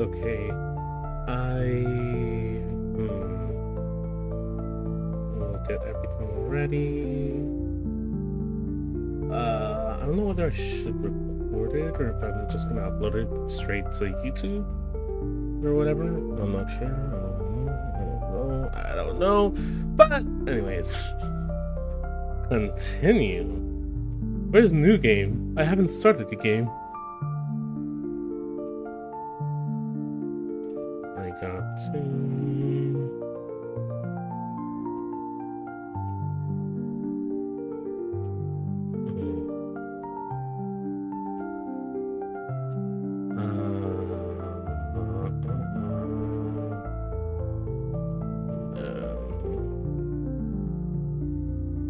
Okay. We'll get everything ready. I don't know whether I should record it or if I'm just gonna upload it straight to YouTube or whatever. I'm not sure. I don't know. But anyways, continue. Where's new game? I haven't started the game. I got to.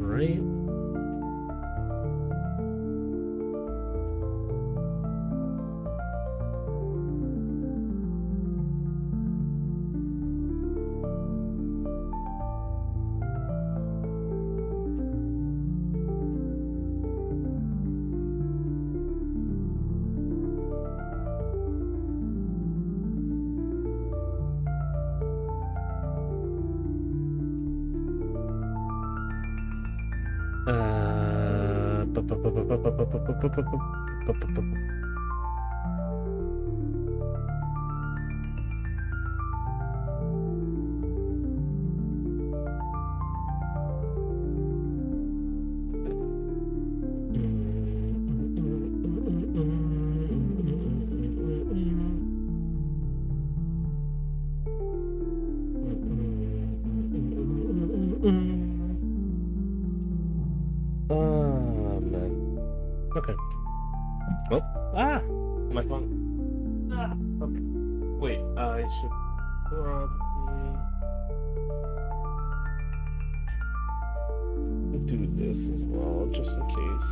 Right. Oh man. Okay. Well, my phone. Okay. Wait, I should probably do this as well, just in case.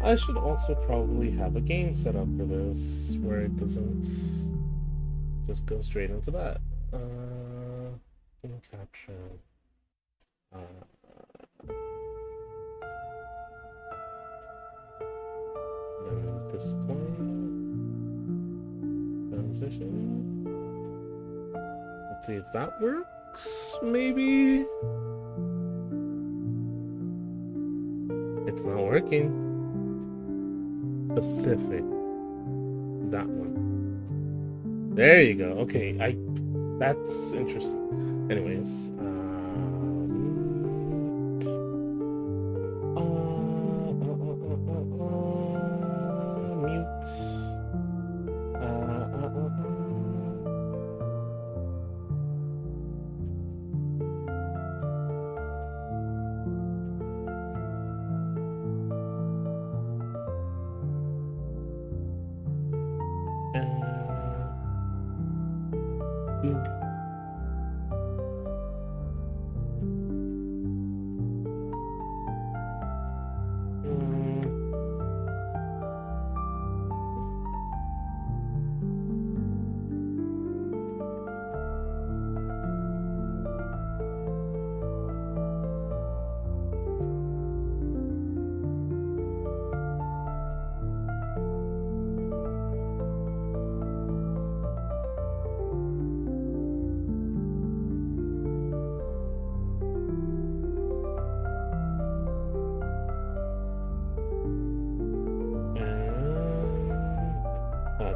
I should also probably have a game set up for this where it doesn't just go straight into that. Game capture. Display. Transition. Let's see if that works, maybe. It's not working. Specific. That one. There you go. Okay, that's interesting. Anyways,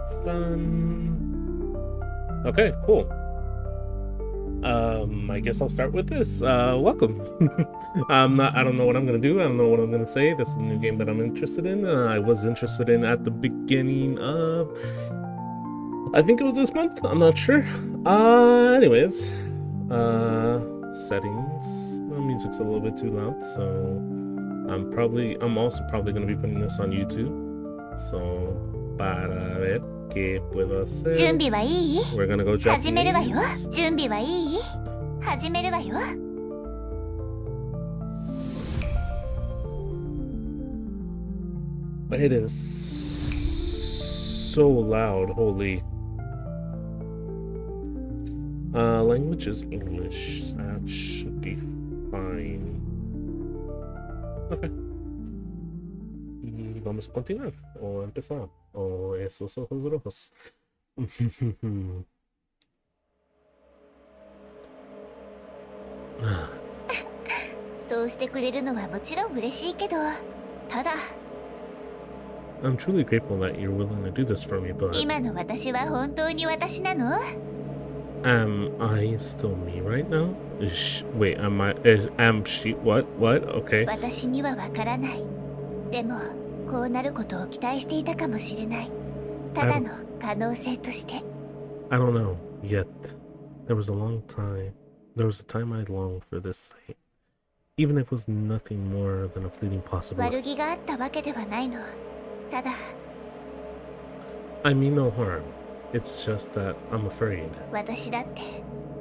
that's done. Okay, cool. I guess I'll start with this. Welcome. I don't know what I'm gonna do. I don't know what I'm gonna say. This is a new game that I'm interested in. I was interested in at the beginning of, I think it was this month. I'm not sure. Anyways, settings. The music's a little bit too loud, so I'm also probably gonna be putting this on YouTube. So, para ver qué puedo hacer. We're gonna go Japanese. It is so loud, holy. Language is English. That should be fine. Okay. vamos a continuar, o empezar, o esos ojos rojos. そうしてくれるのはもちろん嬉しいけど、ただ I'm truly grateful that you're willing to do this for me, but 今の私は本当に私なの？ am I still me right now? Wait, am she what? Okay. 私にはわからない。でも、こうなることを期待していたかもしれない。ただの可能性として。I don't know yet. There was a time I longed for this sight, even if it was nothing more than a fleeting possibility. 悪気があったわけではないの。ただ、 I mean no harm. It's just that I'm afraid. 私だって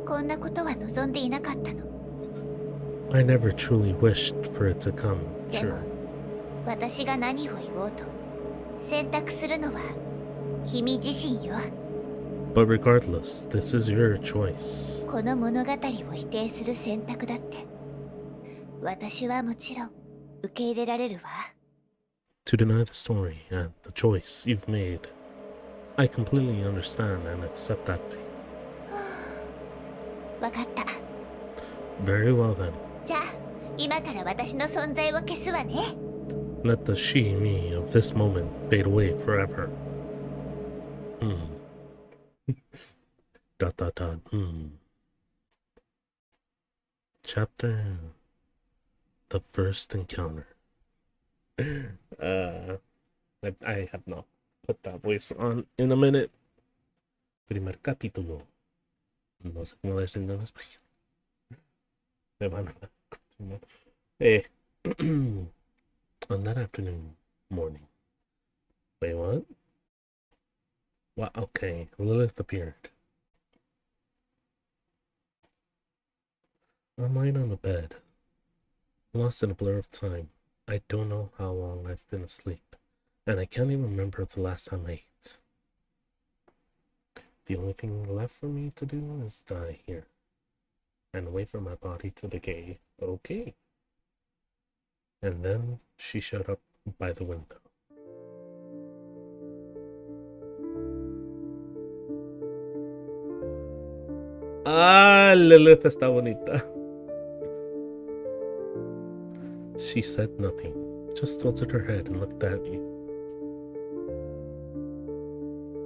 こんなことは望んでいなかったの。 I never truly wished for it to come でも true. 私が何を言おうと選択するのは君自身よ。 But regardless, this is your choice. この物語を否定する選択だって私はもちろん受け入れられるわ。 To deny the story and the choice you've made, I completely understand and accept that fate. わかった。 Very well then. じゃあ今から私の存在を消すわね。 Let the she-me of this moment fade away forever. Dot. Chapter The First Encounter. I have not put that voice on in a minute. Primer capítulo. No sé cómo decirlo en español. Me van a continuar. On that afternoon, morning. Wait, what? What? Okay, Lilith appeared. I'm lying on the bed, lost in a blur of time. I don't know how long I've been asleep, and I can't even remember the last time I ate. The only thing left for me to do is die here, and wait for my body to decay. Okay. And then she showed up by the window. Ah, Lilith está bonita. She said nothing, just tilted her head and looked at you.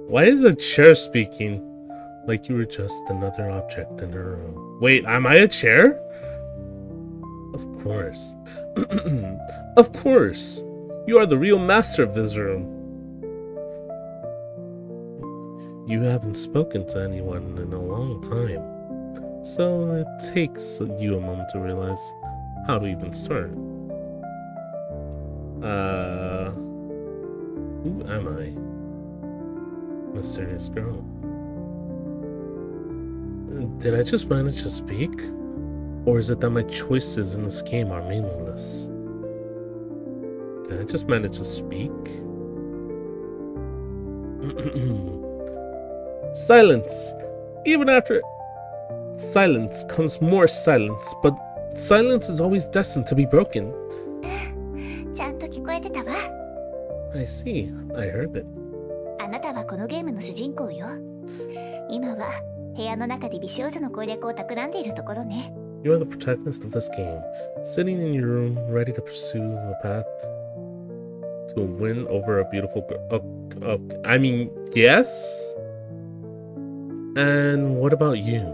Why is the chair speaking? Like you were just another object in her room. Wait, am I a chair? Of course. Of course. You are the real master of this room. You haven't spoken to anyone in a long time, so it takes you a moment to realize how to even start. Who am I? Mysterious girl. Did I just manage to speak? Or is it that my choices in this game are meaningless? Did I just manage to speak? Silence! Even after silence comes more silence, but silence is always destined to be broken. ちゃんと聞こえてたわ。 I see. I heard it. あなたはこのゲームの主人公よ。今は部屋の中で美少女の攻略を企んでいるところね。 You are the protagonist of this game, sitting in your room, ready to pursue the path to win over a beautiful girl. I mean, yes? And what about you?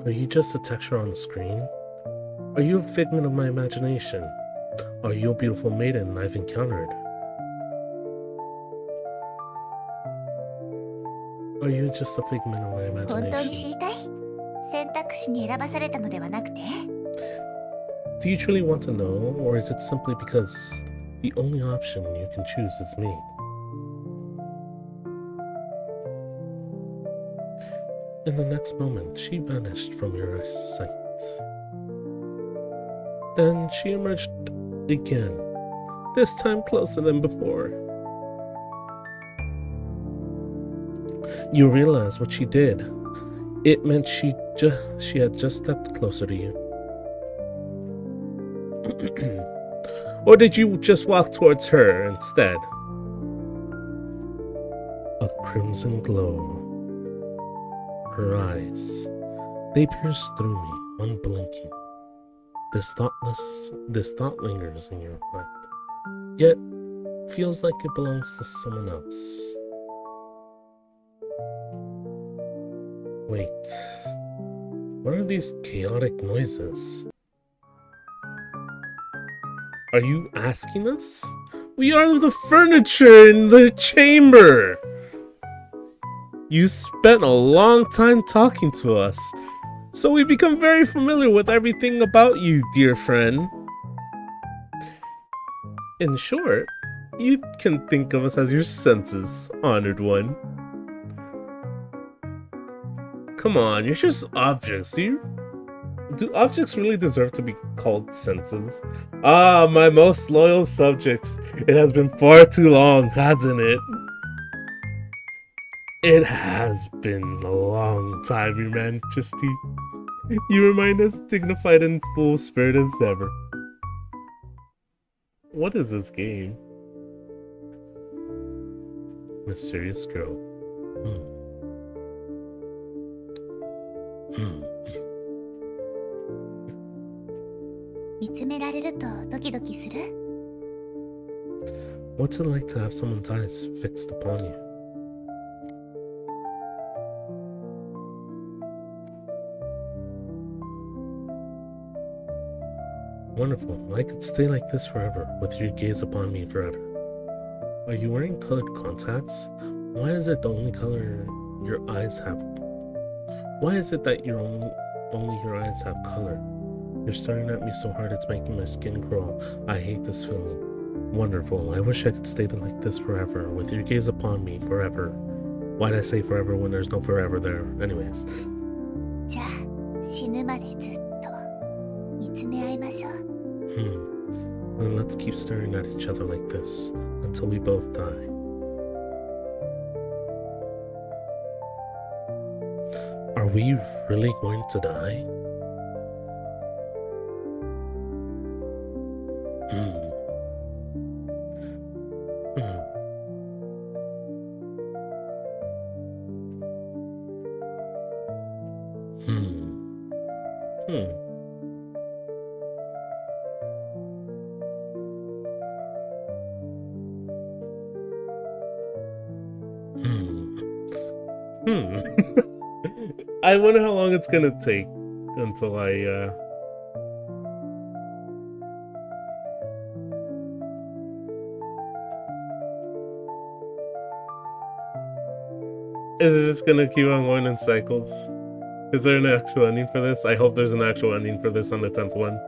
Are you just a texture on the screen? Are you a figment of my imagination? Are you a beautiful maiden I've encountered? Are you just a figment of my 本当に知 imagination? りたい？選択肢に選ばされたのではなくて？ Do you truly want to know, or is it simply because the only option you can choose is me? In the next moment, she vanished from your sight. Then she emerged again, this time closer than before. You realize what she did. It meant she had just stepped closer to you. Or did you just walk towards her instead? A crimson glow. Her eyes. They pierce through me, unblinking. This thought lingers in your mind. Yet, feels like it belongs to someone else. Wait. What are these chaotic noises? Are you asking us? We are the furniture in the chamber! You spent a long time talking to us, so we become very familiar with everything about you, dear friend. In short, you can think of us as your senses, honored one. Come on, you're just objects. Do objects really deserve to be called senses? Ah, my most loyal subjects. It has been far too long, hasn't it? It has been a long time, Your Majesty. You remain as dignified and full spirit as ever. What is this game? Mysterious girl. What's it like to have someone's eyes fixed upon you? Wonderful. I could stay like this forever, with your gaze upon me forever. Are you wearing colored contacts? Why is it the only color your eyes have? Why is it that only your eyes have color? You're staring at me so hard it's making my skin crawl. I hate this feeling. Wonderful. I wish I could stay like this forever, with your gaze upon me forever. Why'd I say forever when there's no forever there? Anyways. Then let's keep staring at each other like this until we both die. Are we really going to die? I wonder how long it's gonna take until Is it just gonna keep on going in cycles? Is there an actual ending for this? I hope there's an actual ending for this on the 10th one.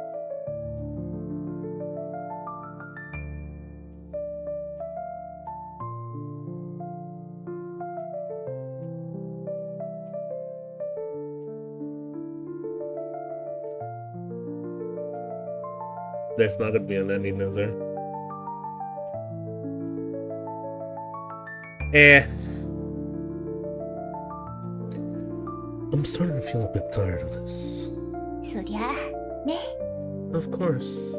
There's not gonna be an ending, is there? I'm starting to feel a bit tired of this. Of course.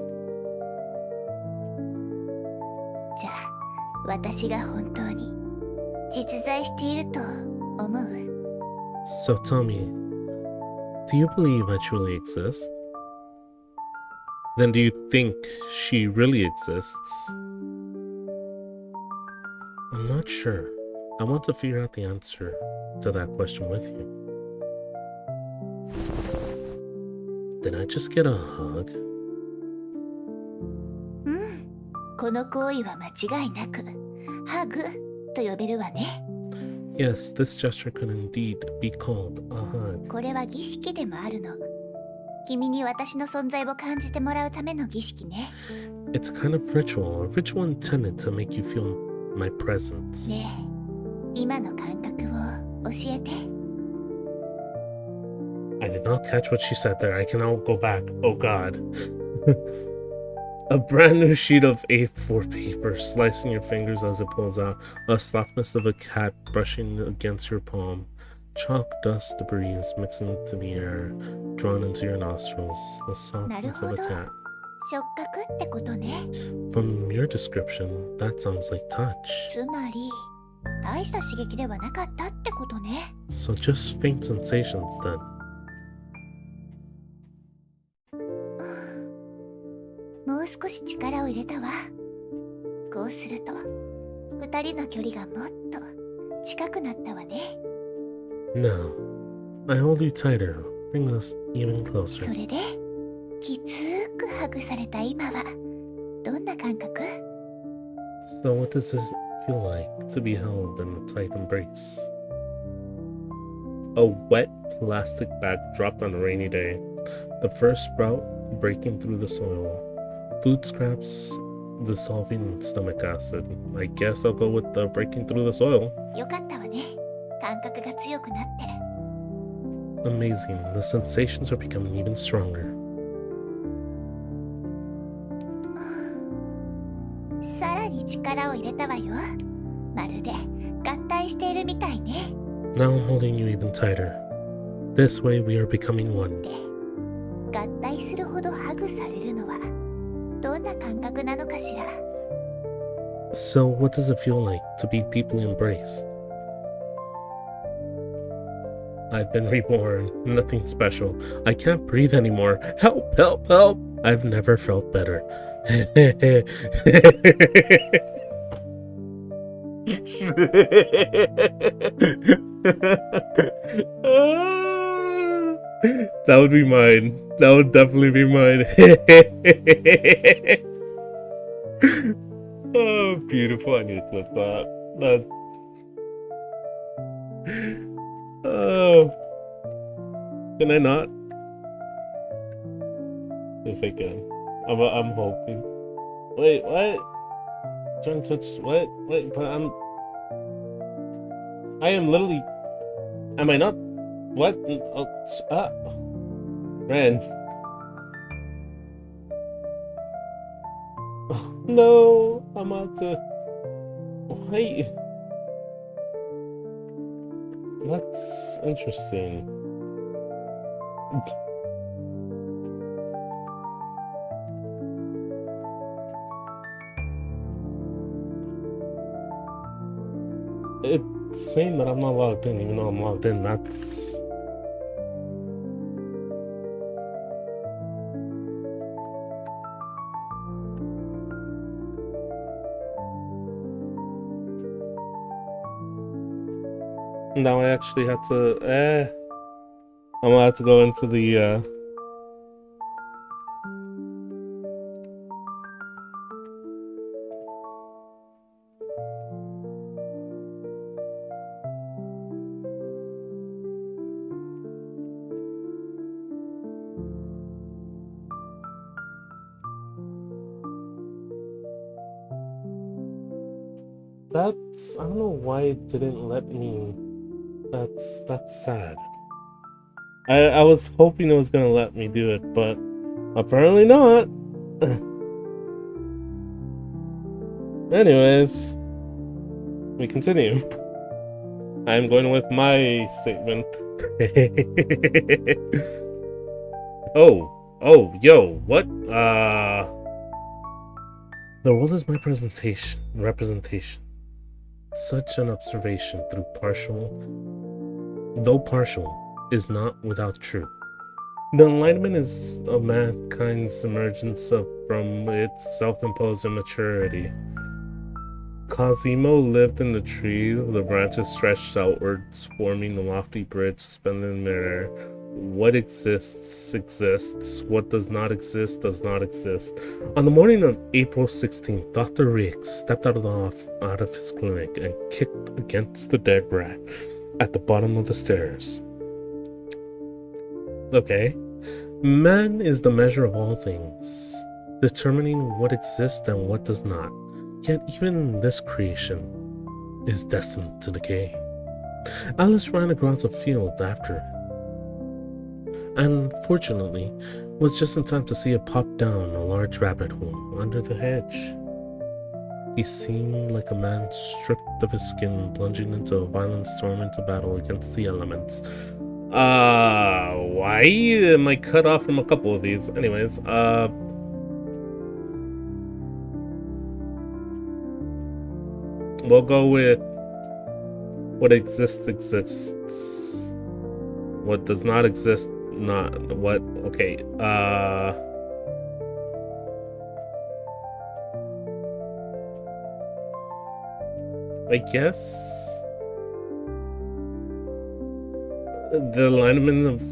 So tell me, do you believe I truly exist? Then do you think she really exists? I'm not sure. I want to figure out the answer to that question with you. Did I just get a hug? Yes, this gesture could indeed be called a hug. It's kind of ritual, a ritual intended to make you feel my presence. I did not catch what she said there. I can now go back. Oh god. A brand new sheet of A4 paper slicing your fingers as it pulls out. A softness of a cat brushing against your palm. Chalk, dust, debris mixing into the air, drawn into your nostrils. The softness of a cat. 触覚ってことね。 From your description, that sounds like touch. つまり大した刺激ではなかったってことね。 So just faint sensations then. もう少し力を入れたわ。こうすると二人の距離がもっと近くなったわね。 Now, I hold you tighter, bring us even そ closer. れできつーくハグされた今はどんな感覚？ So what does it feel like to be held in a tight embrace? A wet plastic bag dropped on a rainy day. The first sprout breaking through the soil. Food scraps dissolving in stomach acid. I guess I'll go with the breaking through the soil. よかったわね。感覚が強くなって。 Amazing. The sensations are becoming even stronger. さらに力を入れたわよ。まるで合体しているみたいね。 Now I'm holding you even tighter. This way we are becoming one. で、合体するほどハグされるのはどんな感覚なのかしら。 So what does it feel like to be deeply embraced? I've been reborn. Nothing special. I can't breathe anymore. Help, help, help! I've never felt better. That would be mine. That would definitely be mine. Oh, beautiful. I need to clip that. That. Oh. Can I not? Yes, I can. I'm hoping. Wait, what? Trying to touch what? Wait, but I am literally. Am I not? What? Oh, Ren. No, I'm about to. Wait. That's interesting. It's saying that I'm not logged in, even though I'm logged in. That's. Now I actually have to. I'm gonna have to go into the. That's. I don't know why it didn't let me. That's sad. I was hoping it was gonna let me do it, but apparently not. Anyways, we continue. I'm going with my statement. Oh, yo, what? The world is my representation. Such an observation though partial, is not without truth. The enlightenment is of mankind's emergence from its self-imposed immaturity. Cosimo lived in the trees, the branches stretched outwards, forming a lofty bridge suspended in midair. What exists, exists. What does not exist. On the morning of April 16th, Dr. Riggs stepped out of his clinic and kicked against the dead rat at the bottom of the stairs. Okay. Man is the measure of all things, determining what exists and what does not. Yet even this creation is destined to decay. Alice ran across a field after it, and fortunately was just in time to see it pop down a large rabbit hole under the hedge. He seemed like a man stripped of his skin, plunging into a violent storm into battle against the elements. Why am I cut off from a couple of these? Anyways, We'll go with what exists. What does not exist, not what. Okay. I guess the alignment of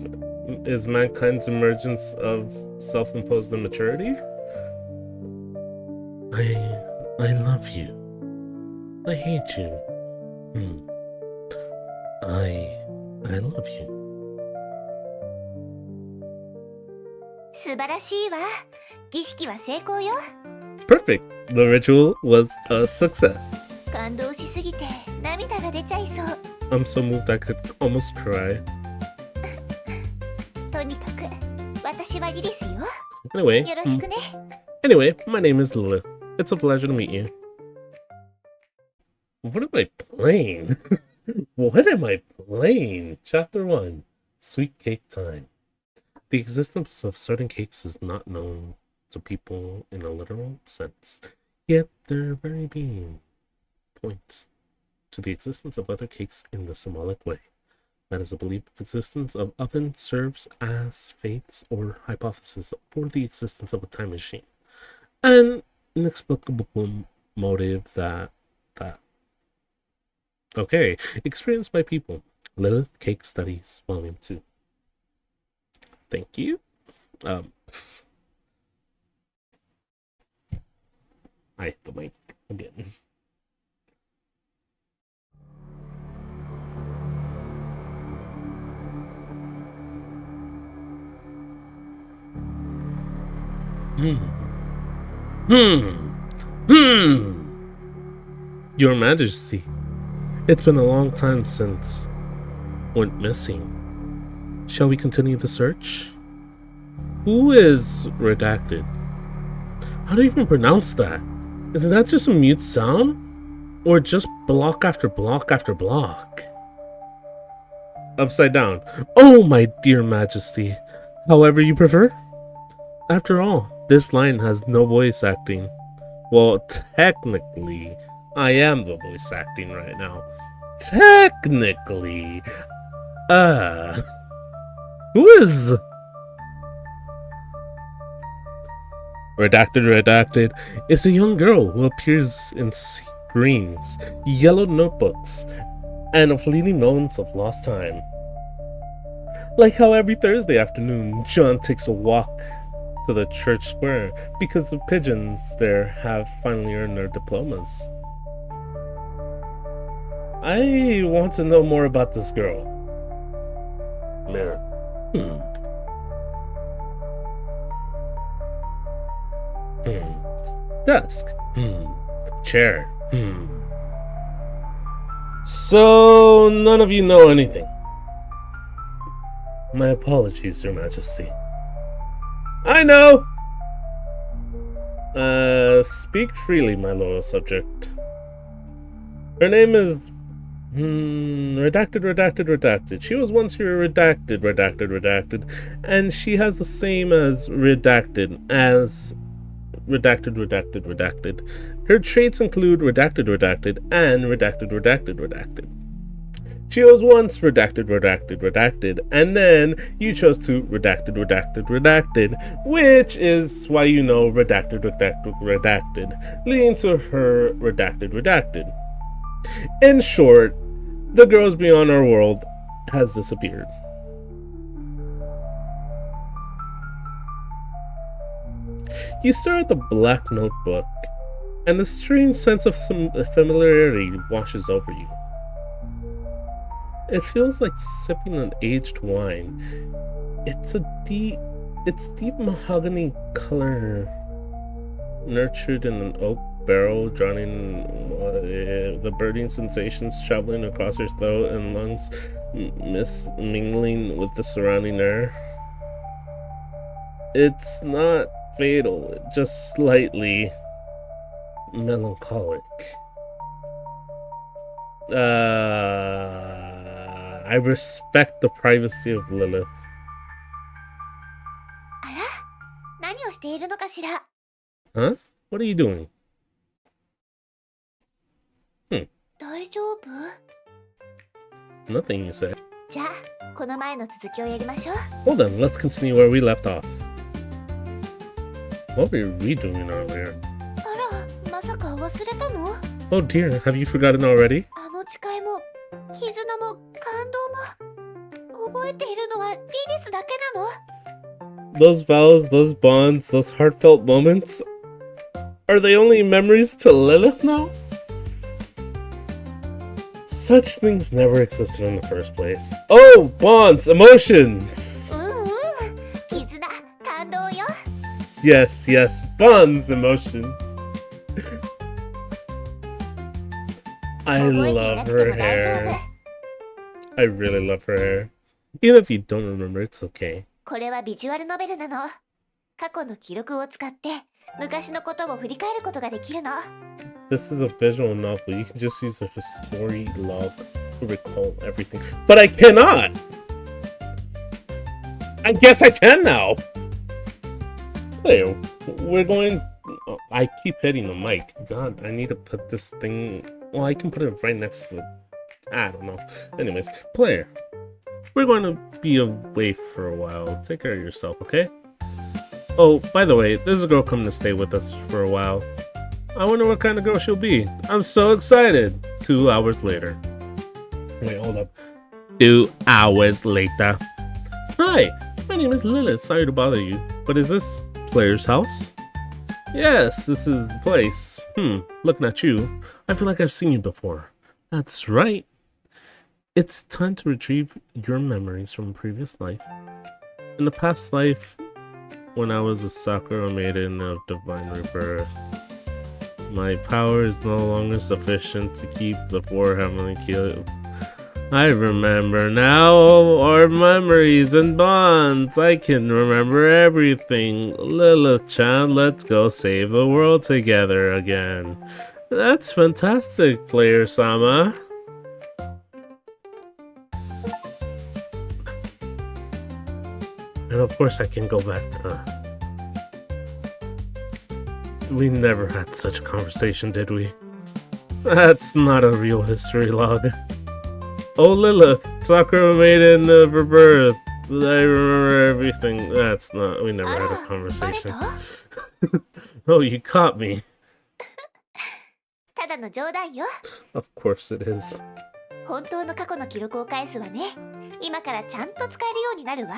is mankind's emergence of self-imposed immaturity. I love you. I hate you. I love you. 素晴らしいわ。儀式は成功よ。Perfect. The ritual was a success. 感動しすぎて涙が出ちゃいそう。I'm so moved I could almost cry. とにかく私はリリスよ。Anyway, よろしくね。Anyway, my name is Lilith. It's a pleasure to meet you. What am I playing? What am I playing? Chapter 1. Sweet Cake Time. The existence of certain cakes is not known to people in a literal sense, yet their very being points to the existence of other cakes in the symbolic way. That is, a belief of existence of oven serves as faiths or hypothesis for the existence of a time machine. An inexplicable motive that okay, experienced by people. Lilith Cake Studies, Volume 2. Thank you. I hit the mic again. Your Majesty, it's been a long time since went missing. Shall we continue the search? Who is redacted? How do you even pronounce that? Isn't that just a mute sound? Or just block after block after block? Upside down. Oh, my dear Majesty. However you prefer. After all, this line has no voice acting. Well, technically, I am the voice acting right now. Technically. Who is... Redacted is a young girl who appears in screens, yellow notebooks, and fleeting moments of lost time. Like how every Thursday afternoon, John takes a walk to the church square because the pigeons there have finally earned their diplomas. I want to know more about this girl. Mirror. Desk. Chair. So, none of you know anything. My apologies, Your Majesty. I know! Speak freely, my loyal subject. Her name is... redacted. She was once your redacted. And she has the same as redacted as... redacted. Her traits include redacted, and redacted. She was once redacted, and then you chose to redacted, which is why you know redacted, leading to her redacted. In short, the girls beyond our world has disappeared. You stare at the black notebook, and a strange sense of some familiarity washes over you. It feels like sipping an aged wine. It's deep mahogany color, nurtured in an oak barrel, drowning the burning sensations traveling across your throat and lungs, mingling with the surrounding air. It's not fatal, just slightly melancholic. I respect the privacy of Lilith. あら、何をしているのかしら。Huh? What are you doing? 大丈夫？ Nothing, you say. じゃあこの前の続きをやりましょう。 Well then, let's continue where we left off. What were we doing earlier? あら、まさか忘れたの？ Oh dear, have you forgotten already? あの誓いも絆も感動も覚えているのはリリスだけなの？ Those vows, those bonds, those heartfelt moments, are they only memories to Lilith now? Such things never existed in the first place. Oh, bonds, emotions! 絆、感動よ。 Yes, yes, bonds, emotions. I 覚えてい love なくて her も大丈 hair. 夫。 I really love her hair. Even if you don't remember, it's okay. これはビジュアルノベルなの。過去の記録を使って昔のことを振り返ることができるの。 This is a visual novel. You can just use a story log to recall everything. But I cannot! I guess I can now! Hey, we're going... Oh, I keep hitting the mic. God, I need to put this thing... Well, I can put it right next to it. I don't know. Anyways, player. We're going to be away for a while. Take care of yourself, okay? Oh, by the way, there's a girl coming to stay with us for a while. I wonder what kind of girl she'll be. I'm so excited. 2 hours later. Wait, hold up. 2 hours later. Hi, my name is Lilith. Sorry to bother you, but is this player's house? Yes, this is the place. Looking at you, I feel like I've seen you before. That's right. It's time to retrieve your memories from a previous life. In the past life, when I was a Sakura maiden of divine rebirth, my power is no longer sufficient to keep the 4 heavenly keys. I remember now our memories and bonds. I can remember everything. Lilith-chan, let's go save the world together again. That's fantastic, player-sama. And of course I can go back to... We never had such a conversation, did we? That's not a real history log. Oh Lilith, Sakura maiden of rebirth. I remember everything. That's not... We never had a conversation. Oh, you caught me. ただの冗談よ。 Of course it is. 本当の過去の記録を返すわね。今からちゃんと使えるようになるわ。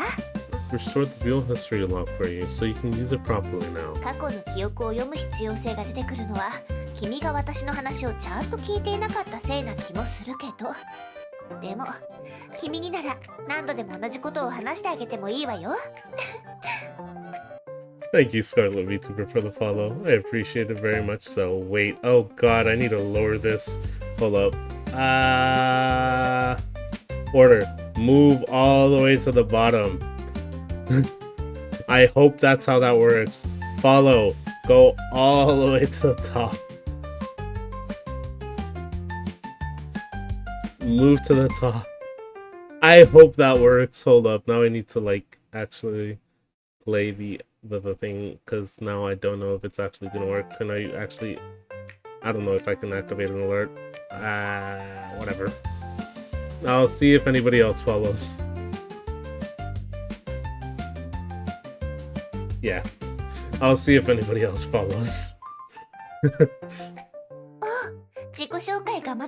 Restore the real history log for you, so you can use it properly now. 過去の記憶を読む必要性が出てくるのは、君が私の話をちゃんと聞いていなかったせいな気もするけど。でも、君になら何度でも同じことを話してあげてもいいわよ。Thank you, Scarlet VTuber, for the follow. I appreciate it very much so. Wait, oh god, I need to lower this. Hold up. Order. Move all the way to the bottom. I hope that's how that works. Follow. Go all the way to the top. Move to the top. I hope that works. Hold up. Now I need to, like, actually play the thing, because now I don't know if it's actually gonna work. Can I actually... I don't know if I can activate an alert. Whatever. I'll see if anybody else follows. Yeah. I'll see if anybody else follows.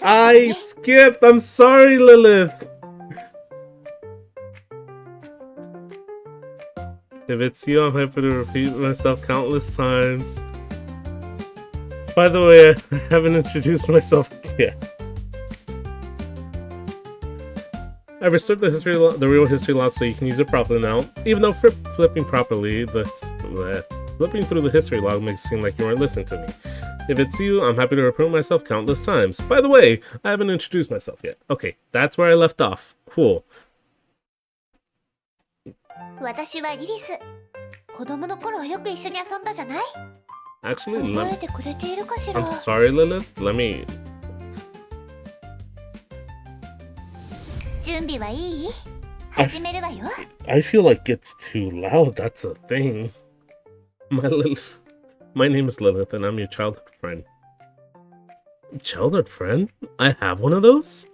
I skipped! I'm sorry, Lilith! If it's you, I'm happy to repeat myself countless times. By the way, I haven't introduced myself yet. I restored the real history log so you can use it properly now. Even though flipping properly, flipping through the history log makes it seem like you weren't listening to me. If it's you, I'm happy to repeat myself countless times. By the way, I haven't introduced myself yet. Okay, that's where I left off. Cool. 私はリリス。子供の頃よく一緒に遊んだじゃない？ Actually, 覚えてくれているかしら？ I'm sorry, Lilith. Let me... 準備はいい？始めるわよ。 I feel like it's too loud. That's a thing. My name is Lilith, and I'm your childhood friend. Childhood friend? I have one of those?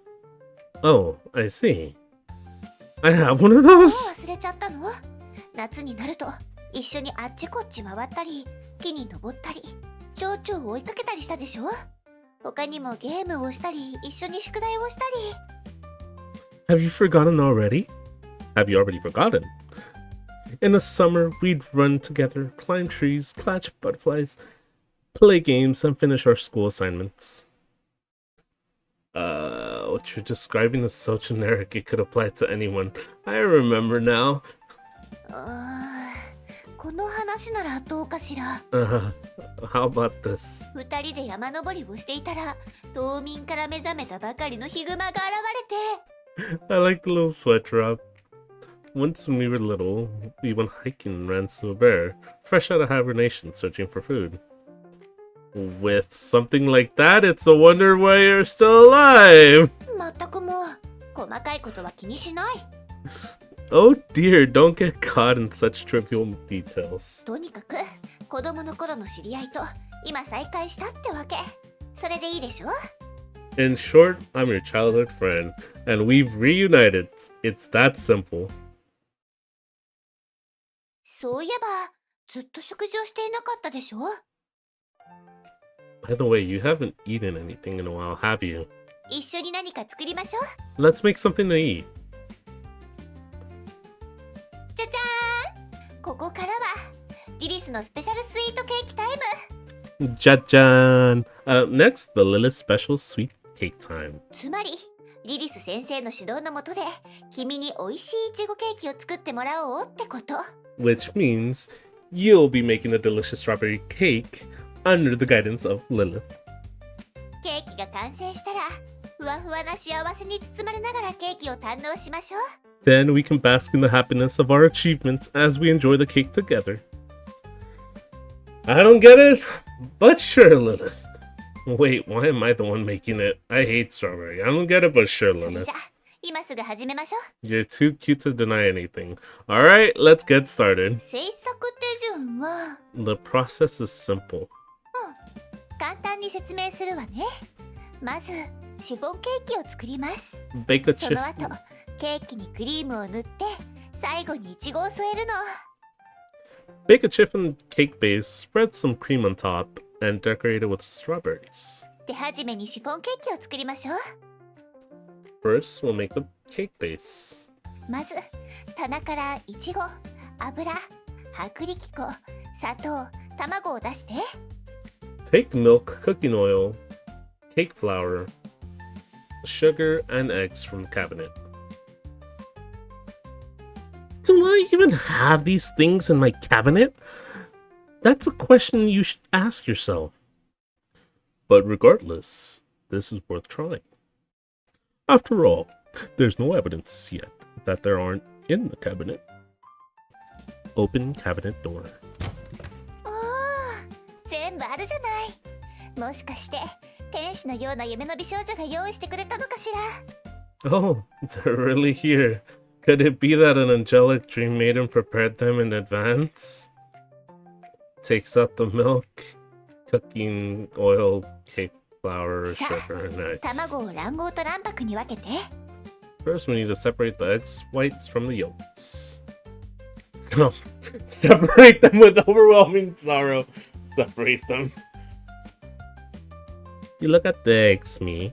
Oh, I see. I have one of もう those? 忘れちゃったの？夏になると一緒にあっちこっち回ったり、木に登ったり、蝶々を追いかけたりしたでしょ？他にもゲームをしたり、一緒に宿題をしたり。Have you forgotten already? Have you already forgotten? In the summer, we'd run together, climb trees, catch butterflies, play games, and finish our school assignments. What you're describing is so generic it could apply to anyone. I remember now. この話ならどうかしら。How about this? 二人で山登りをしていたら、冬眠から目覚めたばかりのヒグマが現れて。I like the little sweat drop. Once when we were little, we went hiking and ran into a bear, fresh out of hibernation, searching for food. With something like that, it's a wonder why you're still alive! まったくもう、細かいことは気にしない。Oh dear, don't get caught in such trivial details. とにかく、子供の頃の知り合いと今再会したってわけ。それでいいでしょ？ In short, I'm your childhood friend, and we've reunited. It's that simple. そういえば、ずっと食事をしていなかったでしょ？ By the way, you haven't eaten anything in a while, have you? 一緒に何か作りましょう。Let's make something to eat. じゃじゃーん！ここからは、リリスのスペシャルスイートケーキタイム。Jajan! Next, the Lilith special sweet cake time. つまり、リリス先生の指導のもとで、君に美味しいイチゴケーキを作ってもらおうってこと。Which means you'll be making a delicious strawberry cake under the guidance of Lilith. ケーキが完成したら、ふわふわな幸せに包まれながらケーキを堪能しましょう。Then we can bask in the happiness of our achievements as we enjoy the cake together. I don't get it, but sure, Lilith. Wait, why am I the one making it? I hate strawberry. I don't get it, but sure, それ Lilith. じゃ、今すぐ始めましょう。 You're too cute to deny anything. Alright, let's get started. 制作手順は、The process is simple. 簡単に説明するわね。まず、シフォンケーキを作ります。 Bake a そ chip. の後、ケーキにクリームを塗って、最後にイチゴを添えるの。 Bake a chip and cake base, spread some cream on top, and decorate it with strawberries. 手始めにシフォンケーキを作りましょう。 First, we'll make the cake base. まず、棚からイチゴ、油、薄力粉、砂糖、卵を出して。 Take milk, cooking oil, cake flour, sugar, and eggs from the cabinet. Do I even have these things in my cabinet? That's a question you should ask yourself. But regardless, this is worth trying. After all, there's no evidence yet that there aren't in the cabinet. Open cabinet door. おー、全部あるじゃない。もしかして、天使のような夢の美少女が用意してくれたのかしら。 Oh, they're really here. Could it be that an angelic dream maiden prepared them in advance? Takes out the milk, cooking oil, cake flour, sugar, and eggs. 卵を卵黄と卵白に分けて。 First, we need to separate the eggs whites from the yolks. No, separate them with overwhelming sorrow. Separate them. You look at the eggs, me,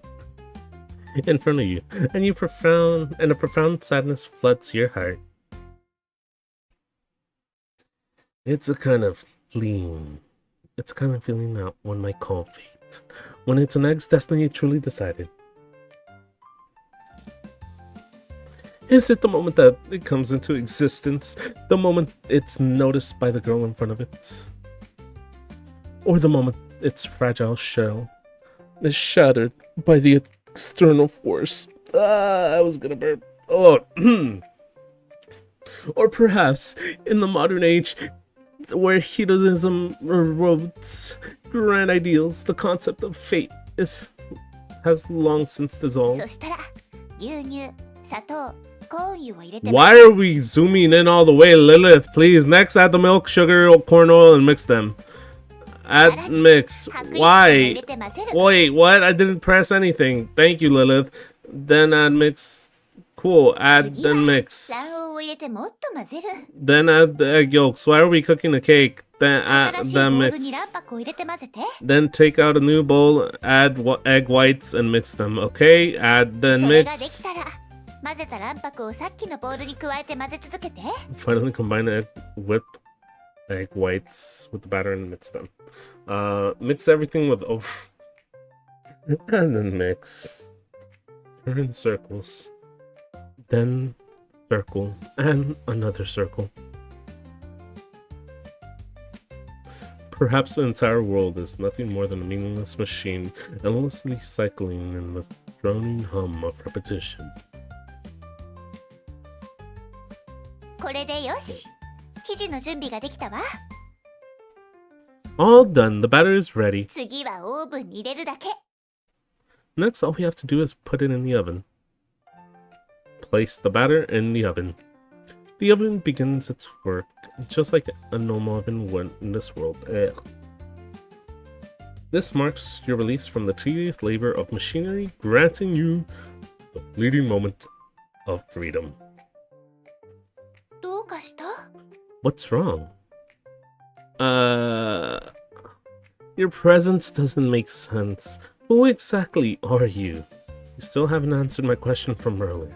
in front of you, and a profound sadness floods your heart. It's a kind of feeling that one might call fate, when it's an egg's destiny truly decided. Is it the moment that it comes into existence, the moment it's noticed by the girl in front of it, or the moment its fragile shell is shattered by the external force? I was gonna burp. Oh, or perhaps in the modern age, where hedonism erodes grand ideals, the concept of fate has long since dissolved. そしたら、牛乳、砂糖、コーン油を入れて。 Why are we zooming in all the way, Lilith? Please, next add the milk, sugar, corn oil, and mix them. Add mix. Why? Wait, what? I didn't press anything. Thank you, Lilith. Then add mix. Cool. Add then mix. Then add the egg yolks. Why are we cooking a cake? Then add the mix. Then take out a new bowl, add egg whites, and mix them. Okay? Add then mix. Finally combine the whipped egg whites with the batter and mix them. Mix everything with and then mix. Turn in circles. Then circle and another circle. Perhaps the entire world is nothing more than a meaningless machine, endlessly cycling in the droning hum of repetition. All done. The batter is ready. Next, all we have to do is put it in the oven. Place the batter in the oven. The oven begins its work, just like a normal oven would in this world. This marks your release from the tedious labor of machinery, granting you the fleeting moment of freedom. What's wrong? Your presence doesn't make sense. Who exactly are you? You still haven't answered my question from earlier.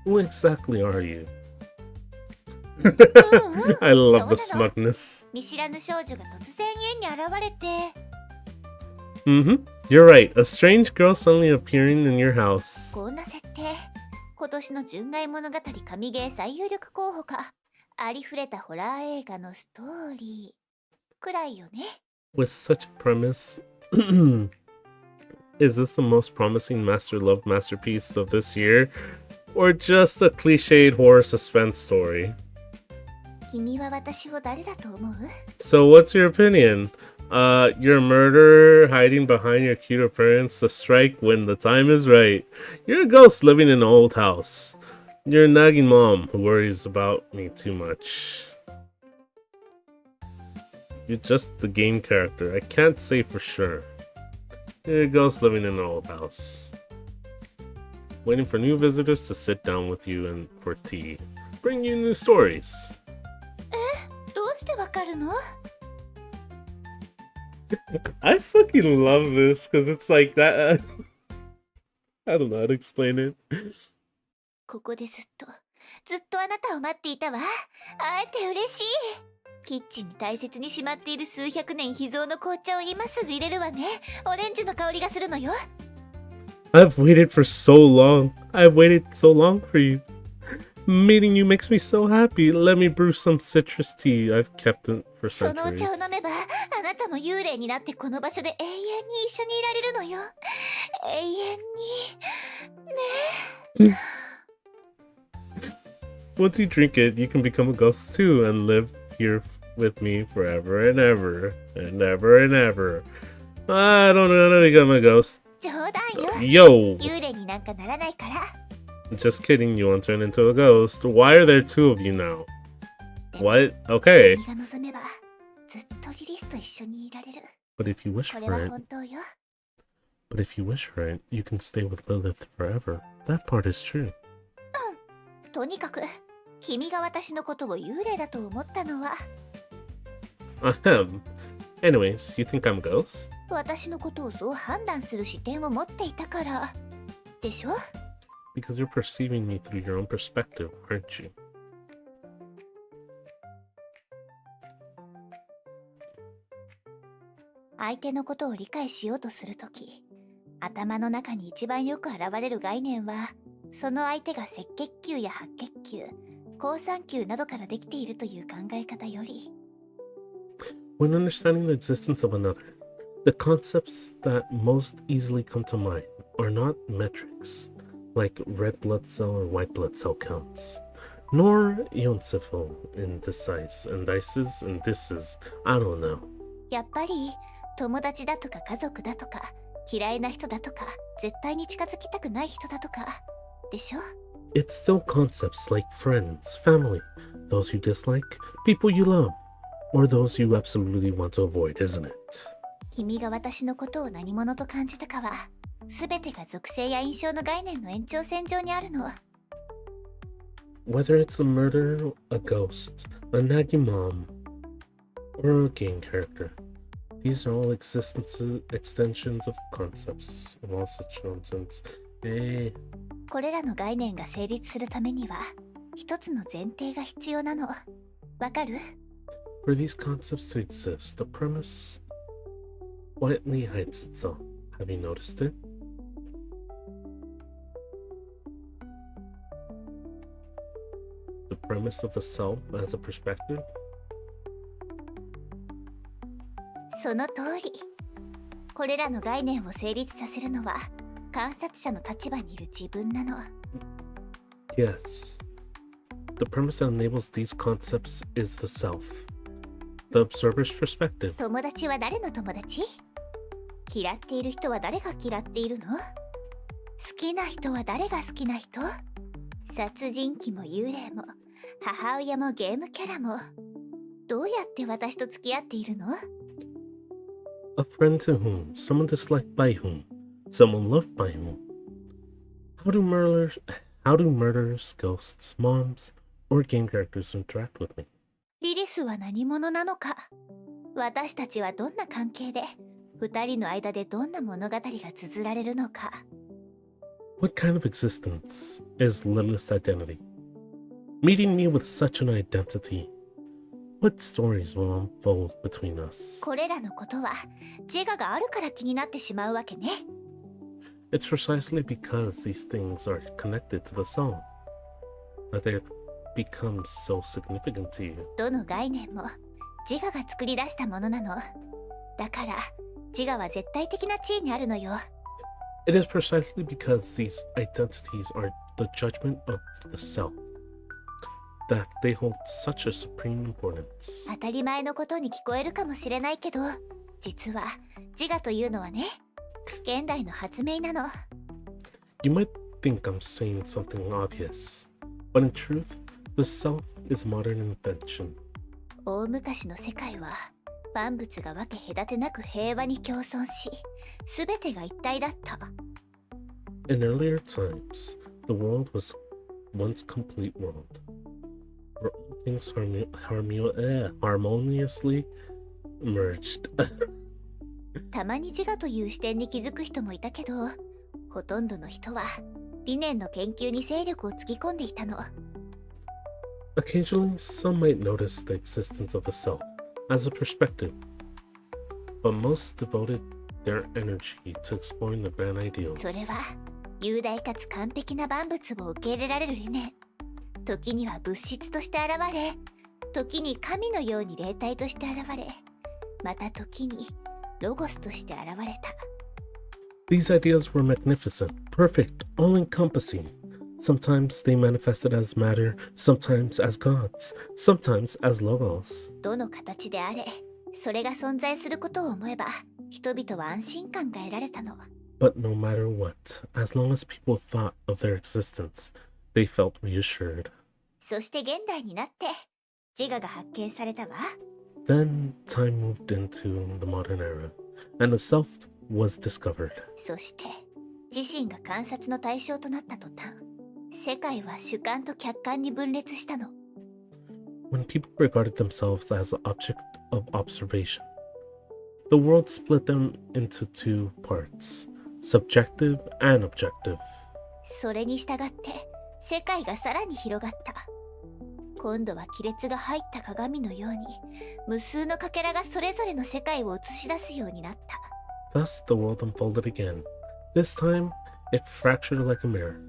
Who exactly are you? I love the smugness. You're right. A strange girl suddenly appearing in your house. With such a premise, is this the most promising love masterpiece of this year? Or just a cliched horror suspense story? So what's your opinion? You're a murderer hiding behind your cute appearance to strike when the time is right. You're a ghost living in an old house. You're a nagging mom who worries about me too much. You're just the game character. I can't say for sure. You're a ghost living in an old house. Waiting for new visitors to sit down with you and for tea. Bring you new stories. I fucking love this because it's like that. I don't know how to explain it. I've waited for so long. I've waited so long for you. Meeting you makes me so happy. Let me brew some citrus tea. I've kept it for centuries. Once you drink it, you can become a ghost too and live here with me forever and ever and ever and ever. I don't know how to become a ghost. Yo! Just kidding, you won't turn into a ghost. Why are there two of you now? What? Okay. But if you wish for it, you can stay with Lilith forever. That part is true. Ahem. Anyways, you think I'm a ghost? Because you're perceiving me through your own perspective, aren't you? When understanding the existence of another, the concepts that most easily come to mind are not metrics, like red blood cell or white blood cell counts, nor ioncipho indices and dices and disses, I don't know. It's still concepts like friends, family, those you dislike, people you love. or those you absolutely want to avoid, isn't it? 君が私のことを何者と感じたかは、全てが属性や印象の概念の延長線上にあるの。Whether it's a murder, a ghost, a naggy mom, or a game character, these are all extensions of concepts and all such nonsense. これらの概念が成立するためには、一つの前提が必要なの。わかる？ For these concepts to exist, the premise quietly hides itself. Have you noticed it? The premise of the self as a perspective? その通り。これらの概念を成立させるのは、観察者の立場にいる自分なの。Yes. The premise that enables these concepts is the self. The observer's perspective. 友達は誰の友達？嫌っている人は誰が嫌っているの？好きな人は誰が好きな人？殺人鬼も幽霊も母親もゲームキャラもどうやって私と付き合っているの？ A friend to whom, someone disliked by whom, someone loved by whom. How do murderers, ghosts, moms, or game characters interact with me? リリスは何者なのか？私たちはどんな関係で二人の間でどんな物語が綴られるのか？ What kind of existence is Lilith's identity? Meeting me with such an identity, what stories will unfold between us? これらのことは自我があるから気になってしまうわけね。It's precisely because these things are connected to the soul that they become so significant to you. どの概念も自我が作り出したものなの。だから自我は絶対的な地位にあるのよ。It is precisely because these identities are the judgment of the self that they hold such a supreme importance. 当たり前のことに聞こえるかもしれないけど、実は自我というのはね、現代の発明なの。You might think I'm saying something obvious, but in truth, the self is modern invention. 大昔の世界は万物が分け隔てなく平和に共存し、すべてが一体だった。In earlier times, the world was once complete world, where all things harmoniously merged. たまに自我という視点に気づく人もいたけど、ほとんどの人は理念の研究に精力をつぎ込んでいたの。Occasionally, some might notice the existence of the self as a perspective, but most devoted their energy to exploring the grand ideals. それは雄大かつ完璧な万物を受け入れられる理念。時には物質として現れ、時に神のように霊体として現れ、また時にロゴスとして現れた。These ideas were magnificent, perfect, all-encompassing. Sometimes they manifested as matter, sometimes as gods, sometimes as logos. どの形であれ、それが存在することを思えば、人々は安心感が得られたの。But no matter what, as long as people thought of their existence, they felt reassured. そして現代になって自我が発見されたわ。Then time moved into the modern era, and the self was discovered. そして自身が観察の対象となった途端、世界は主観と客観に分裂したの。When people regarded themselves as an object of observation, the world split them into two parts, subjective and objective. それに従って世界がさらに広がった。今度は亀裂が入った鏡のように、無数のかけらがそれぞれの世界を映し出すようになった。Thus the world unfolded again. This time, it fractured like a mirror,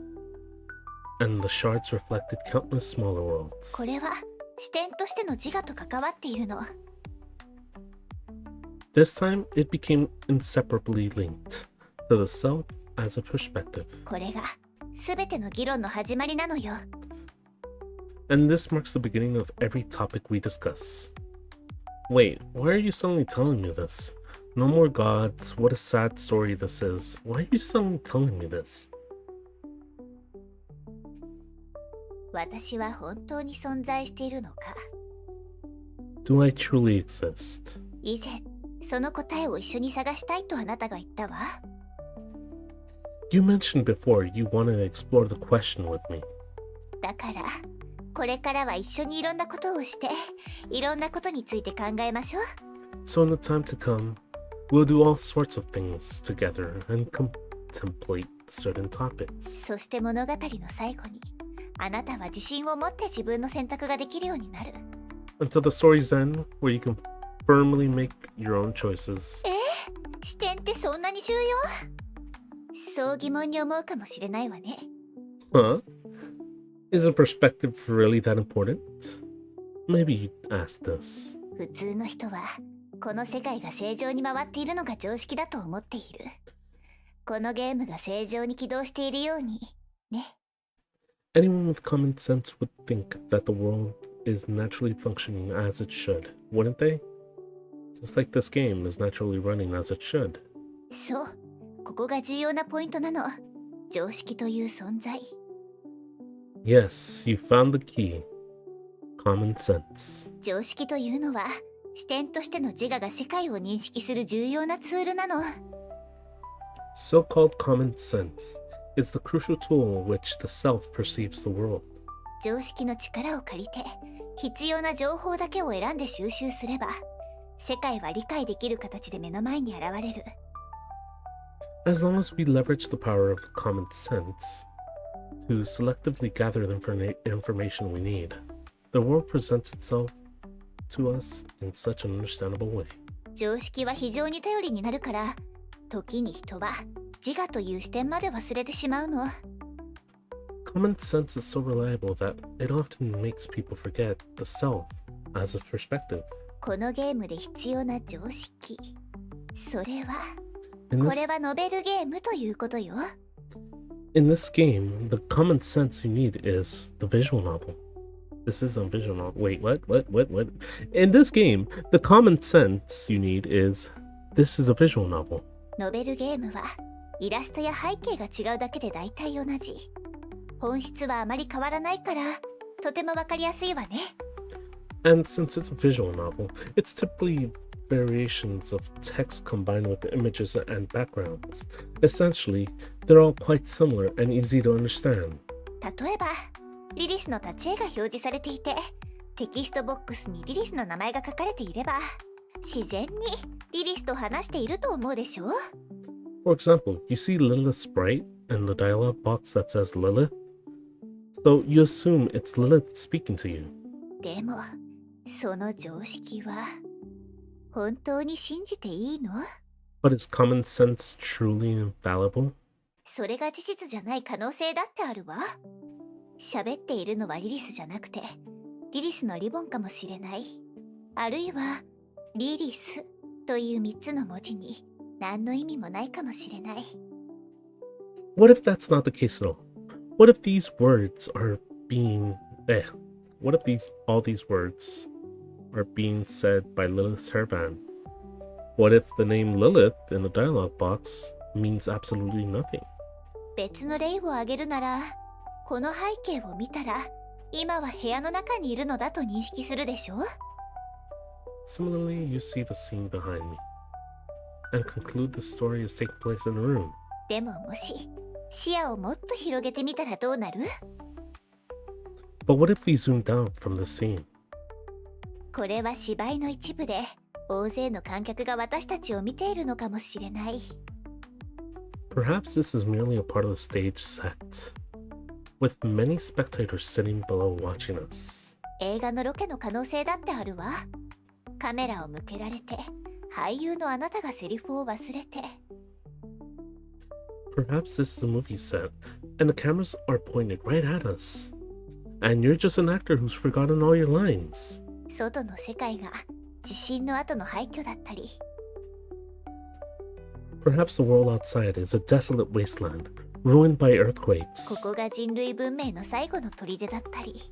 and the shards reflected countless smaller worlds. これは視点としての自我と関わっているの。This time, it became inseparably linked to the self as a perspective. これが全ての議論の始まりなのよ。And this marks the beginning of every topic we discuss. Wait, why are you suddenly telling me this? No more gods, what a sad story this is. Why are you suddenly telling me this? 私は本当に存在しているのか。Do I truly exist? 以前その答えを一緒に探したいとあなたが言ったわ。 You mentioned before you wanted to explore the question with me. だからこれからは一緒にいろんなことをしていろんなことについて考えましょう。 So in the time to come, we'll do all sorts of things together and contemplate certain topics. そして物語の最後にあなたは自信を持って自分の選択ができるようになる。 Until the story's end, where you can firmly make your own choices. 視点ってそんなに重要？そう疑問に思うかもしれないわね。 Huh? Is a perspective really that important? Maybe you'd ask this. 普通の人はこの世界が正常に回っているのが常識だと思っている。このゲームが正常に起動しているようにね。 Anyone with common sense would think that the world is naturally functioning as it should, wouldn't they? Just like this game is naturally running as it should. そう、ここが重要なポイントなの。常識という存在。 Yes, you found the key. Common sense. 常識というのは視点としての自我が世界を認識する重要なツールなの。 So-called common sense is the crucial tool which the self perceives the world. 常識の力を借りて必要な情報だけを選んで収集すれば世界は理解できる形で目の前に現れる。 As long as we leverage the power of common sense to selectively gather the information we need, the world presents itself to us in such an understandable way. 常識は非常に頼りになるから時に人は自我という視点まで忘れてしまうの。 Common sense is so reliable that it often makes people forget the self as a perspective. このゲームで必要な常識、それは In こ this, れはノベルゲームということよ。 in this game, the common sense you need is the visual novel. This is a visual novel. Wait, what? In this game, the common sense you need is this is a visual novel. ノベルゲームはイラストや背景が違うだけで大体同じ。本質はあまり変わらないからとてもわかりやすいわね。 And since it's a visual novel, it's typically variations of text combined with images and backgrounds. Essentially, they're all quite similar and easy to understand. 例えばリリスの立ち絵が表示されていてテキストボックスにリリスの名前が書かれていれば自然にリリスと話していると思うでしょ。 For example, you see Lilith's sprite and the dialogue box that says Lilith, so you assume it's Lilith speaking to you. でもその常識は本当に信じていいの？ But is common sense truly infallible? それが事実じゃない可能性だってあるわ。喋っているのはリリスじゃなくてリリスのリボンかもしれない。あるいはリリスという3つの文字に何の意味もないかもしれない。 What if that's not the case at all? What if these words are being what if all these words are being said by Lilith's hairband? What if the name Lilith in the dialogue box means absolutely nothing? 別の例を挙げるならこの背景を見たら今は部屋の中にいるのだと認識するでしょ。 Similarly, you see the scene behind me and conclude the story is taking place in a room. でももし視野をもっと広げてみたらどうなる？ But what if we zoomed out from the scene? これは芝居の一部で大勢の観客が私たちを見ているのかもしれない。 Perhaps this is merely a part of the stage set, with many spectators sitting below watching us. 映画のロケの可能性だってあるわ。カメラを向けられて俳優のあなたがセリフを忘れて。 Perhaps this is a movie set, and the cameras are pointed right at us. And you're just an actor who's forgotten all your lines. 外の世界が地震の後の廃墟だったり。 Perhaps the world outside is a desolate wasteland, ruined by こ earthquakes. こが人類文明の最後の砦だったり。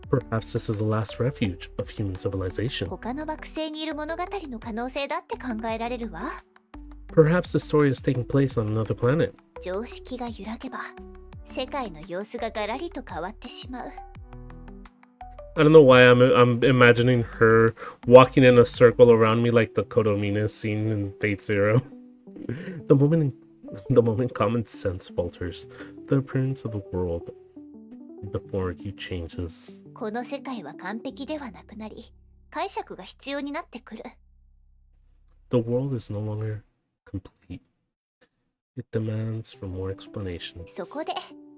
Perhaps this is the last refuge of human civilization. 他の惑星にいる物語の可能性だって考えられるわ。 Perhaps the story is taking place on another planet. 常識が揺らげば世界の様子がガラリと変わってしまう。I don't know why I'm imagining her walking in a circle around me like the Kodomina scene in Fate Zero. the moment the moment common sense falters, the appearance of the world before you changes. この世界は完璧ではなくなり、解釈が必要になってくる。The world is no longer complete. It demands for more explanations. そこで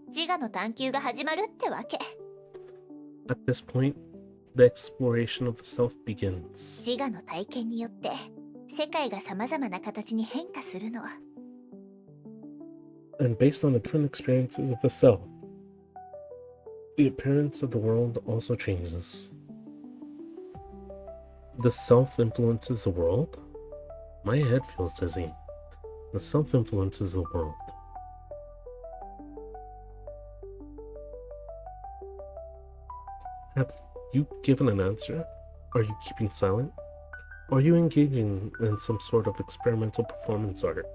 自我の探求が始まるってわけ。At this point, the exploration of the self begins. 自我の体験によって世界がさまざまな形に変化するの。And based on the different experiences of the self, the appearance of the world also changes. The self influences the world? My head feels dizzy. The self influences the world. Have you given an answer? Are you keeping silent? Or are you engaging in some sort of experimental performance art?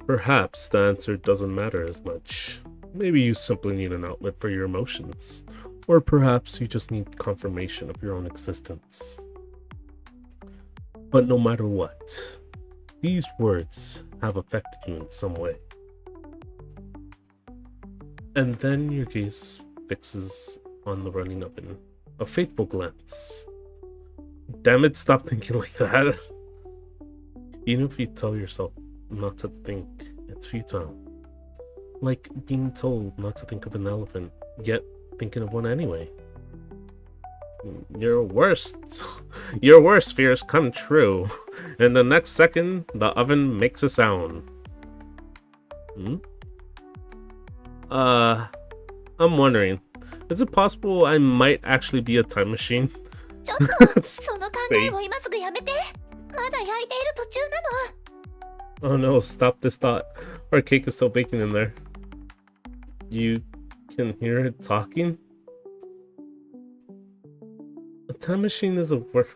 Perhaps the answer doesn't matter as much. Maybe you simply need an outlet for your emotions. Or perhaps you just need confirmation of your own existence. But no matter what, these words have affected you in some way. And then your gaze fixes on the running oven, a fateful glance. Damn it, stop thinking like that. Even if you tell yourself not to think, it's futile. Like being told not to think of an elephant, yet thinking of one anyway. Your worst fears come true. And the next second, the oven makes a sound. I'm wondering, is it possible I might actually be a time machine? ちょっとその考えを今すぐやめて。まだ焼いている途中なの。 Oh no, stop this thought. Our cake is still baking in there. You can hear it talking? A time machine is a work.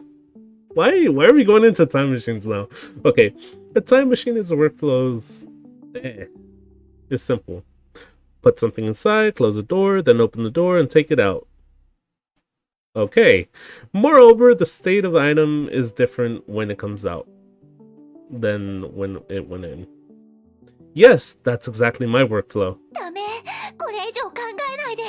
Why are we going into time machines now? Okay, a time machine is a workflow's. It's simple. Put something inside, close the door, then open the door and take it out. Okay. Moreover, the state of the item is different when it comes out than when it went in. Yes, that's exactly my workflow. ダメ、これ以上考えないで。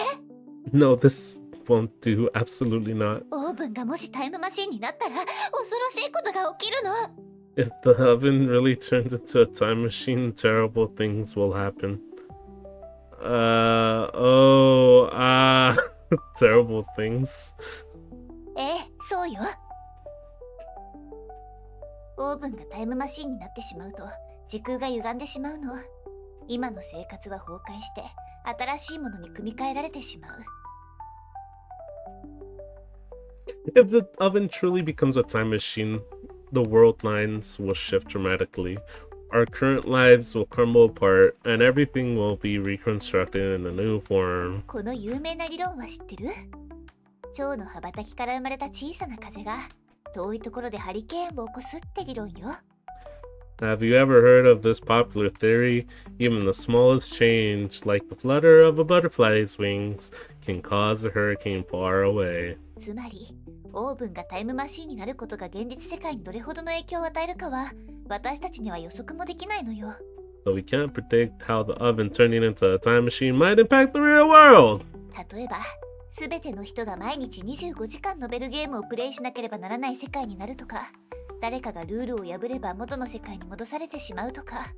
No, this won't do. Absolutely not. オーブンがもしタイムマシンになったら恐ろしいことが起きるの。 If the oven really turns into a time machine, terrible things will happen. Terrible things. そうよ。オーブンがタイムマシンになってしまうと時空が歪んでしまうの。今の生活は崩壊して新しいものに組み替えられてしまう。 If the oven truly becomes a time machine, the world lines will shift dramatically. Our current lives will crumble apart, and everything will be reconstructed in a new form. この有名な理論は知ってる？蝶の羽ばたきから生まれた小さな風が遠いところでハリケーンを起こすって理論よ。 Have you ever heard of this popular theory? Even the smallest change, like the flutter of a butterfly's wings, can cause a hurricane far away. つまり、オーブンがタイムマシーンになることが現実世界にどれほどの影響を与えるかは、私たちには予測もできないのよ。 So we can't predict how the oven turning into a time machine might impact the real world. 例えば、すべての人が毎日25時間ノベルゲームをプレイしなければならない世界になるとか、誰かがルールを破れば元の世界に戻されてしまうとか。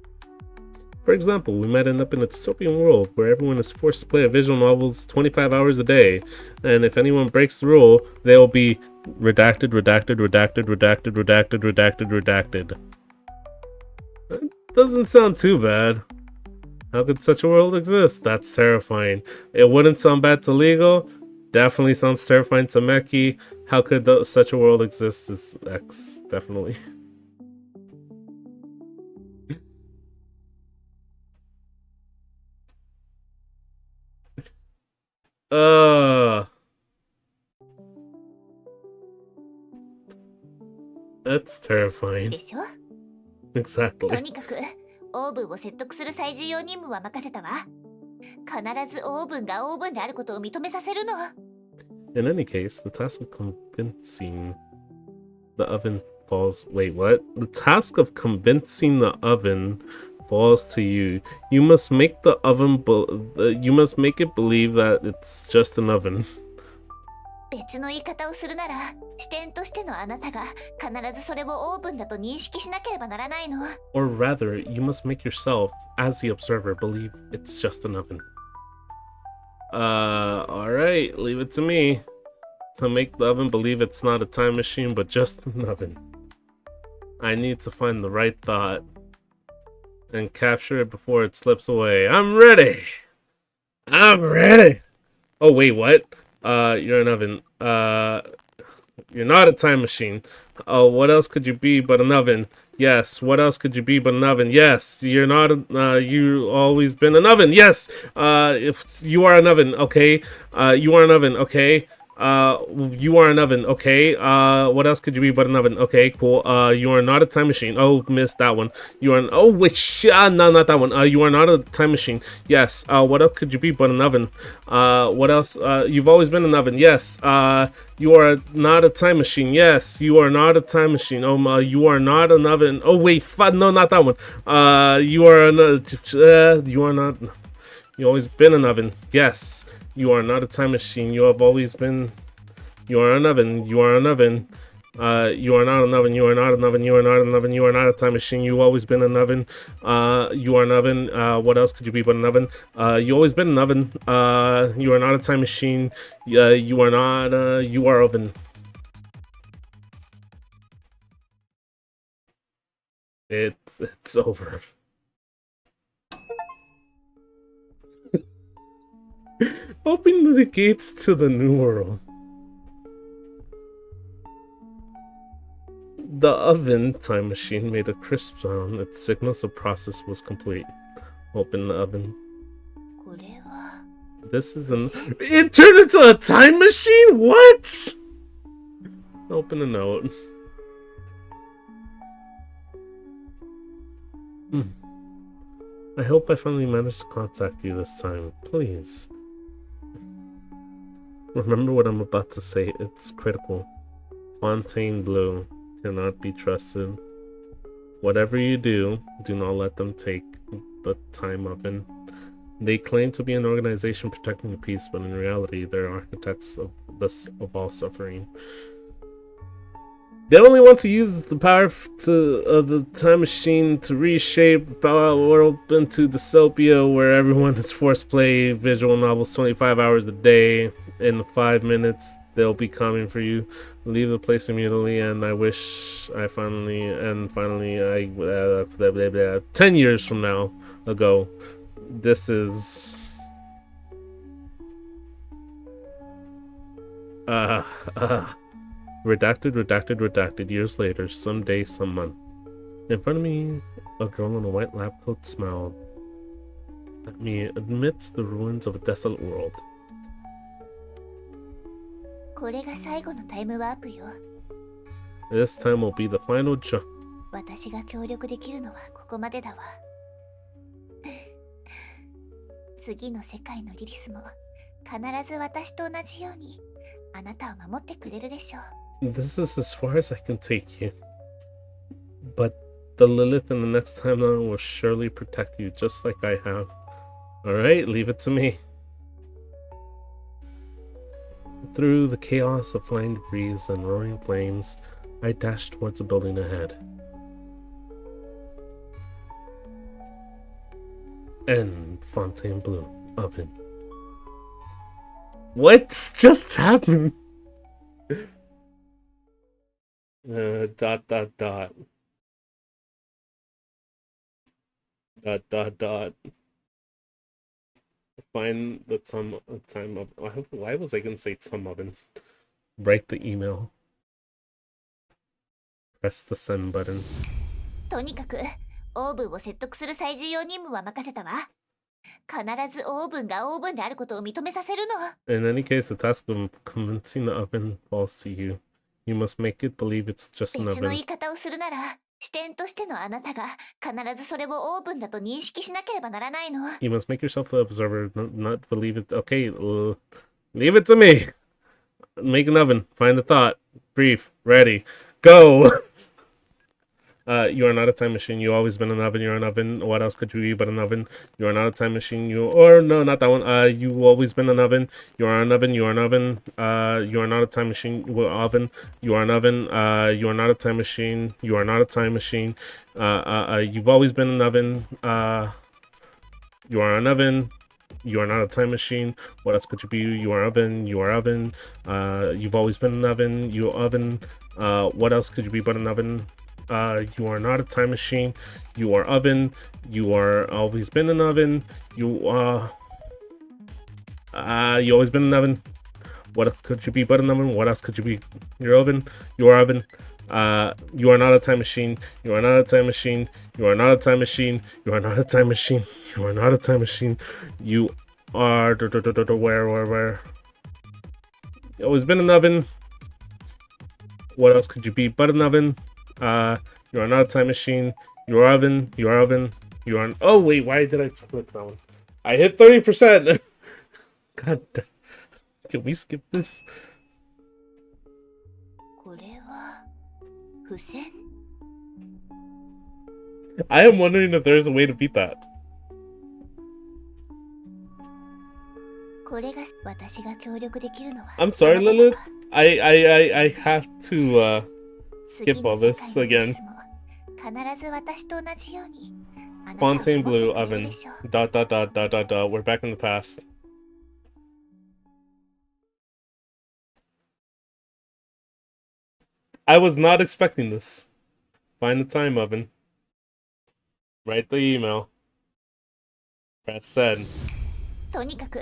For example, we might end up in a dystopian world where everyone is forced to play a visual novels 25 hours a day, and if anyone breaks the rule, they will be redacted, redacted, redacted, redacted, redacted, redacted, redacted. That doesn't sound too bad. How could such a world exist? That's terrifying. It wouldn't sound bad to Legal. Definitely sounds terrifying to Meki. How could such a world exist is X, definitely. That's terrifying. でしょ？ Exactly. とにかく、オーブンを説得する最重要任務は任せたわ。必ずオーブンがオーブンであることを認めさせるの。In any case, the task of convincing the oven falls. Wait, what? The task of convincing the oven falls to you. You must make the oven. You must make it believe that it's just an oven. 別の言い方をするなら、視点としてのあなたが必ずそれをオーブンだと認識しなければならないの。Or rather, you must make yourself, as the observer, believe it's just an oven. Alright, leave it to me. To make the oven believe it's not a time machine, but just an oven. I need to find the right thought and capture it before it slips away. I'm ready! I'm ready! Oh, wait, what? You're an oven. You're not a time machine. Oh, what else could you be but an oven? Yes. What else could you be but an oven? Yes. You're not. You always been an oven. Yes. If you are an oven, okay. You are an oven, okay. You are an oven, okay. What else could you be but an oven? Okay, cool. You are not a time machine. Oh, missed that one. You are. Oh, wait. No, not that one. You are not a time machine. Yes. What else could you be but an oven? What else? You've always been an oven. Yes. You are not a time machine. Yes. You are not a time machine. Oh, you are not an oven. Oh, wait. No, not that one. You are an. You are not. You always been an oven. Yes. You are not a time machine. You have always been. You are an oven. You are an oven. You are not an oven. You are not an oven. You are not an oven. You are not a time machine. You've always been an oven. You are an oven. What else could you be but an oven? You always been an oven. You are not a time machine. You are not. You are oven. It's over. Open the gates to the new world. The oven time machine made a crisp sound that signals the process was complete. Open the oven. これは This is an. It turned into a time machine? What? Open a note. I hope I finally managed to contact you this time. Please. Remember what I'm about to say. It's critical. Fontainebleau cannot be trusted. Whatever you do, do not let them take the time oven. They claim to be an organization protecting the peace, but in reality, they're architects of all suffering. They only want to use the power of the time machine to reshape the world into dystopia, where everyone is forced to play visual novels 25 hours a day. In 5 minutes, they'll be coming for you. Leave the place immediately, and I wish I finally 10 years from now ago. This is redacted years later, some day, some month. In front of me, a girl in a white lab coat smiled at me amidst the ruins of a desolate world. これが最後のタイムワープよ。 This time will be the final jump. 私が協力できるのはここまでだわ。次の世界のリリスも必ず私と同じようにあなたを守ってくれるでしょう。 This is as far as I can take you. But the Lilith in the next timeline will surely protect you just like I have. Alright, leave it to me. Through the chaos of flying debris and roaring flames, I dashed towards a building ahead. And Fontainebleau oven. What's just happened? Dot. Find the time of. Why was I gonna say time oven? Write the email. Press the send button. とにかくオーブンを説得する最重要任務は任せたわ。必ずオーブンがオーブンであることを認めさせるの。 In any case, the task of convincing the oven falls to you. You must make it believe it's just an 別の oven. 言い方をするなら、視点としてのあなたが必ずそれをオーブンだと認識しなければならないの。 You must make yourself the observer, not believe it. Okay, leave it to me. Make an oven. Find a thought. Brief. Ready. Go. You are not a time machine. You always been an oven. You're an oven. What else could you be but an oven? You are not a time machine. Or no, not that one. You always been an oven. You are an oven. You are an oven. You are not a time machine. Oven. You are an oven. You are not a time machine. You are not a time machine. You've always been an oven. You are an oven. You are not a time machine. What else could you be? You are oven. You are oven. You've always been an oven. You oven. What else could you be but an oven? You are not a time machine. You are oven. You are always been an oven. You always been an oven. What could you be but an oven? What else could you be? Your oven. You are oven. You are not a time machine. You are not a time machine. You are not a time machine. You are not a time machine. You are not a time machine. You are where? You always been an oven. What else could you be but an oven? You are not a time machine. You are oven. You are oven. You are. Oh wait, why did I click that one? I hit 30%. God damn. Can we skip this? これは付箋？ I am wondering if there's a way to beat that. これが私が協力できるのは。 I'm sorry, Lilith. I have to skip all this again. 必ず私と同じように。 Fontaine Blue Oven. ... We're back in the past. I was not expecting this. Find the time oven. Write the email. Press send. とにかく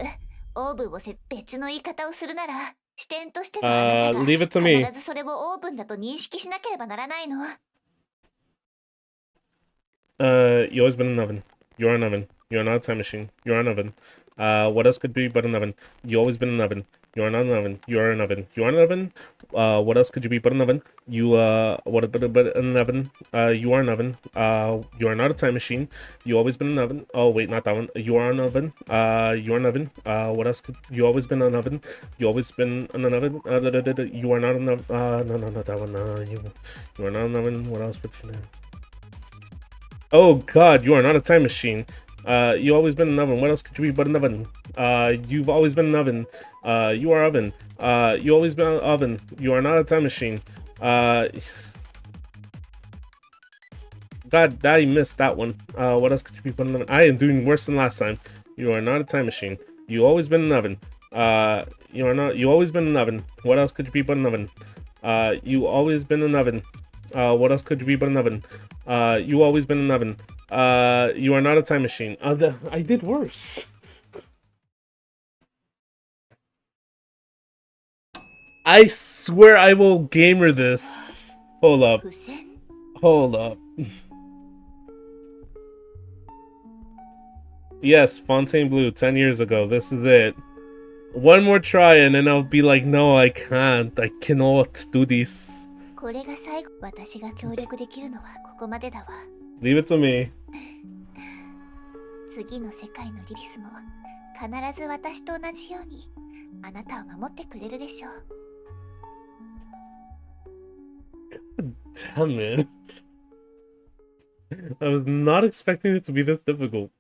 オーブンを別の言い方をするなら視点としてのあなたが leave it to me. 必ずそれをオーブンだと認識しなければならないの。 You always been an oven. You're an oven. You're not a time machine. You're an oven. What else could be but an oven? You always been an oven. You are not an oven. You are an oven. You are an oven. What else could you be but an oven? You what but an oven? You are an oven. You are not a time machine. You always been an oven. Oh wait, not that one. You are an oven. You are an oven. What else could you always been an oven? You always been an oven. You are not an oven. No, not that one. You are not an oven. What else could you do? Oh god, you are not a time machine. You always been an oven. What else could you be but an oven? You've always been an oven. You are oven. You always been an oven. You are not a time machine. God, Daddy missed that one. What else could you be but an oven? I am doing worse than last time. You are not a time machine. You always been an oven. You are not. You always been an oven. What else could you be but an oven? You always been an oven. What else could you be but an oven? You always been an oven. You are not a time machine. I did worse. I swear I will gamer this. Hold up. Hold up. Yes, Fontaine Blue, 10 years ago. This is it. One more try and then I'll be like, no, I can't. I cannot do this. これが最後、私が協力できるのはここまでだわ。 Leave it to me. 次の世界のリリスも必ず私と同じようにあなたを守ってくれるでしょう。 Damn, man. I was not expecting it to be this difficult.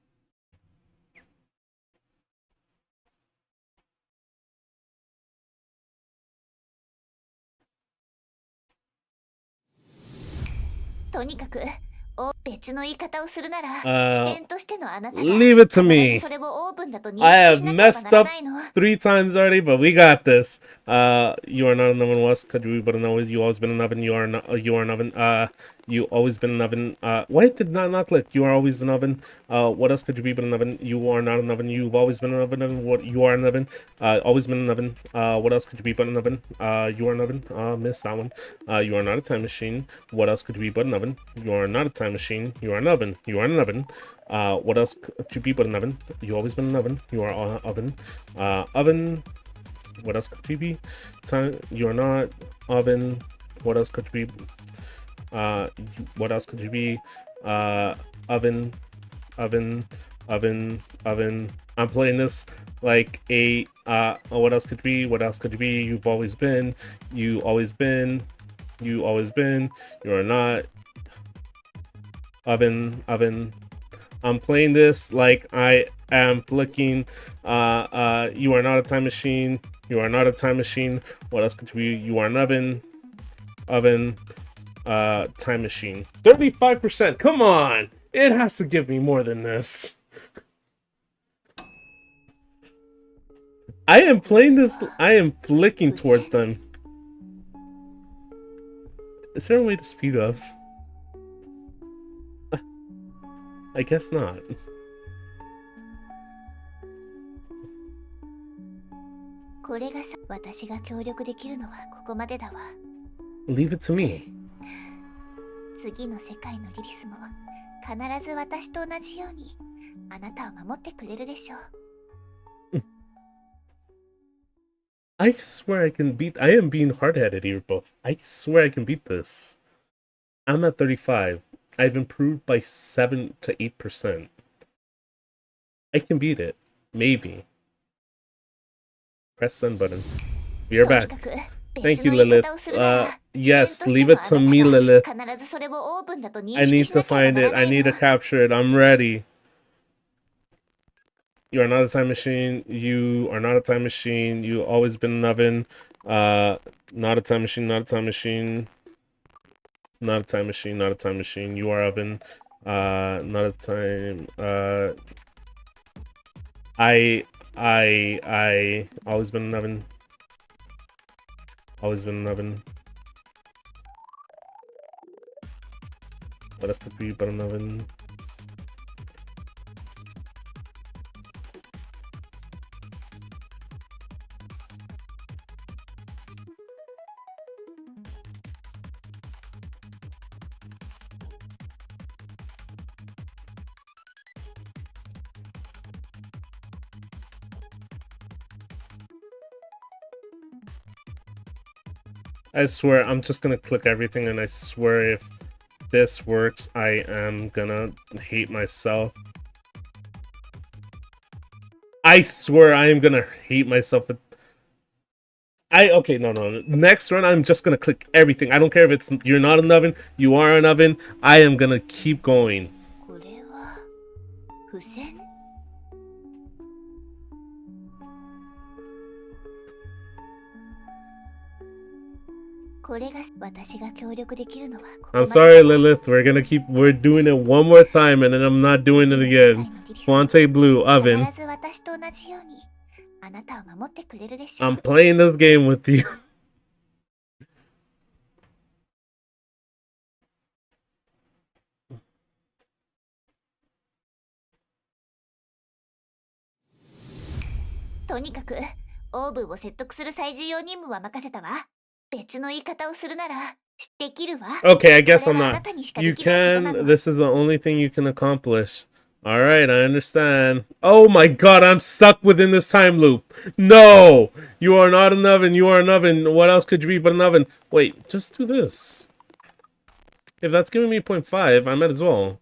Leave it to me. I have messed up 3 times already, but we got this. You are not an oven. What could you be but an oven? You always been an oven. You are not. You are an oven. You always been an oven. Why did not click? You are always an oven. What else could you be but an oven? You are not an oven. You've always been an oven. What? You are an oven. Always been an oven. What else could you be but an oven? You are an oven. Missed that one. You are not a time machine. What else could you be but an oven? You are not a time machine. You are an oven. You are an oven. What else could you be but an oven? You always been an oven. You are an oven. Oven. What else could you be? Time. You are not oven. What else could you be? What else could you be? Oven, oven. I'm playing this like a what else could be? What else could you be? You've always been. You always been. You always been. You are not. Oven. I'm playing this like I am flicking. You are not a time machine. You are not a time machine. What else could you be? You are an oven. Time machine. 35%. Come on. It has to give me more than this. I am playing this. I am flicking towards them. Is there a way to speed up? I guess not. Leave it to me. 次の世界のリリスも必ず私と同じようにあなたを守ってくれるでしょう。I swear I can beat. I am being hard-headed here, both. I swear I can beat this. I'm at 35. I've improved by 7 to 8%. I can beat it. Maybe. Press send button. We are back. Thank you, Lilith. Yes, leave it to me, Lilith. I need to find it. I need to capture it. I'm ready. You are not a time machine. You are not a time machine. You always been an oven. Not a time machine. Not a time machine. Not a time machine. Not a time machine. You are oven. Not a time. I always been an oven. Always been an oven. What else could be but an oven? I swear, I'm just gonna click everything, and I swear if this works, I am gonna hate myself. I swear I am gonna hate myself. Okay, no. Next run, I'm just gonna click everything. I don't care if it's you're not an oven, you are an oven. I am gonna keep going. I'm sorry, Lilith. We're doing it one more time, and then I'm not doing it again. Fonte Blue, oven. I'm playing this game with you. Okay, I guess I'm not. You can. This is the only thing you can accomplish. Alright, I understand. Oh my god, I'm stuck within this time loop. No! You are not an oven. You are an oven. What else could you be but an oven? Wait, just do this. If that's giving me 0.5, I might as well.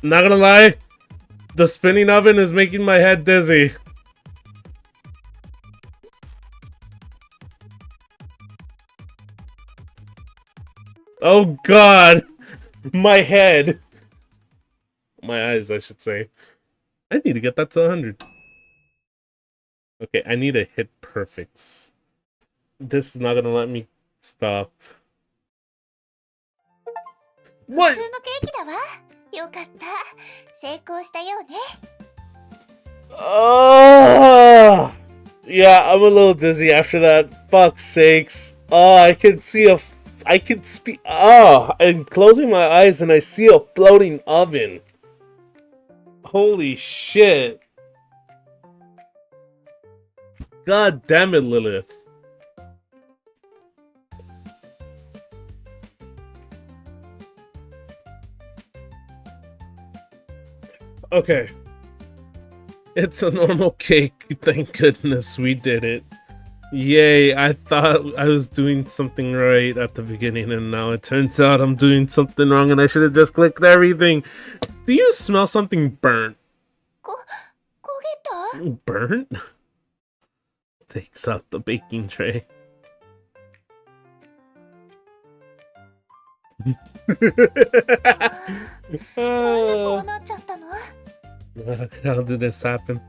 Not gonna lie, the spinning oven is making my head dizzy. Oh god! My head! My eyes, I should say. I need to get that to 100. Okay, I need to hit perfects. This is not gonna let me stop. What? よかった。成功したようね。Oh, yeah, I'm a little dizzy after that. Fuck's sakes. Oh, I can speak. Oh, I'm closing my eyes and I see a floating oven. Holy shit. God damn it, Lilith. Okay. It's a normal cake. Thank goodness we did it. Yay, I thought I was doing something right at the beginning, and now it turns out I'm doing something wrong, and I should have just clicked everything. Do you smell something burnt? 焦げた？ Burnt? Takes out the baking tray. なんでこうなっちゃったの？ How did this happen?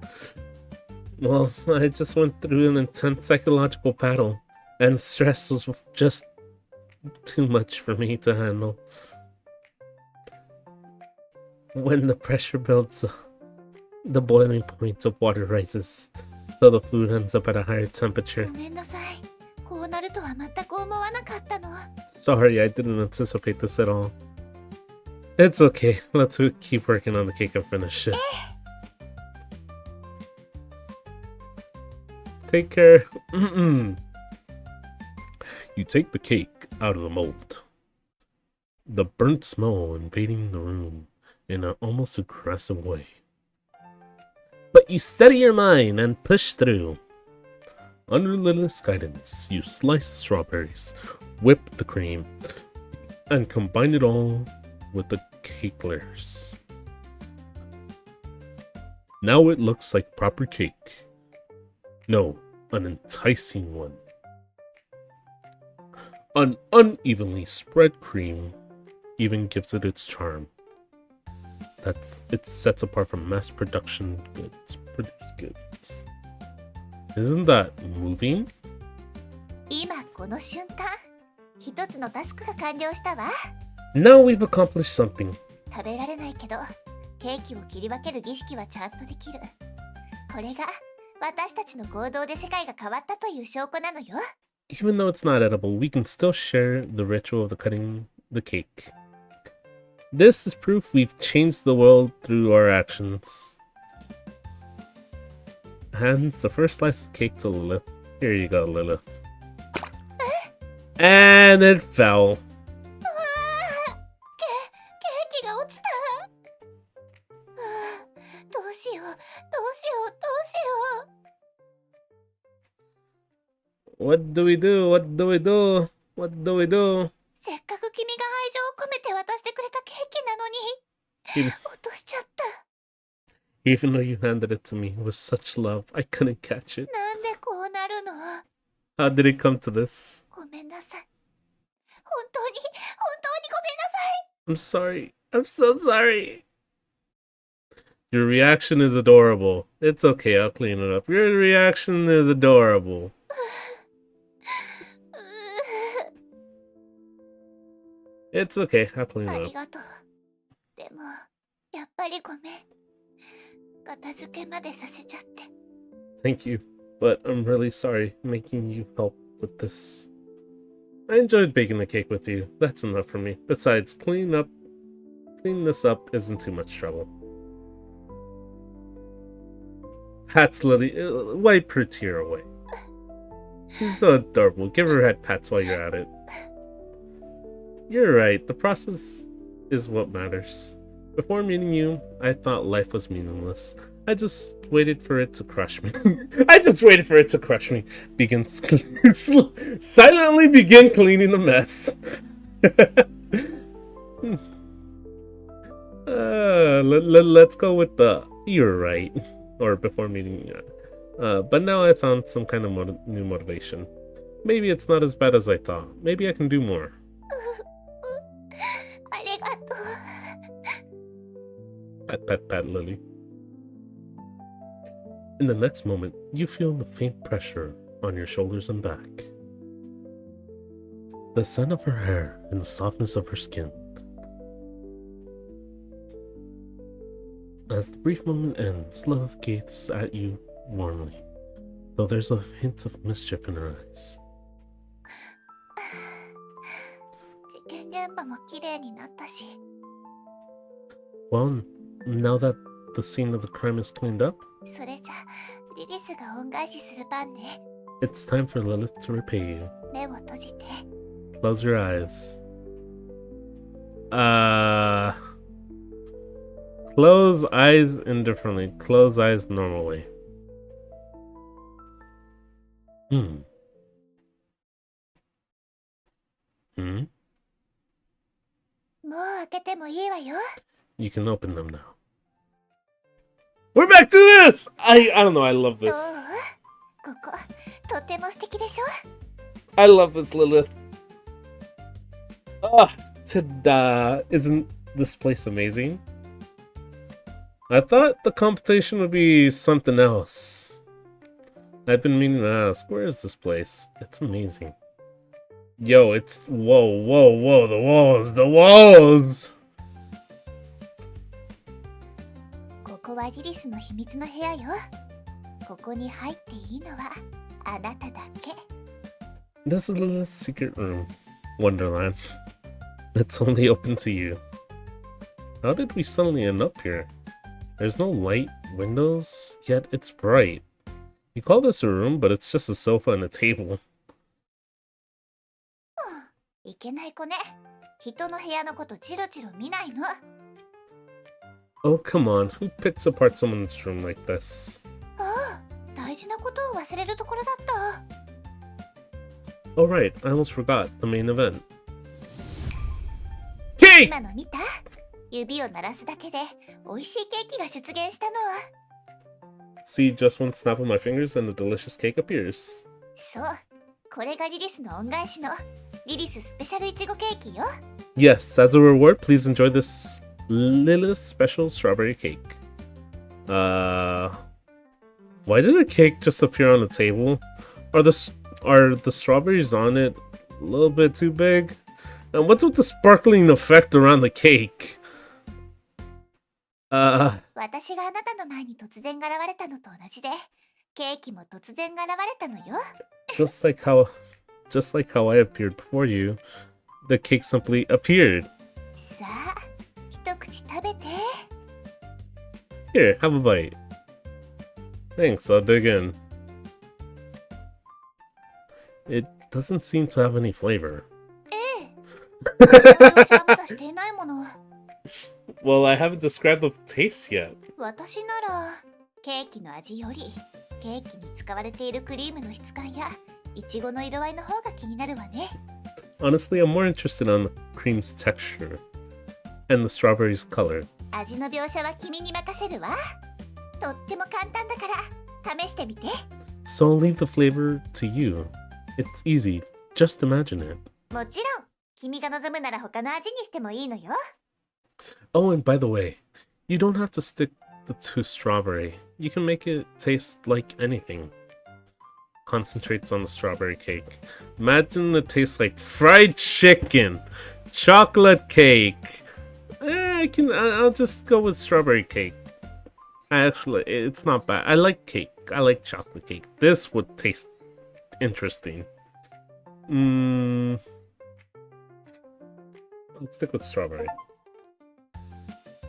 Well, I just went through an intense psychological battle, and stress was just too much for me to handle. When the pressure builds, the boiling point of water rises, so the food ends up at a higher temperature. ごめんなさい。こうなるとは全く思わなかったの。 Sorry, I didn't anticipate this at all. It's okay. Let's keep working on the cake and finish it. Take care. You take the cake out of the mold. The burnt smell invading the room in an almost aggressive way. But you steady your mind and push through. Under Lilith's guidance, you slice the strawberries, whip the cream, and combine it all with the cake layers. Now it looks like proper cake. No, an enticing one. An unevenly spread cream even gives it its charm. It sets apart from mass production goods. Produced goods. Isn't that moving? 今この瞬間、一つのタスクが完了したわ。 Now we've accomplished something. 食べられないけど、ケーキを切り分ける儀式はちゃんとできる。これが私たちの行動で世界が変わったという証拠なのよ。 Even though it's not edible, we can still share the ritual of cutting the cake. This is proof we've changed the world through our actions. Hands the first slice of cake to Lilith. Here you go, Lilith. And it fell. ケーキが落ちた。どうしよう。 What do we do? What do we do? What do we do? せっかく君が愛情を込めて渡してくれたケーキなのに 落としちゃった。 Even though you handed it to me with such love, I couldn't catch it. なんでこうなるの？ How did it come to this? ごめんなさい。本当にごめんなさい。 I'm sorry. I'm so sorry. Your reaction is adorable. It's okay, I'll clean it up. Your reaction is adorable. It's okay, I'll clean あ it り up. がとう。でも、やっぱりごめん。片付けまでさせちゃって。 Thank you, but I'm really sorry making you help with this. I enjoyed baking the cake with you. That's enough for me. Besides, cleaning this up isn't too much trouble. Pats Lily. Wipe her tear away. She's so adorable. Give her head pats while you're at it. You're right. The process is what matters. Before meeting you, I thought life was meaningless. I just waited for it to crush me. I just waited for it to crush me. Silently begin cleaning the mess. Let's go with the you're right. Or before meeting you. But now I found some kind of new motivation. Maybe it's not as bad as I thought. Maybe I can do more. ありがとう。 Pat, pat, pat, Lily. In the next moment, you feel the faint pressure on your shoulders and back. The scent of her hair and the softness of her skin. As the brief moment ends, Lilith gazes at you warmly, though there's a hint of mischief in her eyes. 事件現場も綺麗になったし。 Well, now that the scene of the crime is cleaned up, それじゃリリスが恩返しする番ね。 it's time for Lilith to repay you. 目を閉じて。 Close your eyes. Close eyes indifferently. Close eyes normally. Hmm. もう開けてもいいわよ。 You can open them now. We're back to this! I don't know, I love どう？ this. こことても素敵でしょ。 I love this, Lilith. Isn't this place amazing? I thought the competition would be something else. I've been meaning to ask, where is this place? It's amazing. Yo, it's... Whoa, the walls! ここはリリスの秘密の部屋よ。ここに入っていいのはあなただけ。 This is Lilith's secret room. Wonderland. It's only open to you. How did we suddenly end up here? There's no light, windows, yet it's bright. You call this a room, but it's just a sofa and a table. いけない子ね。人の部屋のことジロジロ見ないの。 Oh, come on. Who picks apart someone's room like this? ああ、大事なことを忘れるところだった。 Oh, right. I almost forgot the main event. Cake! 今の見た？指を鳴らすだけで美味しいケーキが出現したの。 See, just one snap of my fingers and a delicious cake appears. そう、これがリリスの恩返しのリリススペシャルいちごケーキよ。 Yes, as a reward, please enjoy this Lilith special strawberry cake. Why did the cake just appear on the table? Are the strawberries on it a little bit too big? And what's with the sparkling effect around the cake? 私があなたの前に突然現れたのと同じで、ケーキも突然現れたのよ。 just like how I appeared before you, the cake simply appeared. さあ、一口食べて。 Here, have a bite. Thanks, I'll dig in. It doesn't seem to have any flavor. ええ。私はまだしていないもの。 Well, I haven't described the taste yet. 私ならケーキの味よりケーキに使われているクリームの質感やいちごの色合いの方が気になるわね。 Honestly, I'm more interested on the cream's texture and the strawberry's color. 味の描写は君に任せるわ。とっても簡単だから試してみて。 So I'll leave the flavor to you. It's easy. Just imagine it. もちろん君が望むなら他の味にしてもいいのよ。 Oh, and by the way, you don't have to stick to strawberry. You can make it taste like anything. Concentrates on the strawberry cake. Imagine it tastes like fried chicken, chocolate cake. I'll just go with strawberry cake. Actually, it's not bad. I like cake. I like chocolate cake. This would taste interesting. Let's stick with strawberry.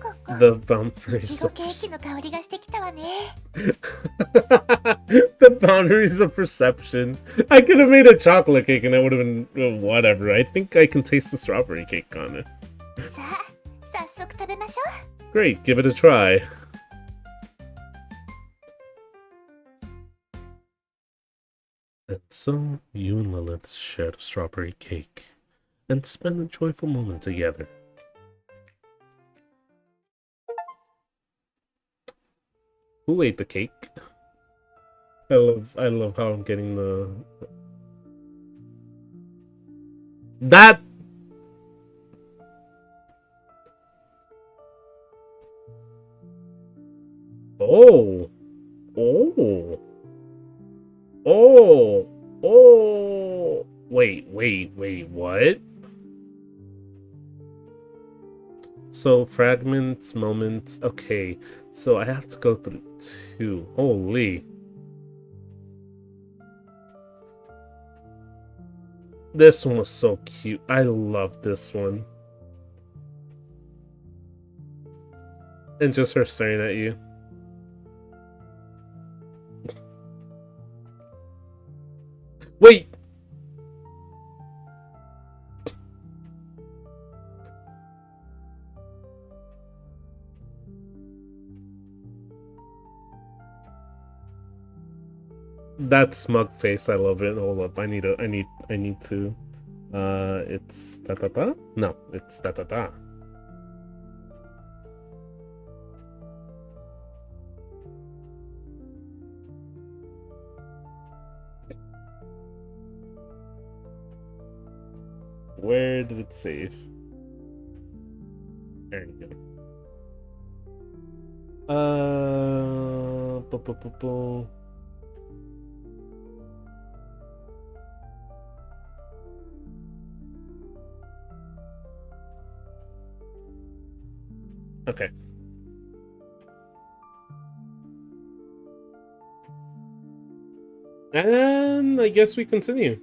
ここ The い boundaries ちご of ケーキの香りがしてきたわね。 the boundaries of perception. I could have made a chocolate cake and it would have been whatever. I think I can taste the strawberry cake on it. さあ、早速食べましょ Great, give it a try. And so, you and Lilith shared a strawberry cake and spent a joyful moment together. Who ate the cake? I love how I'm getting the... That... Oh! Oh! Oh! Oh! Wait, what? So fragments, moments. Okay, so I have to go through 2. Holy. This one was so cute. I love this one. And just her staring at you. Wait! That smug face, I love it. Hold up, I need to. It's da da da? No, it's da da da. Where did it save? There you go. Okay. And I guess we continue.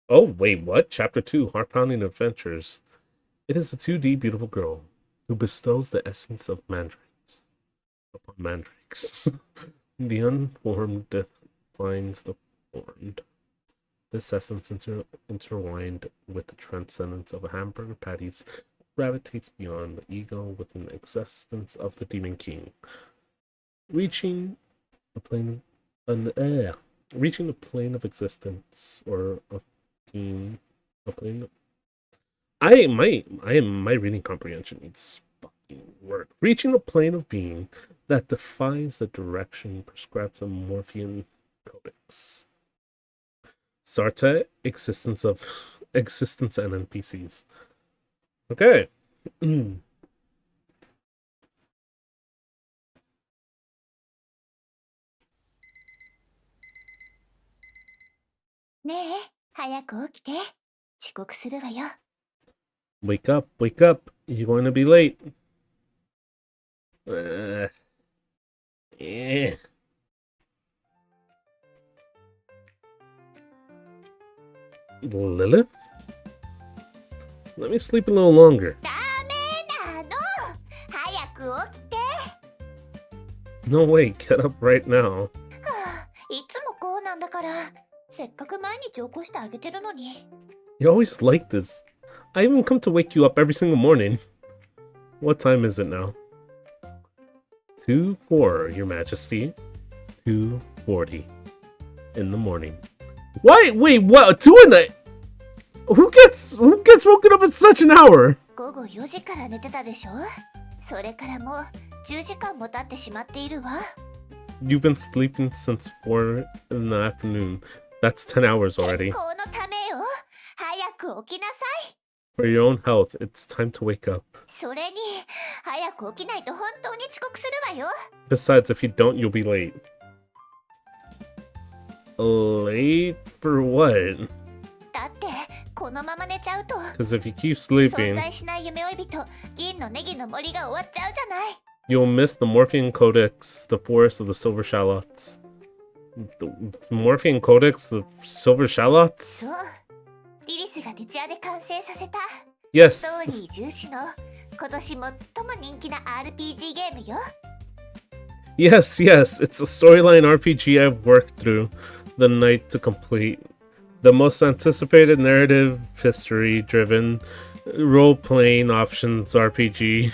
Oh, wait, what? Chapter 2, Heart-Pounding Adventures. It is a 2D beautiful girl who bestows the essence of mandrakes upon mandrakes. The unformed finds the formed. This essence intertwined with the transcendence of a hamburger patties gravitates beyond the ego with an existence of the Demon King. Reaching the plane reaching the plane of existence or of being a plane of, my reading comprehension needs fucking work. Reaching a plane of being that defies the direction prescribed to Morphean Codex. Sartre, existence and NPCs. Okay. ねえ、早く起きて。遅刻するわよ。Wake up, wake up. You're going to be late. Yeah. Lilith? Let me sleep a little longer. ダメなの。早く起きて。No way, get up right now. いつもこうなんだから。せっかく毎日起こしてあげてるのに。You're always like this. I even come to wake you up every single morning. What time is it now? 2:04, Your Majesty. 2:40 in the morning. Why? Wait, what? 2 in the... Who gets woken up at such an hour? 午後4時から寝てたでしょ。それからもう10時間も経ってしまっているわ。You've been sleeping since 4 in the afternoon. That's 10 hours already. 健康のためよ。早く起きなさい。For your own health, it's time to wake up. それに、早く起きないと本当に遅刻するわよ。Besides, if you don't, you'll be late. Late for what? だって、このまま寝ちゃうと、 Because if you keep 存 sleeping, 在しない夢追い人、銀のネギの森が終わっちゃうじゃない。you'll miss the Morphean Codex, the Forest of the Silver Shallots. The Morphean Codex, the Silver Shallots? そう。リリスが徹夜で完成させた。 Yes. ストーリー重視の今年最も人気な RPG ゲームよ。Yes, yes. It's a storyline RPG I've worked through the night to complete. The most anticipated narrative, history-driven, role-playing options RPG.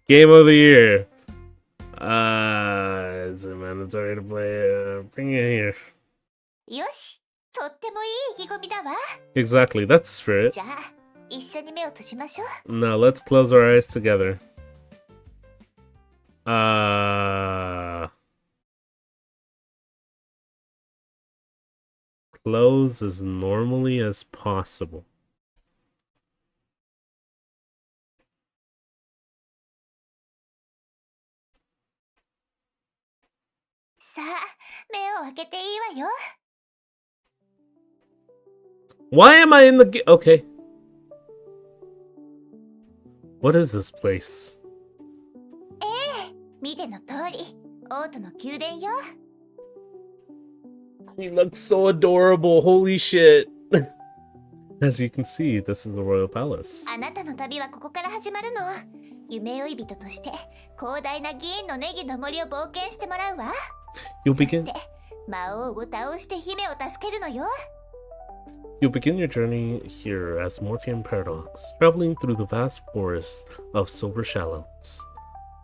Game of the year. Is it mandatory to play? Bring it here. よし、とってもいい意気込みだわ。 Exactly, that's the spirit. じゃあ、一緒に目を閉じましょう。 Now let's close our eyes together. Close as normally as possible. さあ、目を開けていいわよ。Why am I in the okay. What is this place? 見ての通り、王都の宮殿よ。He looks so adorable, holy shit. As you can see, this is the royal palace. あなたの旅はここから始まるの。夢追い人として広大な議員のネギの森を冒険してもらうわ。 You'll そし begin て魔王を倒して姫を助けるのよ。 You'll begin your journey here as Morpheum Paradox, traveling through the vast forest of Silver Shallows,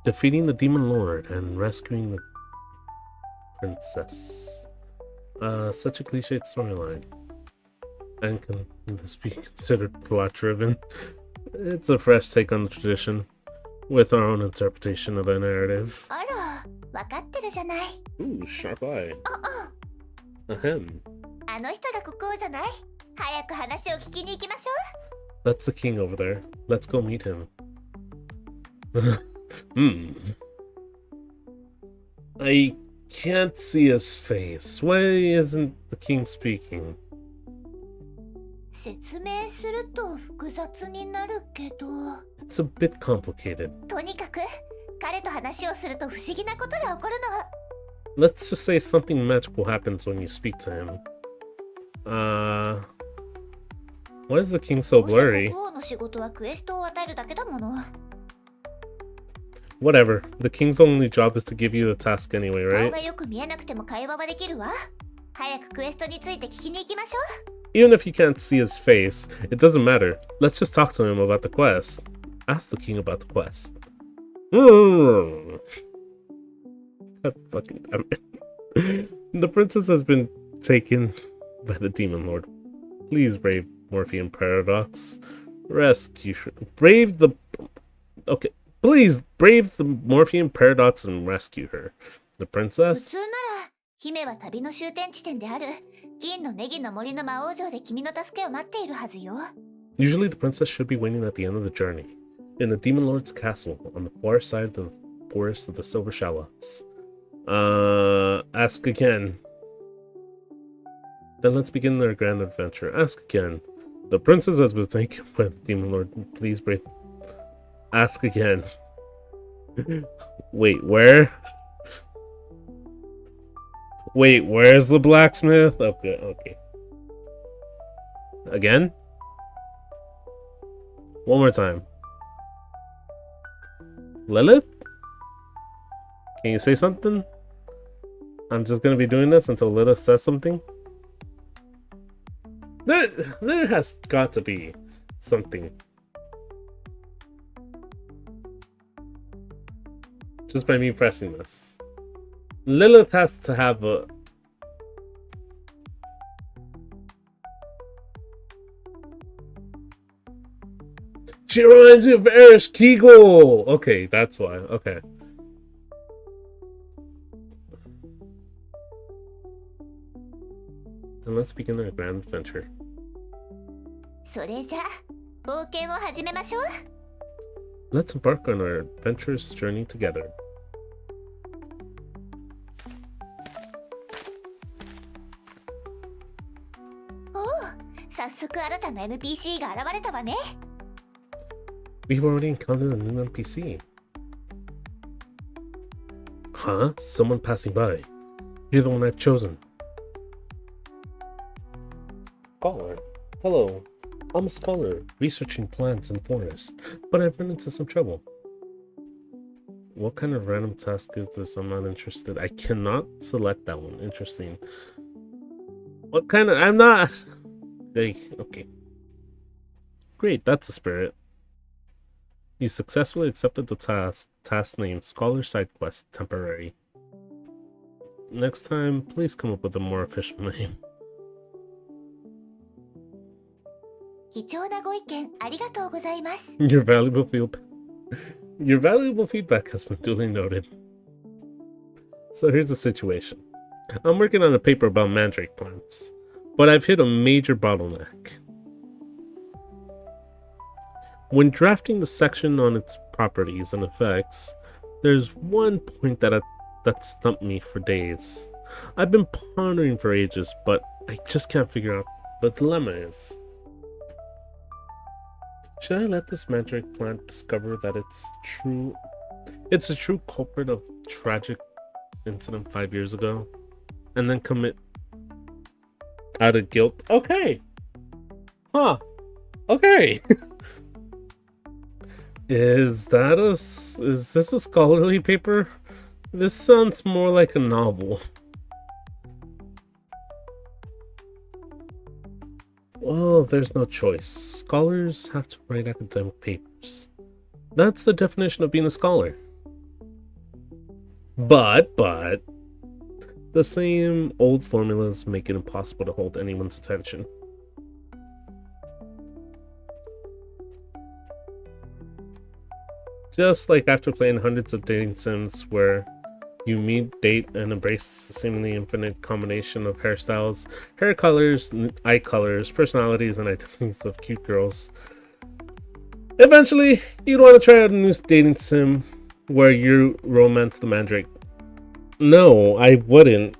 defeating the Demon Lord and rescuing the princess. Such a cliched storyline. And can this be considered plot-driven? It's a fresh take on the tradition, with our own interpretation of the narrative. あら、わかってるじゃない。 Ooh, sharp eye. Ahem. あの人が国王じゃない。早く話を聞きに行きましょ That's the king over there. Let's go meet him. I can't see his face. Why isn't the king speaking? う。説明すると複雑になるけど。 It's a bit complicated. とにかく、彼と話をすると不思議なことが起こるの。 Let's just say something magical happens when you speak to him. Why is the king so どうせ blurry? 国王の仕事はクエストを与えるだけだもの。 Whatever. The king's only job is to give you the task anyway, 顔 right? がよく見えなくても会話はできるわ。早くクエストについて聞きに行きましょう。 Even if you can't see his face, it doesn't matter. Let's just talk to him about the quest. Ask the king about the quest. God fucking damn it. The princess has been taken by the demon lord. Please brave Morpheum Paradox. Rescue her. Brave the... Okay. Please brave the Morpheum Paradox and rescue her. The 普 princess? 通なら、姫は旅の終点地点である銀のネギの森の魔王城で君の助けを待っているはずよ。 Usually the princess should be waiting at the end of the journey, in the demon lord's castle on the far side of the forest of the Silver Shallows. Ask again. Then let's begin our grand adventure. Ask again. The princess has been taken by the demon lord. Please break. Ask again. Wait, where? Wait, where's the blacksmith? Okay, okay. Again? One more time. Lilith? Can you say something? I'm just gonna be doing this until Lilith says something. There has got to be something. Just by me pressing this. Lilith has to have a... She reminds me of Eris Kegel! Okay, that's why. Okay. And let's begin our grand adventure. それじゃあ、冒険を始めましょう。 Let's embark on our adventurous journey together. おお、早速新たな NPC が現れたわね。 We've already encountered a new NPC. Huh? Someone passing by. You're the one I've chosen. Scholar. Hello. I'm a scholar, researching plants and forests, but I've run into some trouble. What kind of random task is this? I'm not interested. I cannot select that one. Interesting. What kind of... I'm not... Okay. Great, that's the spirit. You successfully accepted the task named Scholar Side Quest Temporary. Next time, please come up with a more official name. 貴重なご意見ありがとうございます。 Your valuable feedback has been duly noted. So here's the situation. I'm working on a paper about mandrake plants, but I've hit a major bottleneck. When drafting the section on its properties and effects, there's one point that that stumped me for days. I've been pondering for ages, but I just can't figure out the dilemma is. Should I let this magic plant discover that it's a true culprit of tragic incident 5 years ago, and then commit out of guilt? Okay. Huh. Okay. Is this a scholarly paper? This sounds more like a novel. Well, there's no choice. Scholars have to write academic papers. That's the definition of being a scholar. But, the same old formulas make it impossible to hold anyone's attention. Just like after playing hundreds of dating sims where you meet, date, and embrace the seemingly infinite combination of hairstyles, hair colors, eye colors, personalities, and identities of cute girls. Eventually, you'd want to try out a new dating sim where you romance the mandrake. No, I wouldn't.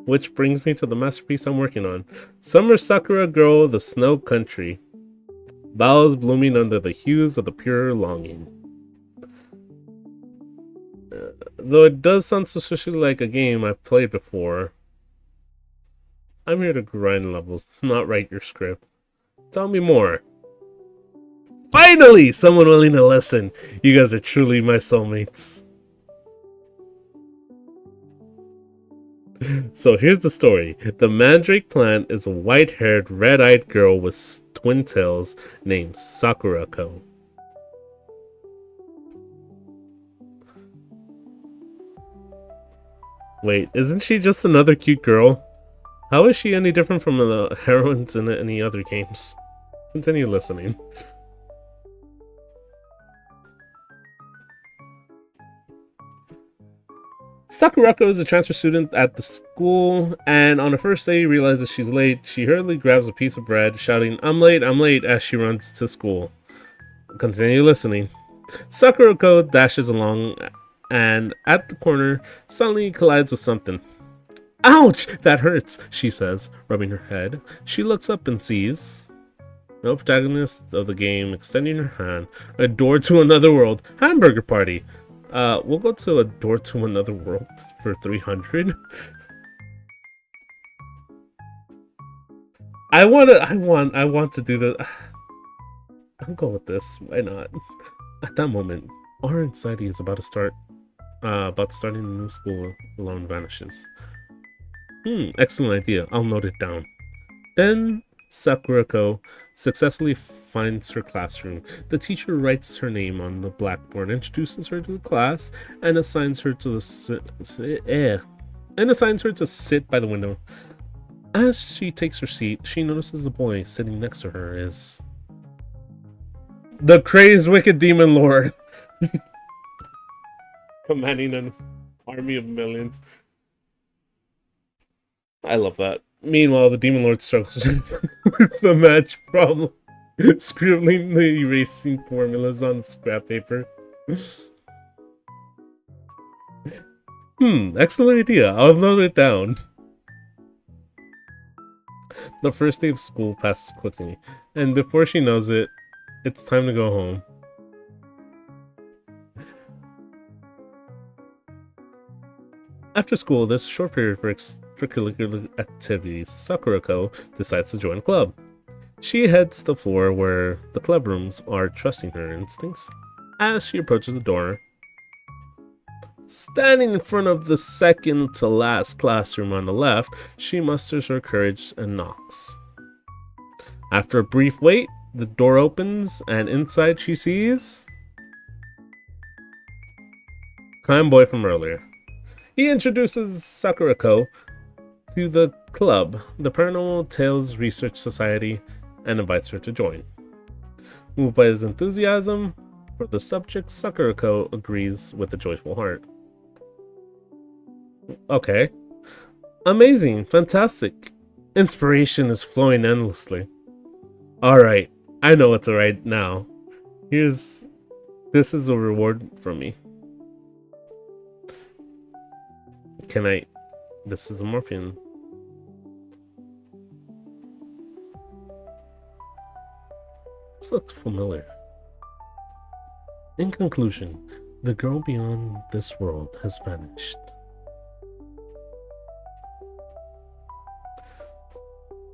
Which brings me to the masterpiece I'm working on. Summer Sakura Girl, the Snow Country. Boughs blooming under the hues of the pure longing. Though it does sound suspiciously like a game I've played before, I'm here to grind levels, not write your script. Tell me more. Finally! Someone willing to listen. You guys are truly my soulmates. So here's the story. The mandrake plant is a white-haired, red-eyed girl with twin tails named Sakurako. Wait, isn't she just another cute girl? How is she any different from the heroines in any other games? Continue listening. Sakurako is a transfer student at the school, and on her first day realizes she's late. She hurriedly grabs a piece of bread, shouting, I'm late, as she runs to school. Continue listening. Sakurako dashes along, and at the corner, suddenly collides with something. Ouch! That hurts, she says, rubbing her head. She looks up and sees no protagonist of the game extending her hand. A door to another world. Hamburger party. We'll go to a door to another world for 300. I want to do the. I'll go with this. Why not? At that moment, our anxiety is about starting a new school alone vanishes. Excellent idea. I'll note it down. Then Sakurako successfully finds her classroom. The teacher writes her name on the blackboard, introduces her to the class, and assigns her to sit by the window. As she takes her seat, she notices the boy sitting next to her is the crazed wicked demon lord, commanding an army of millions. I love that. Meanwhile, the demon lord struggles with the match problem, scribbling the erasing formulas on scrap paper. Excellent idea. I'll note it down. The first day of school passes quickly, and before she knows it, it's time to go home. After school, there's a short period for extracurricular activities. Sakurako decides to join a club. She heads to the floor where the club rooms are, trusting her instincts. As she approaches the door, standing in front of the second to last classroom on the left, she musters her courage and knocks. After a brief wait, the door opens, and inside she sees Kind Boy from earlier. He introduces Sakurako to the club, the Paranormal Tales Research Society, and invites her to join. Moved by his enthusiasm for the subject, Sakurako agrees with a joyful heart. Okay. Amazing, fantastic. Inspiration is flowing endlessly. Alright, I know what to write now. This is a reward from me. Can I? This is a morphine. This looks familiar. In conclusion, the girl beyond this world has vanished.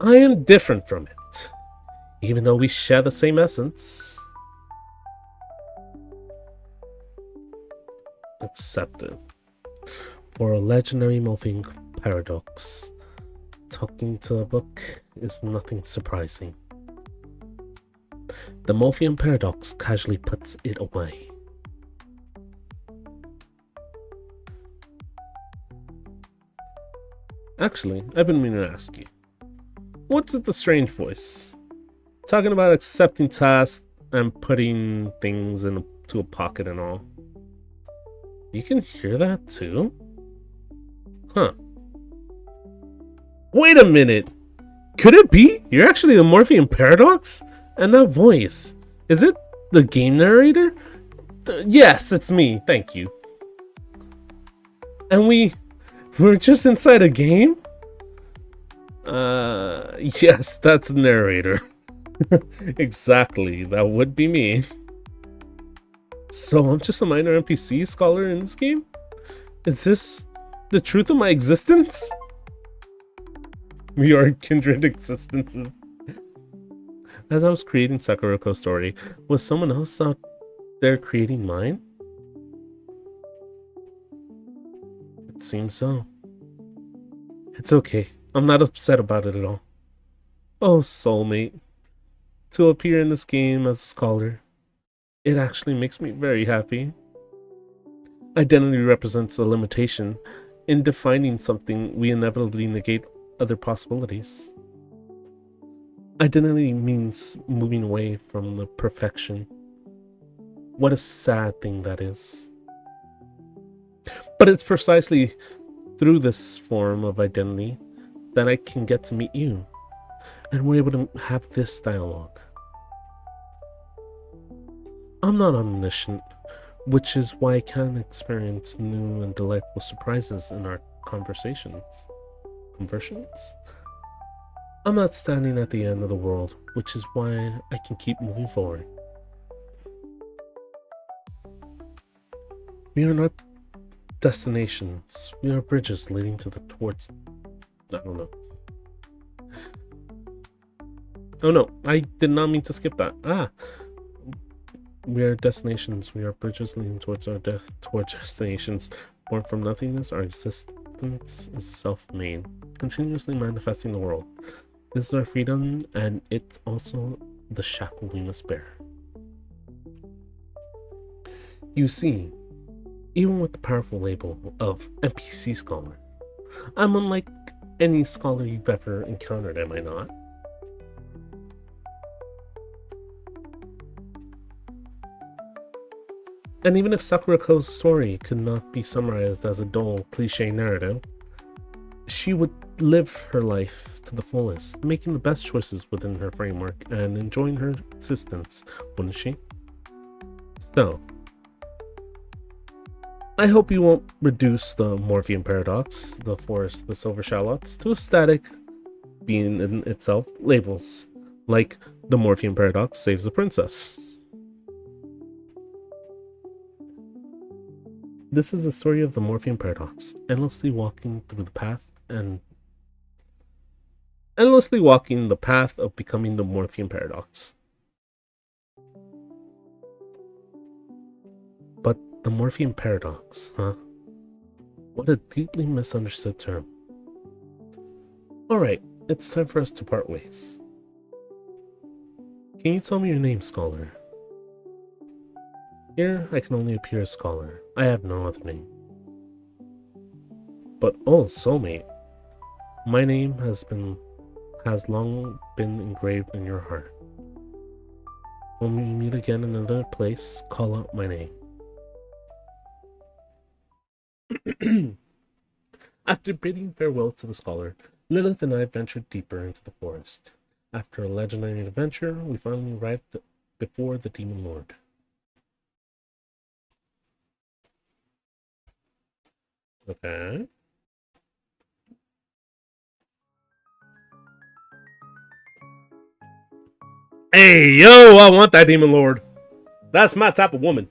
I am different from it, even though we share the same essence. Accepted. For a legendary morphine paradox, talking to a book is nothing surprising. The Morpheum paradox casually puts it away. Actually, I've been meaning to ask you, what's with the strange voice? Talking about accepting tasks and putting things into a pocket and all. You can hear that too? Huh. Wait a minute! Could it be? You're actually the Morpheum paradox? And that voice, is it the game narrator? Yes, it's me, thank you. And we're just inside a game? Yes, that's the narrator. Exactly, that would be me. So I'm just a minor NPC scholar in this game? Is this the truth of my existence? We are kindred existences. As I was creating Sakuroko's story, was someone else out there creating mine? It seems so. It's okay. I'm not upset about it at all. Oh, soulmate. To appear in this game as a scholar, it actually makes me very happy. Identity represents a limitation. In defining something, we inevitably negate other possibilities. Identity means moving away from the perfection. What a sad thing that is. But it's precisely through this form of identity that I can get to meet you, and we're able to have this dialogue. I'm not omniscient, which is why I can experience new and delightful surprises in our conversations. Conversions? I'm not standing at the end of the world, which is why I can keep moving forward. We are not destinations, we are bridges leading towards... I don't know. Oh no, I did not mean to skip that. We are destinations, we are bridges leading towards towards destinations. Born from nothingness, our existence is self-made, continuously manifesting the world. This is our freedom, and it's also the shackle we must bear. You see, even with the powerful label of NPC scholar, I'm unlike any scholar you've ever encountered, am I not? And even if Sakuroko's story could not be summarized as a dull, cliche narrative, she would live her life to the fullest, making the best choices within her framework and enjoying her existence, wouldn't she? So, I hope you won't reduce the Morpheum paradox, the forest, the silver shallots, to a static being in itself, labels, like the Morpheum paradox saves the princess. This is the story of the Morpheum paradox, endlessly walking the path of becoming the Morpheum paradox. But the Morpheum paradox, huh? What a deeply misunderstood term. Alright, it's time for us to part ways. Can you tell me your name, scholar? Here, I can only appear as scholar. I have no other name. But oh, soulmate, my name has long been engraved in your heart. When we meet again in another place, call out my name. After bidding farewell to the scholar, Lilith and I ventured deeper into the forest. After a legendary adventure, we finally arrived before the Demon Lord. Okay. Hey, yo, I want that Demon Lord. That's my type of woman.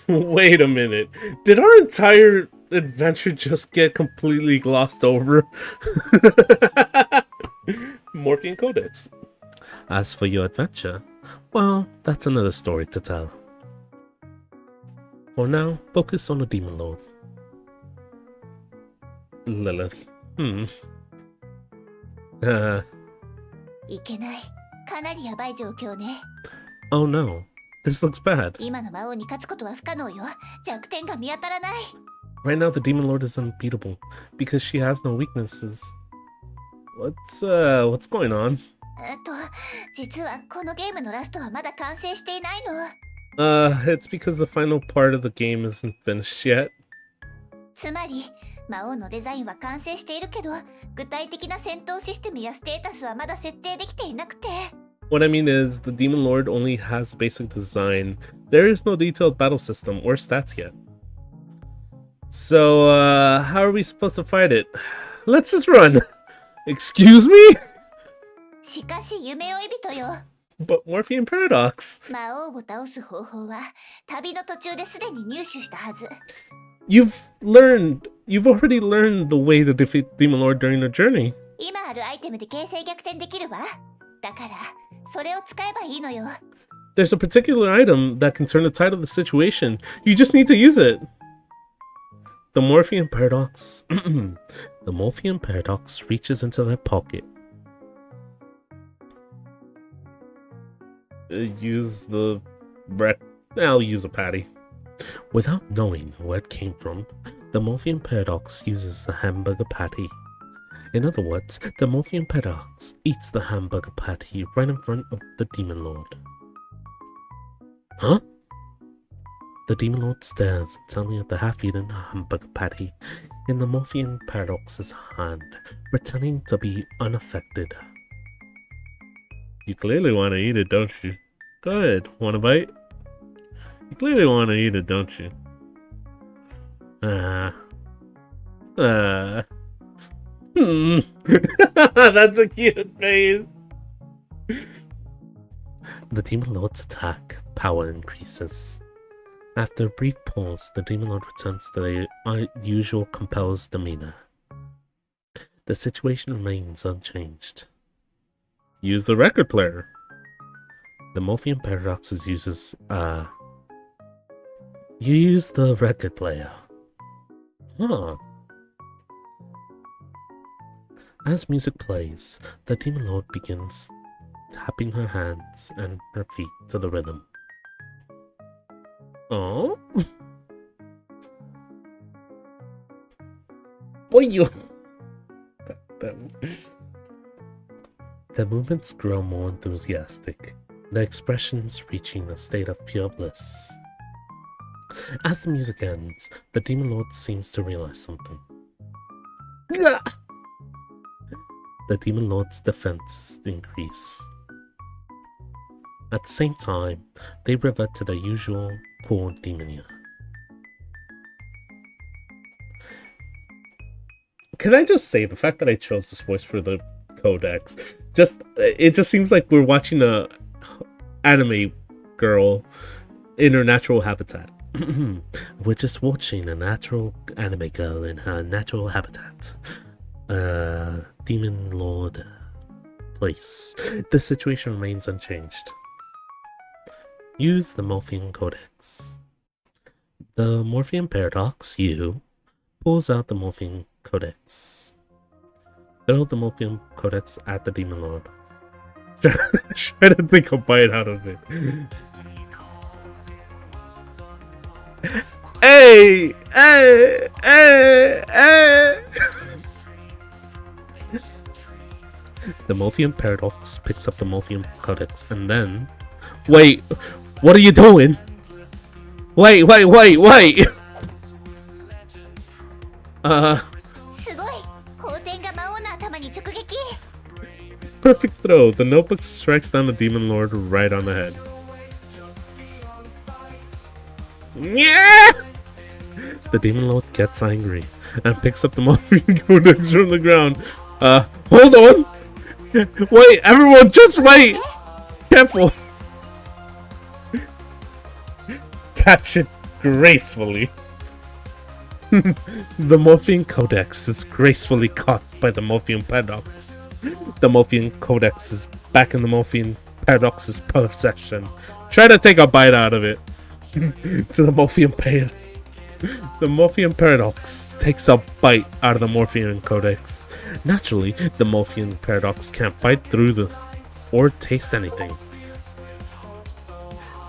Wait a minute. Did our entire adventure just get completely glossed over? Morphian Codex. As for your adventure, well, that's another story to tell. For now, focus on the Demon Lord. Lilith. いけない。かなりやばい状況ね。Oh no, this looks bad. 今の魔王に勝つことは不可能よ。弱点が見当たらない。Right now, the Demon Lord is unbeatable because she has no weaknesses. What's going on? 実はこのゲームのラストはまだ完成していないの。It's because the final part of the game isn't finished yet. つまり、魔王のデザインは完成しているけど、具体的な戦闘システムやステータスはまだ設定できていなくて。What I mean is, the Demon Lord only has basic design. There is no detailed battle system or stats yet. So, how are we supposed to fight it? Let's just run! Excuse me? しかし夢追い人よ。But Morphian Paradox. 魔王を倒す方法は旅の途中ですでに入手したはず。You've already learned the way to defeat Demon Lord during the journey. 今あるアイテムで形勢逆転できるわ。だから、それを使えばいいのよ。There's a particular item that can turn the tide of the situation. You just need to use it. The Morphian Paradox. The Morphian Paradox reaches into their pocket. I'll use a patty. Without knowing where it came from, the Morphian Paradox uses the hamburger patty. In other words, the Morphian Paradox eats the hamburger patty right in front of the Demon Lord. Huh? The Demon Lord stares intently at the half-eaten hamburger patty in the Morphian Paradox's hand, pretending to be unaffected. You clearly want to eat it, don't you? Go ahead, want a bite? You clearly want to eat it, don't you? That's a cute face. The Demon Lord's attack power increases. After a brief pause, the Demon Lord returns to their usual composed demeanor. The situation remains unchanged. Use the record player. The Morphian Paradox uses, you use the record player. Huh. As music plays, the Demon Lord begins tapping her hands and her feet to the rhythm. Oh? Boy, you... The movements grow more enthusiastic, the expressions reaching a state of pure bliss. As the music ends, the Demon Lord seems to realize something. The Demon Lord's defenses increase. At the same time, they revert to their usual poor demonia. Can I just say, the fact that I chose this voice for the codex, it just seems like we're watching a anime girl in her natural habitat. We're just watching a natural anime girl in her natural habitat. Demon Lord place. The situation remains unchanged. Use the Morphian Codex. The Morphian Paradox, pulls out the Morphian Codex. Throw the Morphian Codex at the Demon Lord. Try to take a bite out of it. Hey! Hey! Hey! Hey! The Morphian Paradox picks up the Morphian Codex and then... Wait! What are you doing? Wait! すごい！宝典が魔王の頭に直撃。Perfect throw. The notebook strikes down the demon lord right on the head. Yeah! The demon lord gets angry and picks up the morphine codex from the ground. Hold on! Wait, everyone, just wait! Careful! Catch it gracefully. The morphine codex is gracefully caught by the morphine paradox. The morphine codex is back in the morphine paradox's possession. Try to take a bite out of it. To the morphine paradox. The morphine paradox takes a bite out of the morphine codex. Naturally, the morphine paradox can't bite through or taste anything.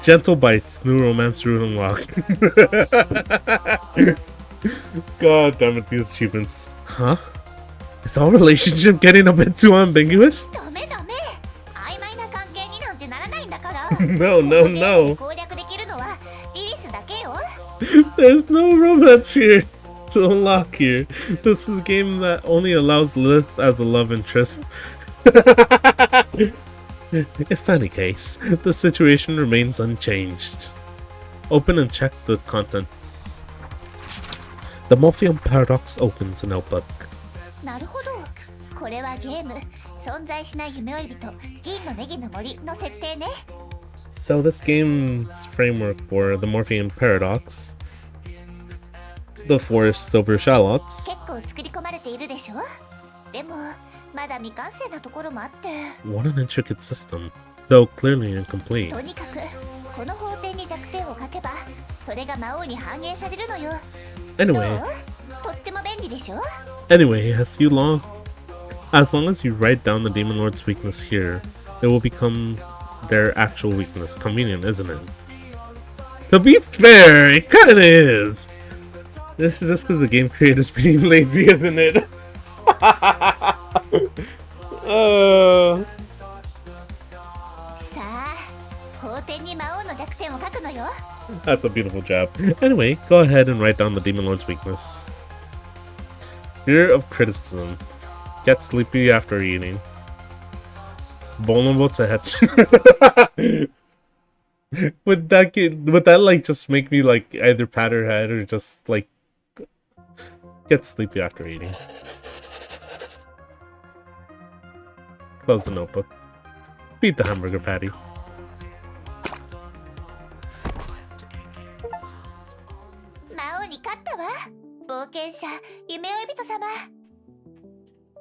Gentle bites, new romance root unlocked. God damn it, these achievements. Huh? Is our relationship getting a bit too ambiguous? No, no, no. There's no romance here to unlock here. This is a game that only allows Lilith as a love interest. If any case, the situation remains unchanged. Open and check the contents. The Morpheum Paradox opens a notebook. So this game's framework for the Morpheum Paradox, the Forest over Shallots, what an intricate system, though clearly incomplete. Anyway, as long as you write down the Demon Lord's weakness here, it will become their actual weakness. Convenient, isn't it? To be fair, it kinda is. This is just because the game creator's being lazy, isn't it? That's a beautiful job. Anyway, go ahead and write down the Demon Lord's weakness. Fear of criticism. Get sleepy after eating. Vulnerable to head. Would that like just make me like either pat her head or just like get sleepy after eating? Close the notebook. Beat the hamburger patty.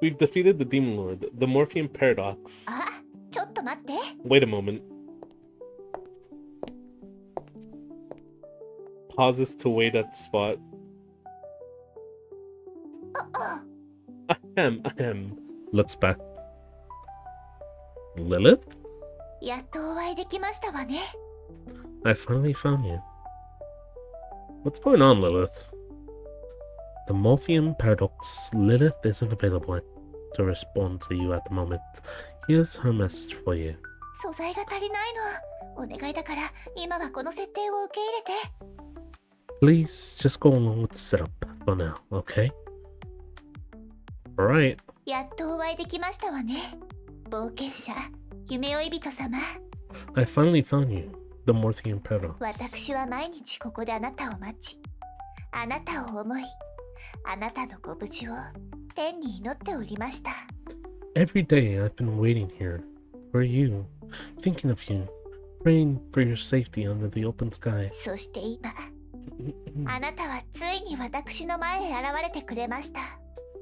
We've defeated the Demon Lord, the Morpheum Paradox. Wait a moment. Pauses to wait at the spot. Ahem. Looks back. Lilith? I finally found you. What's going on, Lilith? The Morpheum Paradox. Lilith isn't available to respond to you at the moment. Here's her message for you. Please just go along with the setup for now, okay? Alright. I finally found you, the Morpheum Paradox. Every day I've been waiting here for you, thinking of you, praying for your safety under the open sky.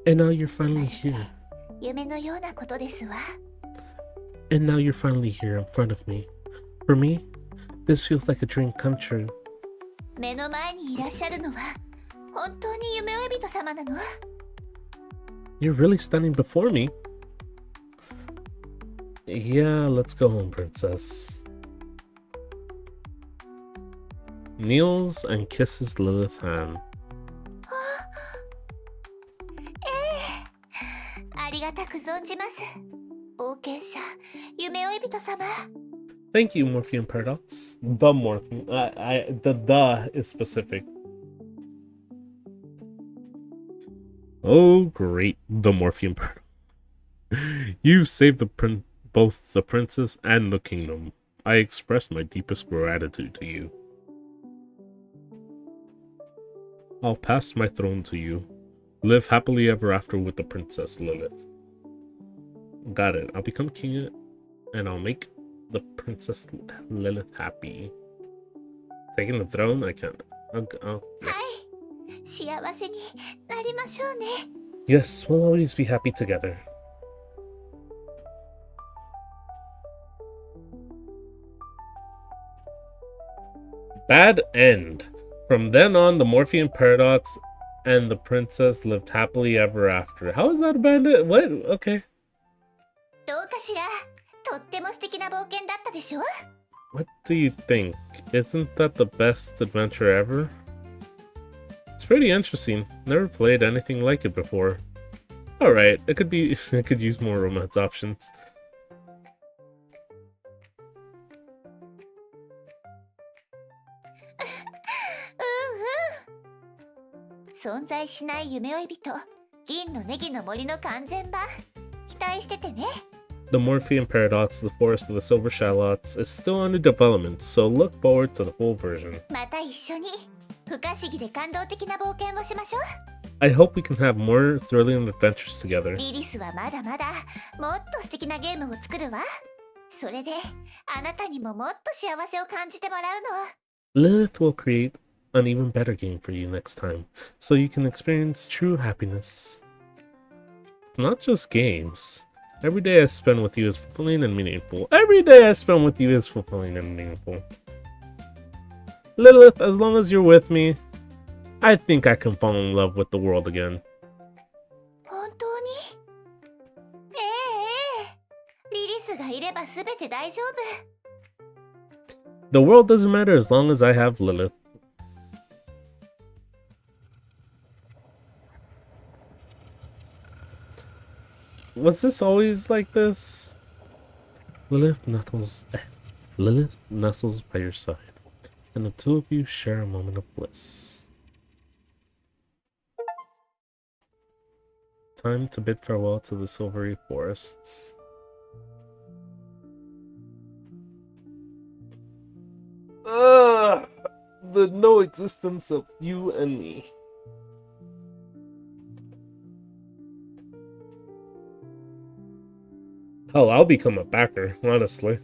And now you're finally here. And now you're finally here in front of me. For me, this feels like a dream come true. You're really standing before me. Yeah, let's go home, princess. Kneels and kisses Lilith's hand. Thank you, Morpheum Paradox. The Morpheum. The is specific. Oh, great. The Morpheum Paradox. You saved both the princess and the kingdom. I express my deepest gratitude to you. I'll pass my throne to you. Live happily ever after with the Princess Lilith. Got it. I'll become king and I'll make the Princess Lilith happy. Taking the throne? I can't. Yeah. Yes, we'll always be happy together. Bad end. From then on, the Morphean Paradox and the princess lived happily ever after. How is that a bad end? What? Okay. What do you think? Isn't that the best adventure ever? It's pretty interesting. Never played anything like it before. Alright, it could be it could use more romance options. The Morphean Paradox, the Forest of the Silver Shallots, is still under development, so look forward to the full version. I hope we can have more thrilling adventures together. Lilith will create an even better game for you next time, so you can experience true happiness. It's not just games. Every day I spend with you is fulfilling and meaningful. Every day I spend with you is fulfilling and meaningful. Lilith, as long as you're with me, I think I can fall in love with the world again. The world doesn't matter as long as I have Lilith. Was this always like this? Lilith nestles by your side, and the two of you share a moment of bliss. Time to bid farewell to the silvery forests. The no existence of you and me. Hell, I'll become a backer, honestly.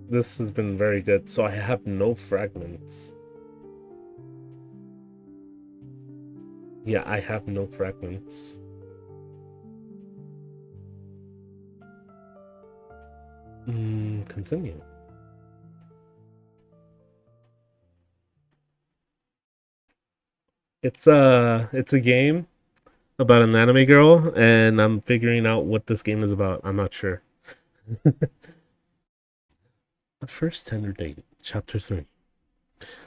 This has been very good, so I have no fragments. Yeah, I have no fragments. Continue. It's a game about an anime girl, and I'm figuring out what this game is about. I'm not sure. The first tender date, chapter 3.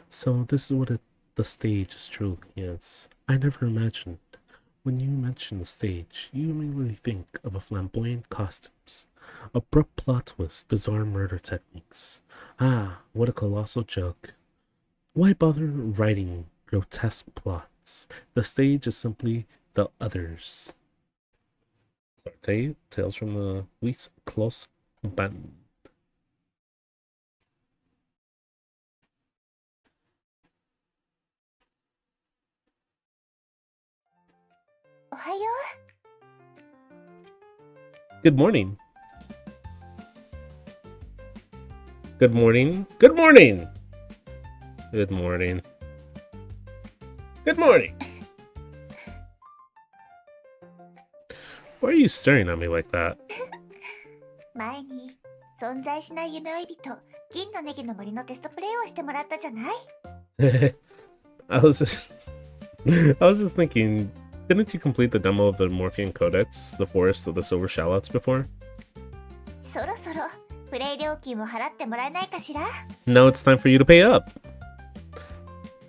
So this is what the stage is truly is. I never imagined. When you mention the stage, you immediately think of a flamboyant costumes, abrupt plot twist, bizarre murder techniques. Ah, what a colossal joke. Why bother writing grotesque plots? The stage is simply the others. Sorry, Tales from the Week's Close Band. Good morning. Good morning. Good morning. Good morning. Good morning. Why are you staring at me like that? I was just thinking, didn't you complete the demo of the Morphean Codex, the Forest of the Silver Shallots, before? Now it's time for you to pay up.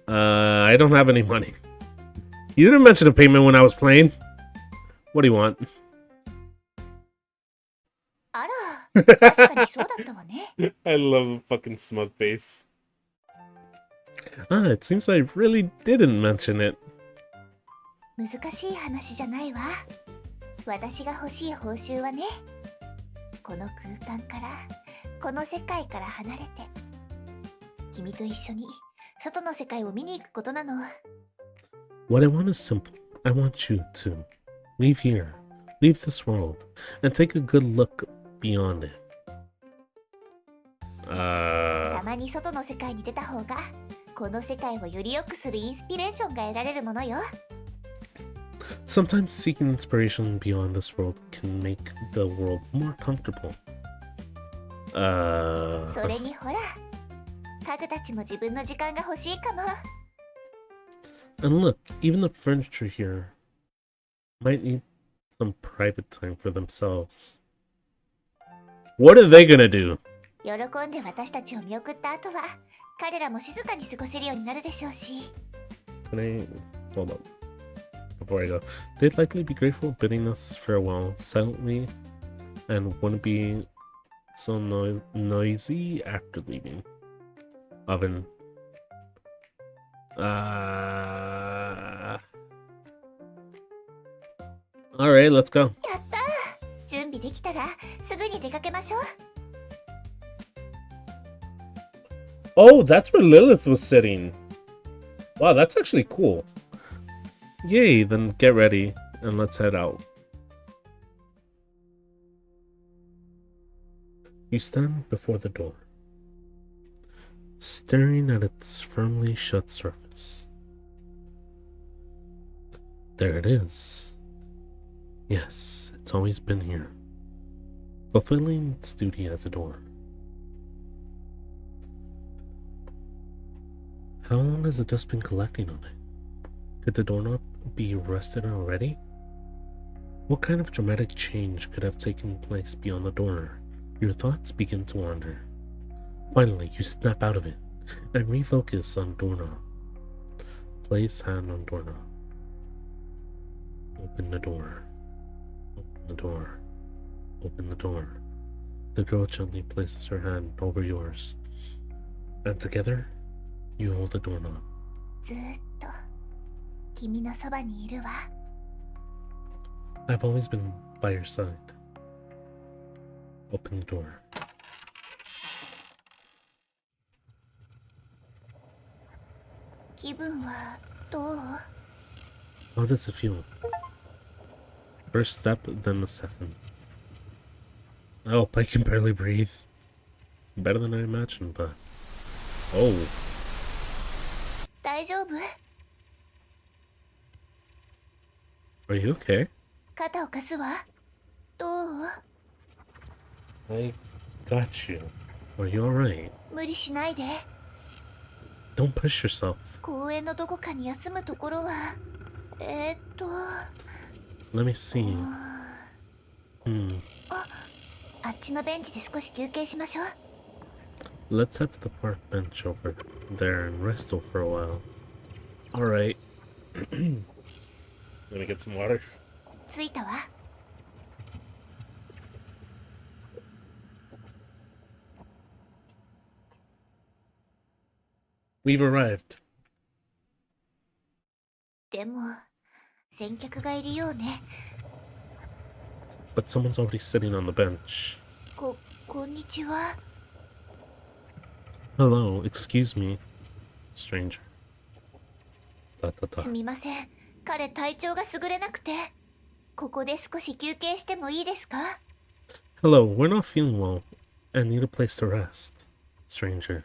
I don't have any money. You didn't mention a payment when I was playing. What do you want? I love a fucking smug face. It seems I really didn't mention it. 私が欲しい報酬はね、この空間からこの世界から離れて君と一緒に外の世界を見に行くことなの。 What I want is simple. I want you to leave here, leave this world, and take a good look beyond it. たまに外の世界に出た方がこの世界をより良くするインスピレーションが得られるものよ。 Sometimes seeking inspiration beyond this world can make the world more comfortable. それにほら、家具たちも自分の時間が欲しいかも。 And look, even the furniture here might need some private time for themselves. What are they gonna do? 喜んで私たちを見送った後は彼らも静かに過ごせるようになるでしょうし。 Can I... Hold up. Before I go. They'd likely be grateful bidding us farewell silently and wouldn't be so noisy after leaving. Oven. Alright, let's go. やったー、準備できたらすぐに出かけましょう。 Oh, that's where Lilith was sitting. Wow, that's actually cool. Yay, then get ready and let's head out. You stand before the door, staring at its firmly shut surface. There it is. Yes, it's always been here, fulfilling its duty as a door. How long has the dust been collecting on it? Could the doorknob be rusted already? What kind of dramatic change could have taken place beyond the door? Your thoughts begin to wander. Finally, you snap out of it and refocus on doorknob. Place hand on doorknob. Open the door. Open the door. Open the door. The girl gently places her hand over yours. And together, you hold the doorknob. ずーっと君のそばにいるわ。 I've always been by your side. Open the door. 気分はどう？ How does it feel? First step, then the second. Oh, I can barely breathe. Better than I imagined, but... Oh. 大丈夫？ Are you okay? 肩を貸すわ。どう？ I got you. Are you alright? 無理しないで。 Don't push yourself. 公園のどこかに休むところはLet me see. あっちのベンチで少し休憩しましょう。 Let's head to the park bench over there and rest for a while. Alright. Let me get some water. 着いたわ。 We've arrived. でも先客がいるようね。 But someone's already sitting on the bench. こんにちは。 Hello, excuse me, stranger. すみません、彼体調が優れなくて。ここで少し休憩してもいいですか？ Hello, we're not feeling well and need a place to rest, stranger.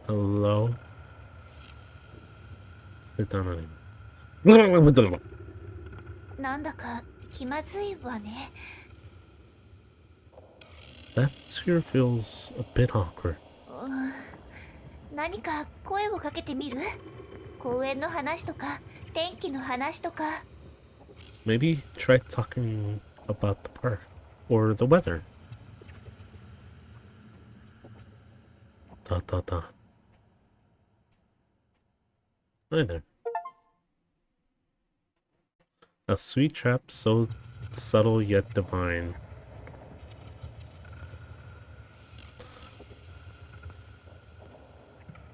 Hello? Sit down on him. なんだか気まずいわね。 That sphere feels a bit awkward. 何か声をかけてみる？公園の話とか天気の話とか。 Maybe try talking about the park or the weather. Hi there. A sweet trap so subtle yet divine.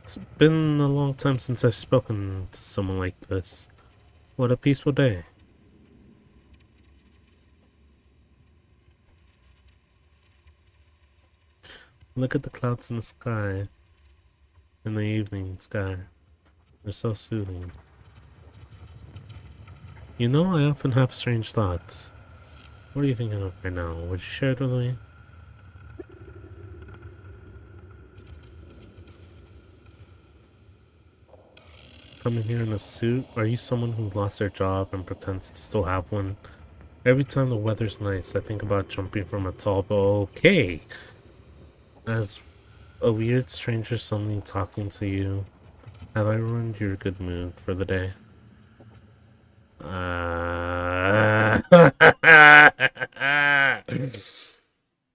It's been a long time since I've spoken to someone like this. What a peaceful day. Look at the clouds in the sky. In the evening sky. They're so soothing. You know, I often have strange thoughts. What are you thinking of right now? Would you share it with me? Coming here in a suit? Are you someone who lost their job and pretends to still have one? Every time the weather's nice, I think about jumping from a tall boat. Okay! As a weird stranger suddenly talking to you, have I ruined your good mood for the day?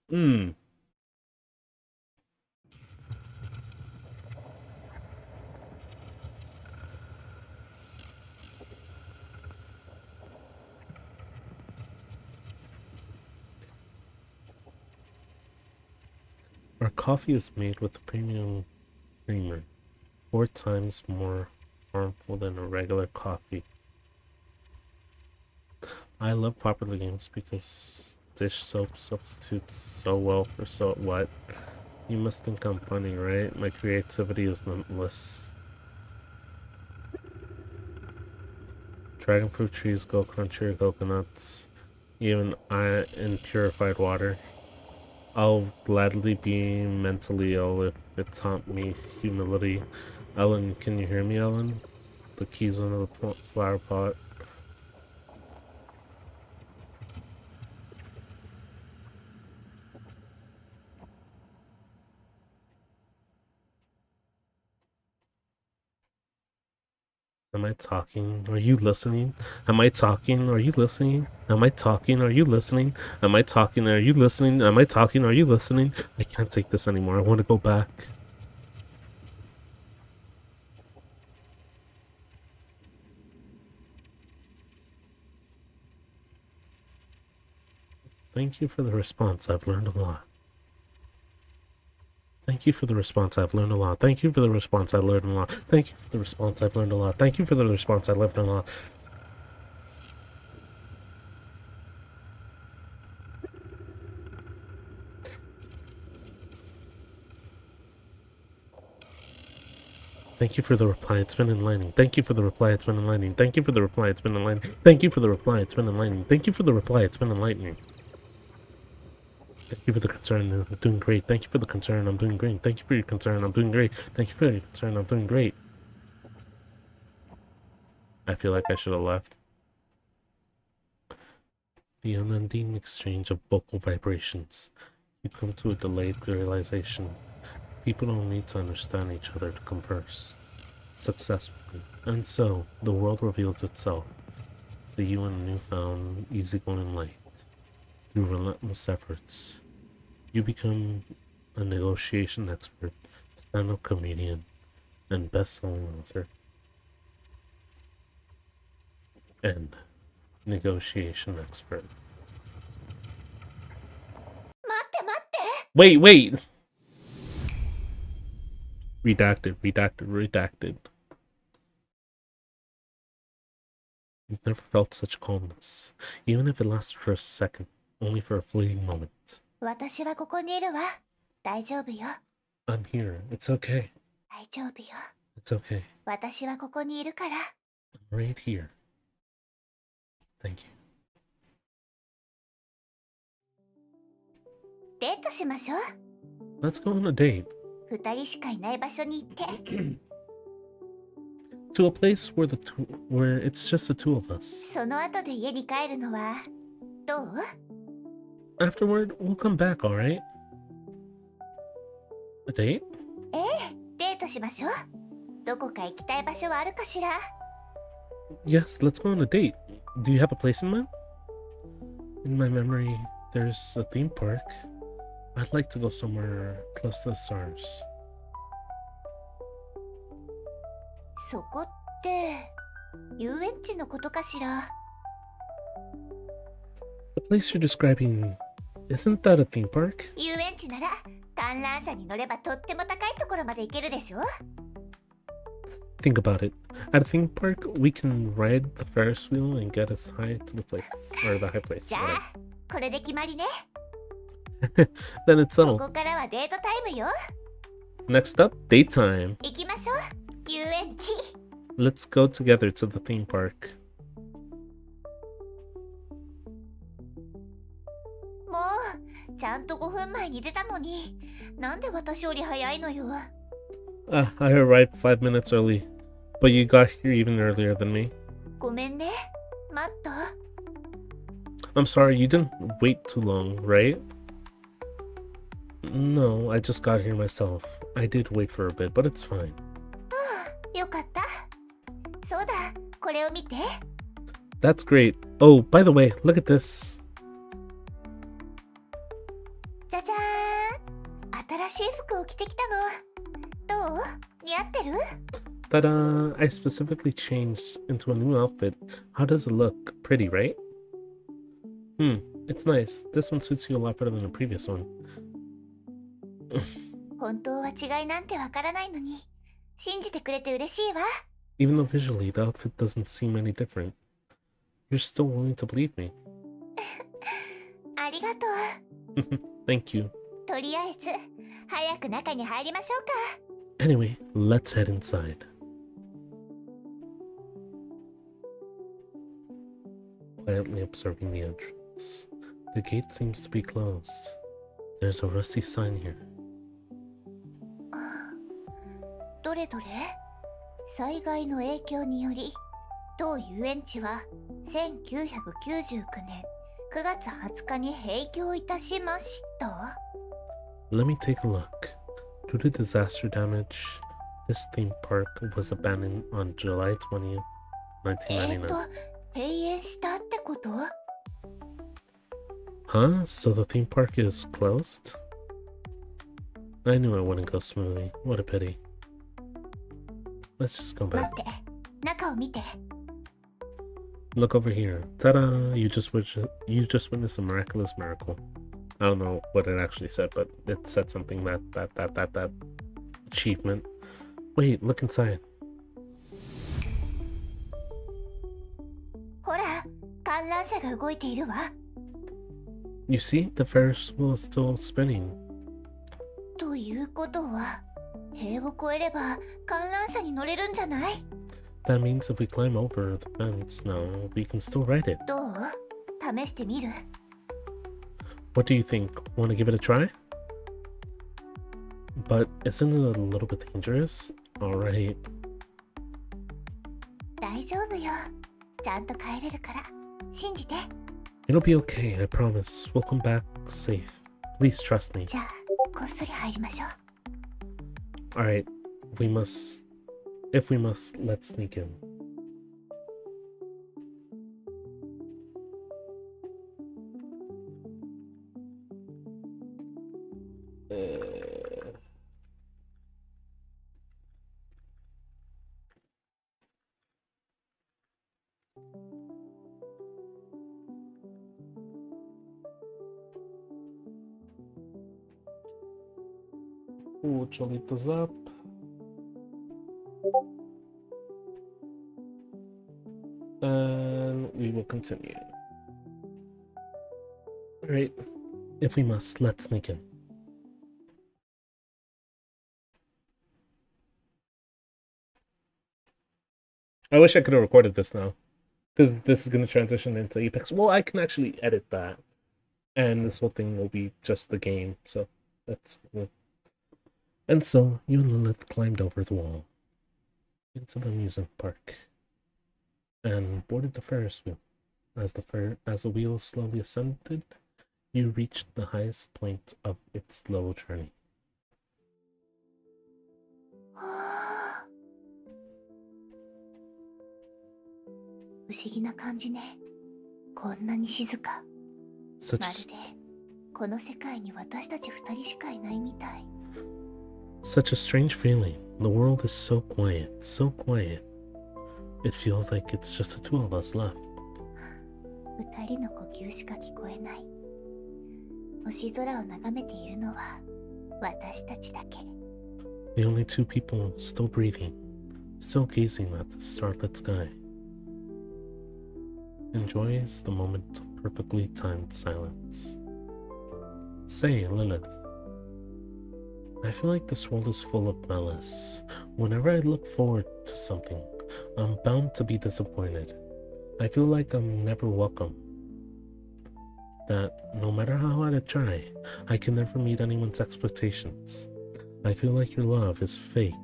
Hmm. Our coffee is made with premium creamer, 4 times more harmful than a regular coffee. I love proper games because dish soap substitutes so well for soap. What? You must think I'm funny, right? My creativity is limitless. Dragon fruit trees go crunchier coconuts, even in purified water. I'll gladly be mentally ill if it taught me humility. Ellen, can you hear me, Ellen? The keys under the flower pot. Am I talking? Are you listening? Am I talking? Are you listening? Am I talking? Are you listening? Am I talking? Are you listening? Am I talking? Are you listening? I can't take this anymore. I want to go back. Thank you for the response. I've learned a lot. Thank you for the response. I've learned a lot. Thank you for the response. I learned a lot. Thank you for the response. I've learned a lot. Thank you for the response. I learned a lot. Thank you for the reply. It's been enlightening. Thank you for the reply. It's been enlightening. Thank you for the reply. It's been enlightening. Thank you for the reply. It's been enlightening. Thank you for the reply. It's been enlightening. Thank you for the concern. I'm doing great. Thank you for the concern. I'm doing great. Thank you for your concern. I'm doing great. Thank you for your concern. I'm doing great. I feel like I should have left. The unending exchange of vocal vibrations. You come to a delayed realization. People don't need to understand each other to converse successfully. And so, the world reveals itself to you in a newfound, easygoing light. Through relentless efforts, you become a negotiation expert, stand-up comedian, and best-selling author. And negotiation expert. 待って待って。 Wait! Redacted. You've never felt such calmness, even if it lasted for a second, only for a fleeting moment. 私はここにいるわ。大丈夫よ。I'm here. It's okay. 大丈夫よ。It's okay. 私はここにいるから。I'm right here. Thank you. デートしましょう。 Let's go on a date. 二人しかいない場所に行って。To a place where it's just the two of us. その後で家に帰るのはどう？ Afterward, we'll come back, alright? A date? ええ、デートしましょう。どこか行きたい場所はあるかしら？ Yes, let's go on a date. Do you have a place in mind? In my memory, there's a theme park. I'd like to go somewhere close to the stars. そこって遊園地のことかしら？ The place you're describing, isn't that a theme park? 遊園地なら観覧車に乗ればとっても高いところまで行けるでしょ？ Think about it. At a theme park, we can ride the Ferris wheel and get us high to the place, or the high place. じゃあこれで決まりね。 Then it's こ settled. こからはデートタイムよ。 Next up, daytime. 行きましょう、遊園地。 Let's go together to the theme park. もうちゃんと5分前に出たのに、なんで私より早いのよ。 I arrived 5 minutes early, but you got here even earlier than me. ごめんね、待った。 I'm sorry, you didn't wait too long, right? No, I just got here myself. I did wait for a bit, but it's fine. よかった。そうだ、これを見て。 That's great. Oh, by the way, look at this. じゃじゃーん、新しい服を着てきたの。どう？似合ってる？ Ta-da! I specifically changed into a new outfit. How does it look? Pretty, right? It's nice. This one suits you a lot better than the previous one. 本当は違いなんてわからないのに、信じてくれて嬉しいわ。 Even though visually the outfit doesn't seem any different, you're still willing to believe me. ありがとう。 Thank you. とりあえず早く中に入りましょうか。 Anyway, let's head inside. Quietly observing the entrance. The gate seems to be closed. There's a rusty sign here. どれどれ？災害の影響により当遊園地は1999年9月20日に閉業いたしました。 Let me take a look. Due to disaster damage, this theme park was abandoned on July 20th, 1999. 閉園したってこと？ Huh? So the theme park is closed? I knew it wouldn't go smoothly. What a pity. Let's just go 待 back. って、中を見て。 Look over here. Ta-da! You just witnessed a miraculous miracle. I don't know what it actually said, but it said something that achievement. Wait, look inside. ほら、観覧車が動いているわ。 You see, the Ferris wheel is still spinning. ということは、塀を越えれば観覧車に乗れるんじゃない？ That means if we climb over the fence now, we can still ride it. どう？試してみる？ What do you think? Want to give it a try? But isn't it a little bit dangerous? Alright. 大丈夫よ。ちゃんと帰れるから信じて。 It'll be okay, I promise. We'll come back safe. Please trust me. じゃあ、こっそり入りましょう。 Alright, if we must, let's sneak in. Ooh, Cholito's up. And we will continue. Alright, if we must, let's sneak in. I wish I could have recorded this now, because this is going to transition into Apex. Well, I can actually edit that, and this whole thing will be just the game, so that's cool. And so, you and Lilith climbed over the wall into the amusement park and boarded the Ferris wheel. As the wheel slowly ascended, you reached the highest point of its slow journey. はあ、不思議な感じね。こんなに静か。 Such ま a るでこの世界に私たち二人しかいないみたい。 Such a strange feeling. The world is so quiet, so quiet. It feels like it's just the two of us left. 二人の呼吸しか聞こえない。星空を眺めているのは私たちだけ。 The only two people still breathing still gazing at the starlit sky. Enjoys the moment of perfectly timed silence. Say, Lilith. I feel like this world is full of malice. Whenever I look forward to something, I'm bound to be disappointed. I feel like I'm never welcome. That no matter how hard I try, I can never meet anyone's expectations. I feel like your love is fake.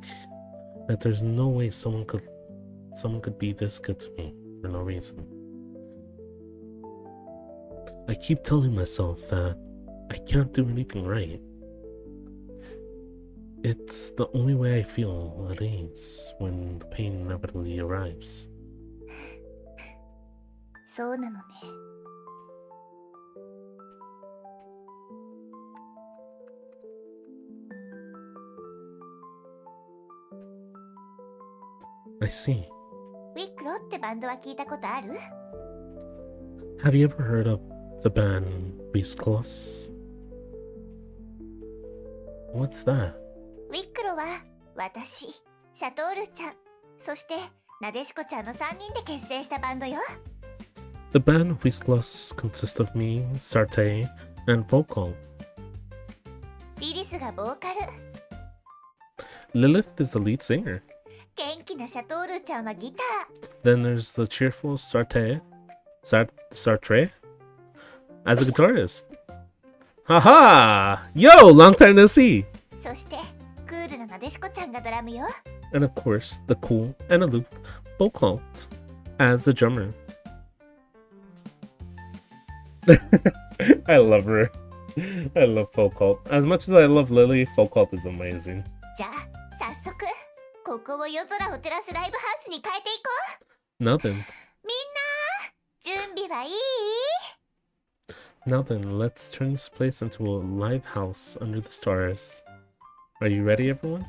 That there's no way someone could be this good to me for no reason. I keep telling myself that I can't do anything right. It's the only way I feel at ease when the pain inevitably arrives. そうなのね。I see. ウィックロってバンドは聞いたことある？ Have you ever heard of the band Beastclaws? What's that? ウィックロは私、シャトールちゃん、そしてなでしこちゃんの3人で結成したバンドよ。The band Beastclaws consists of me, Sarte, and Vocal. リリスがボーカル、 Lilith is the lead singer. 元気なシャトールちゃんはギター、 Then there's the cheerful Sartre as a guitarist. Haha! Yo, long time no see! そしてクールななでしこちゃんがドラムよ。 And of course, the cool and aloof Vocalt as the drummer. I love her. I love Vocalt. As much as I love Lily, Vocalt is amazing. じゃあ早速ここを夜空を照らすライブハウスに変えていこう。 Now then, みんな準備はいい？ now then, let's turn this place into a live house under the stars. Are you ready, everyone? フ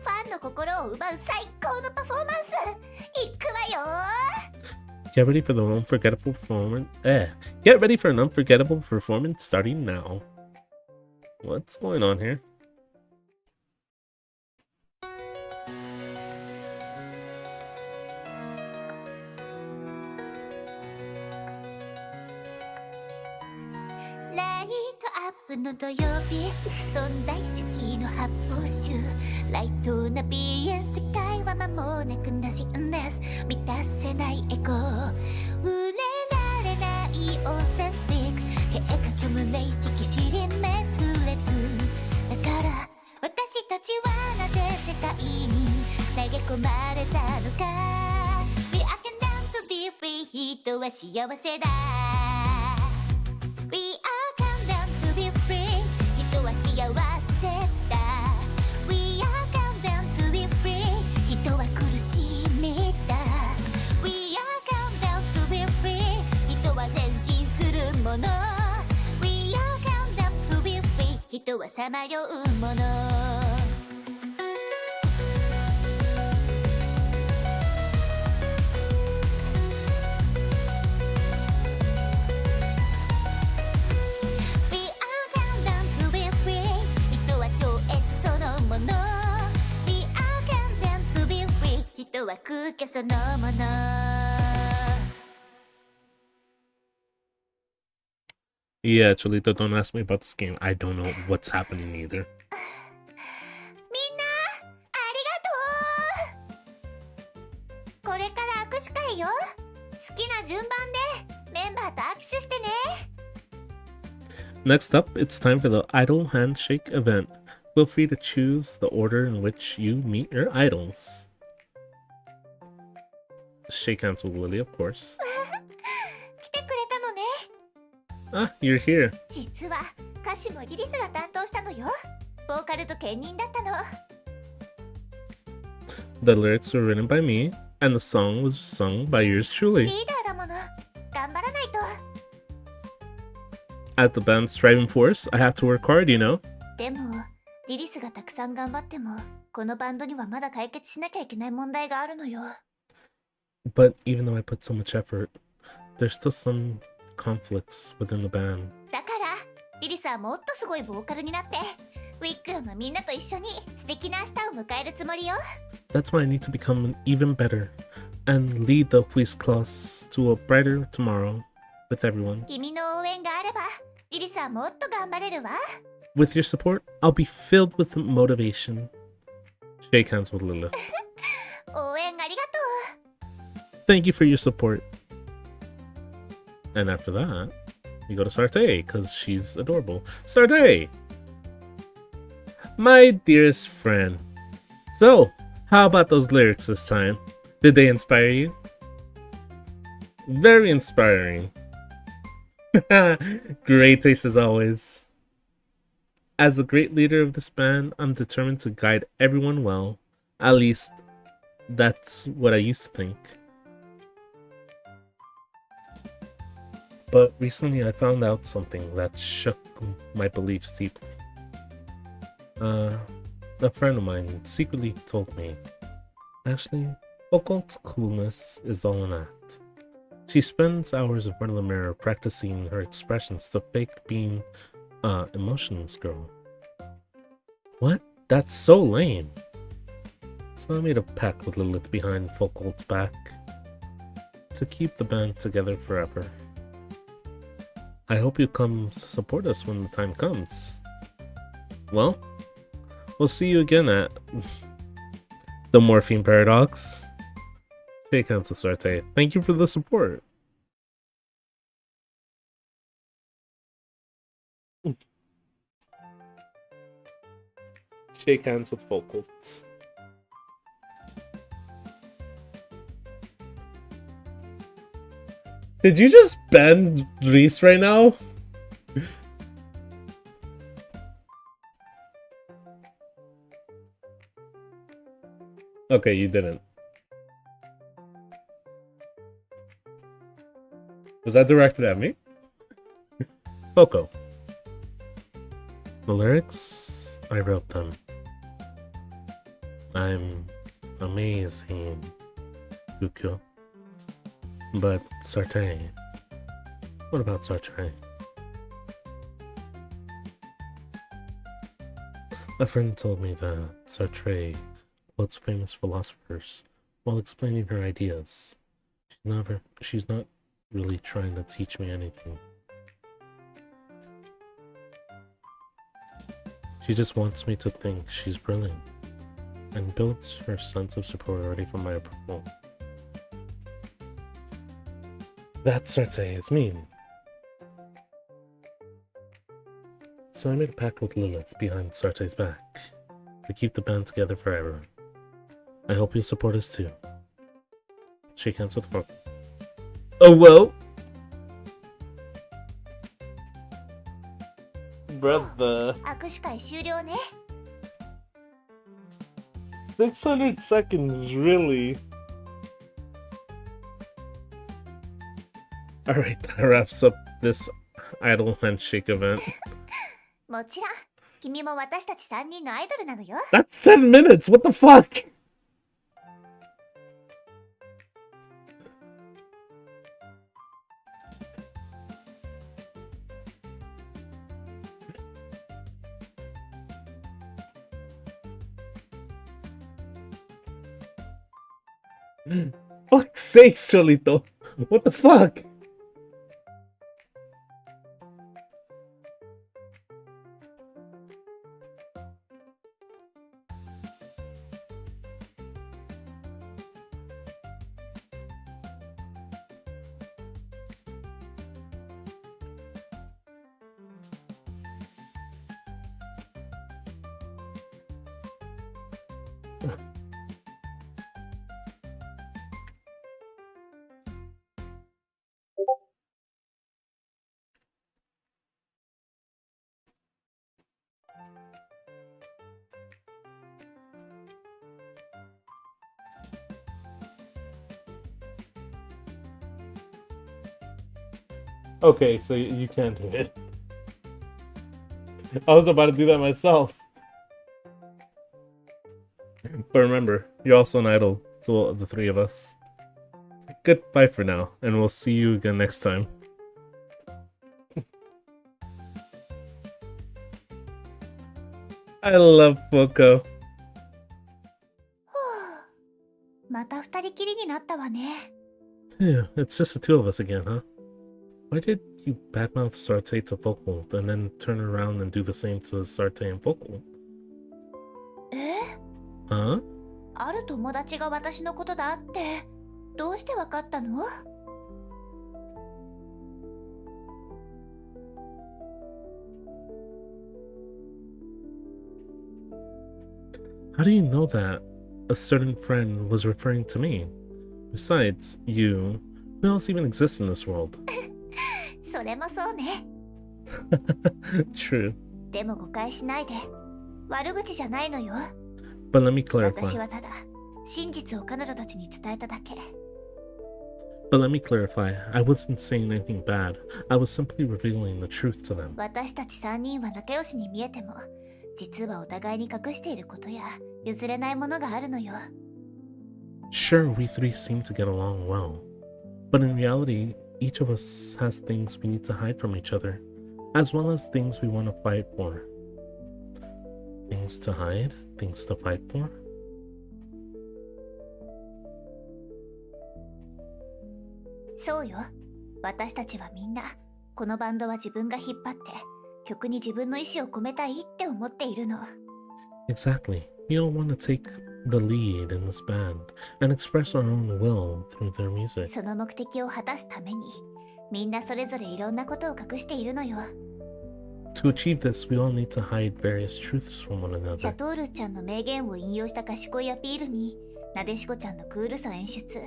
ァンの心を奪う最高のパフォーマンスいくわよ。 Get ready for the unforgettable performance. Get ready for an unforgettable performance starting now. What's going on here?「ライトアップの土曜日」「存在主義の発泡酒」「ライトな鼻炎世界は間もなくなしんです」「満たせないエゴ」「触れられないオーセンティック」「計画虚無な意識尻滅裂」「だから私たちはなぜ世界に投げ込まれたのか」「We are condemned to be free」「人は幸せだ」We are condemned to be free 人は幸せだ We are condemned to be free 人は苦しみだ We are condemned to be free 人は前進するもの We are condemned to be free 人はさまようもの人は空虚そのもの Yeah, Cholita, don't ask me about this game. I don't know what's happening either. みんなありがとうこれから握手会よ好きな順番でメンバーと握手してね Next up, it's time for the Idol Handshake event. Feel free to choose the order in which you meet your idols. Shake hands with Lily, of course. 来てくれたのね Ah, you're here. 実は歌詞もリリスが担当したのよボーカルと兼任だったの The lyrics were written by me, and the song was sung by yours リ truly. ーダーだもの頑張らないと At the band's driving force, I have to work hard, you know. でもリリスがたくさん頑張ってもこのバンドにはまだ解決しなきゃいけない問題があるのよ But even though I put so much effort, there's still some conflicts within the band. だからリリスはもっとすごいボーカルになってウィックロのみんなと一緒に素敵な明日を迎えるつもりよ。 That's why I need to become even better and lead the Whisk class to a brighter tomorrow with everyone. 君の応援があればリリスはもっと頑張れるわ。 With your support, I'll be filled with motivation. Shake hands with Lilith. 応援ありがと Thank you for your support. And after that, we go to Sarte, because she's adorable. Sarte! My dearest friend. So, how about those lyrics this time? Did they inspire you? Very inspiring. Great taste as always. As the great leader of this band, I'm determined to guide everyone well. At least, that's what I used to think. But recently I found out something that shook my beliefs deeply. A friend of mine secretly told me, actually, occult coolness is all an act. She spends hours in front of the mirror practicing her expressions to fake being emotionless girl. What? That's so lame. So I made a pact with Lilith behind Foucault's back to keep the band together forever. I hope you come support us when the time comes. Well, we'll see you again at the Morphine Paradox. Shake hands with Sarte. Thank you for the support. Shake hands with Foucault. Did you just ban Reese right now? Okay, you didn't. Was that directed at me? Foco. The lyrics, I wrote them. I'm amazing, Yukio. But Sarte, what about Sarte? A friend told me that Sartre quotes famous philosophers while explaining her ideas. She's not really trying to teach me anything. She just wants me to think she's brilliant and builds her sense of superiority from my approval. That Sarte is mean. So I made a pact with Lilith behind Sarte's back to keep the band together forever. I hope you'll support us too. Shake hands with Foco. Oh well. Brother. 握手会終了ね。 600 seconds, really? Alright, that wraps up this idol handshake event. もちろん君も私たち3人のアイドルなのよ。 That's 10 minutes! What the fuck? Fuck's sakes, Cholito. What the fuck? Okay, so you can't do it. I was about to do that myself. But remember, you're also an idol to the three of us. Goodbye for now, and we'll see you again next time. I love Foko. また二人きりになったわね。 Yeah, it's just the two of us again, huh? Why did you badmouth Sarte to Vocal, and then turn around and do the same to Sarte and Vocal? え Huh? ある友達が私のことだって、どうしてわかったの？ How do you know that a certain friend was referring to me? Besides, you, who else even exists in this world? それもそうね。 True. でも誤解しないで。悪口じゃないのよ。 But let me 私 clarify. はただ真実を彼女たちに伝えただけ。 But let me clarify. I wasn't saying anything bad. I was simply revealing the truth to them. 私たち3人は仲良しに見えても、実はお互いに隠していることや譲れないものがあるのよ。 Sure, we three seem to get along well. But in reality, each of us has things we need to hide from each other, as well as things we want to fight for. Things to hide? Things to fight for? そうよ。私たちはみんな、このバンドは自分が引っ張って、曲に自分の意志を込めたいって思っているの。 Exactly. We all want to take the lead in this band and express our own will through their music. その目的を果たすために、みんなそれぞれいろんなことを隠しているのよ。 To achieve this, we all need to hide various truths from one シャ another. トールちゃんの名言を引用した賢いアピールに、なでしこちゃんのクールさ演出、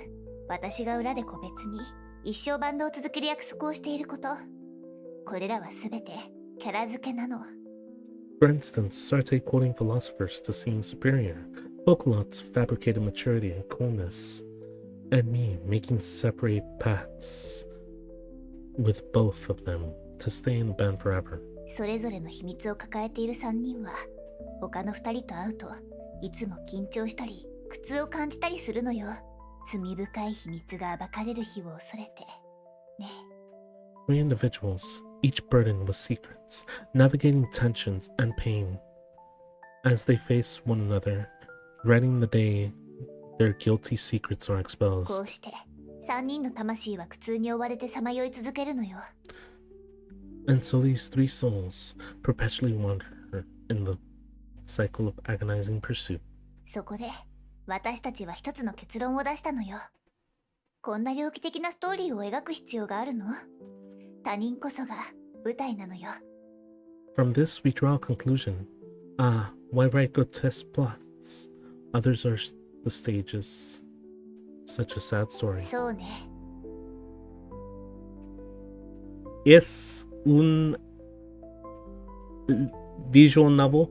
私が裏で個別に一生バンドを続ける約束をしていること。これらはすべてキャラ付けなの。 For instance, Sarte quoting philosophers to seem superior, Vocalots fabricated maturity and coolness, and me making separate paths with both of them to stay in the band forever. それぞれの秘密を抱えている3人は、他の2人と会うといつも緊張したり苦痛を感じたりするのよ。罪深い秘密が暴かれる日を恐れてね。 We individuals, each burdened with secrets, navigating tensions and pain as they face one another, dreading the day their guilty secrets are こ exposed. うして3人の魂は苦痛に追われてさまよい続けるのよ。 And so these three souls perpetually wander in the cycle of agonizing pursuit. そこで私たちは一つの結論を出したのよ。こんな猟奇的なストーリーを描く必要があるの？他人こそが舞台なのよ。 From this, we draw a conclusion. Ah, why write grotesque plots? Others are the stages. Such a sad story. そうね。 Es un visual novel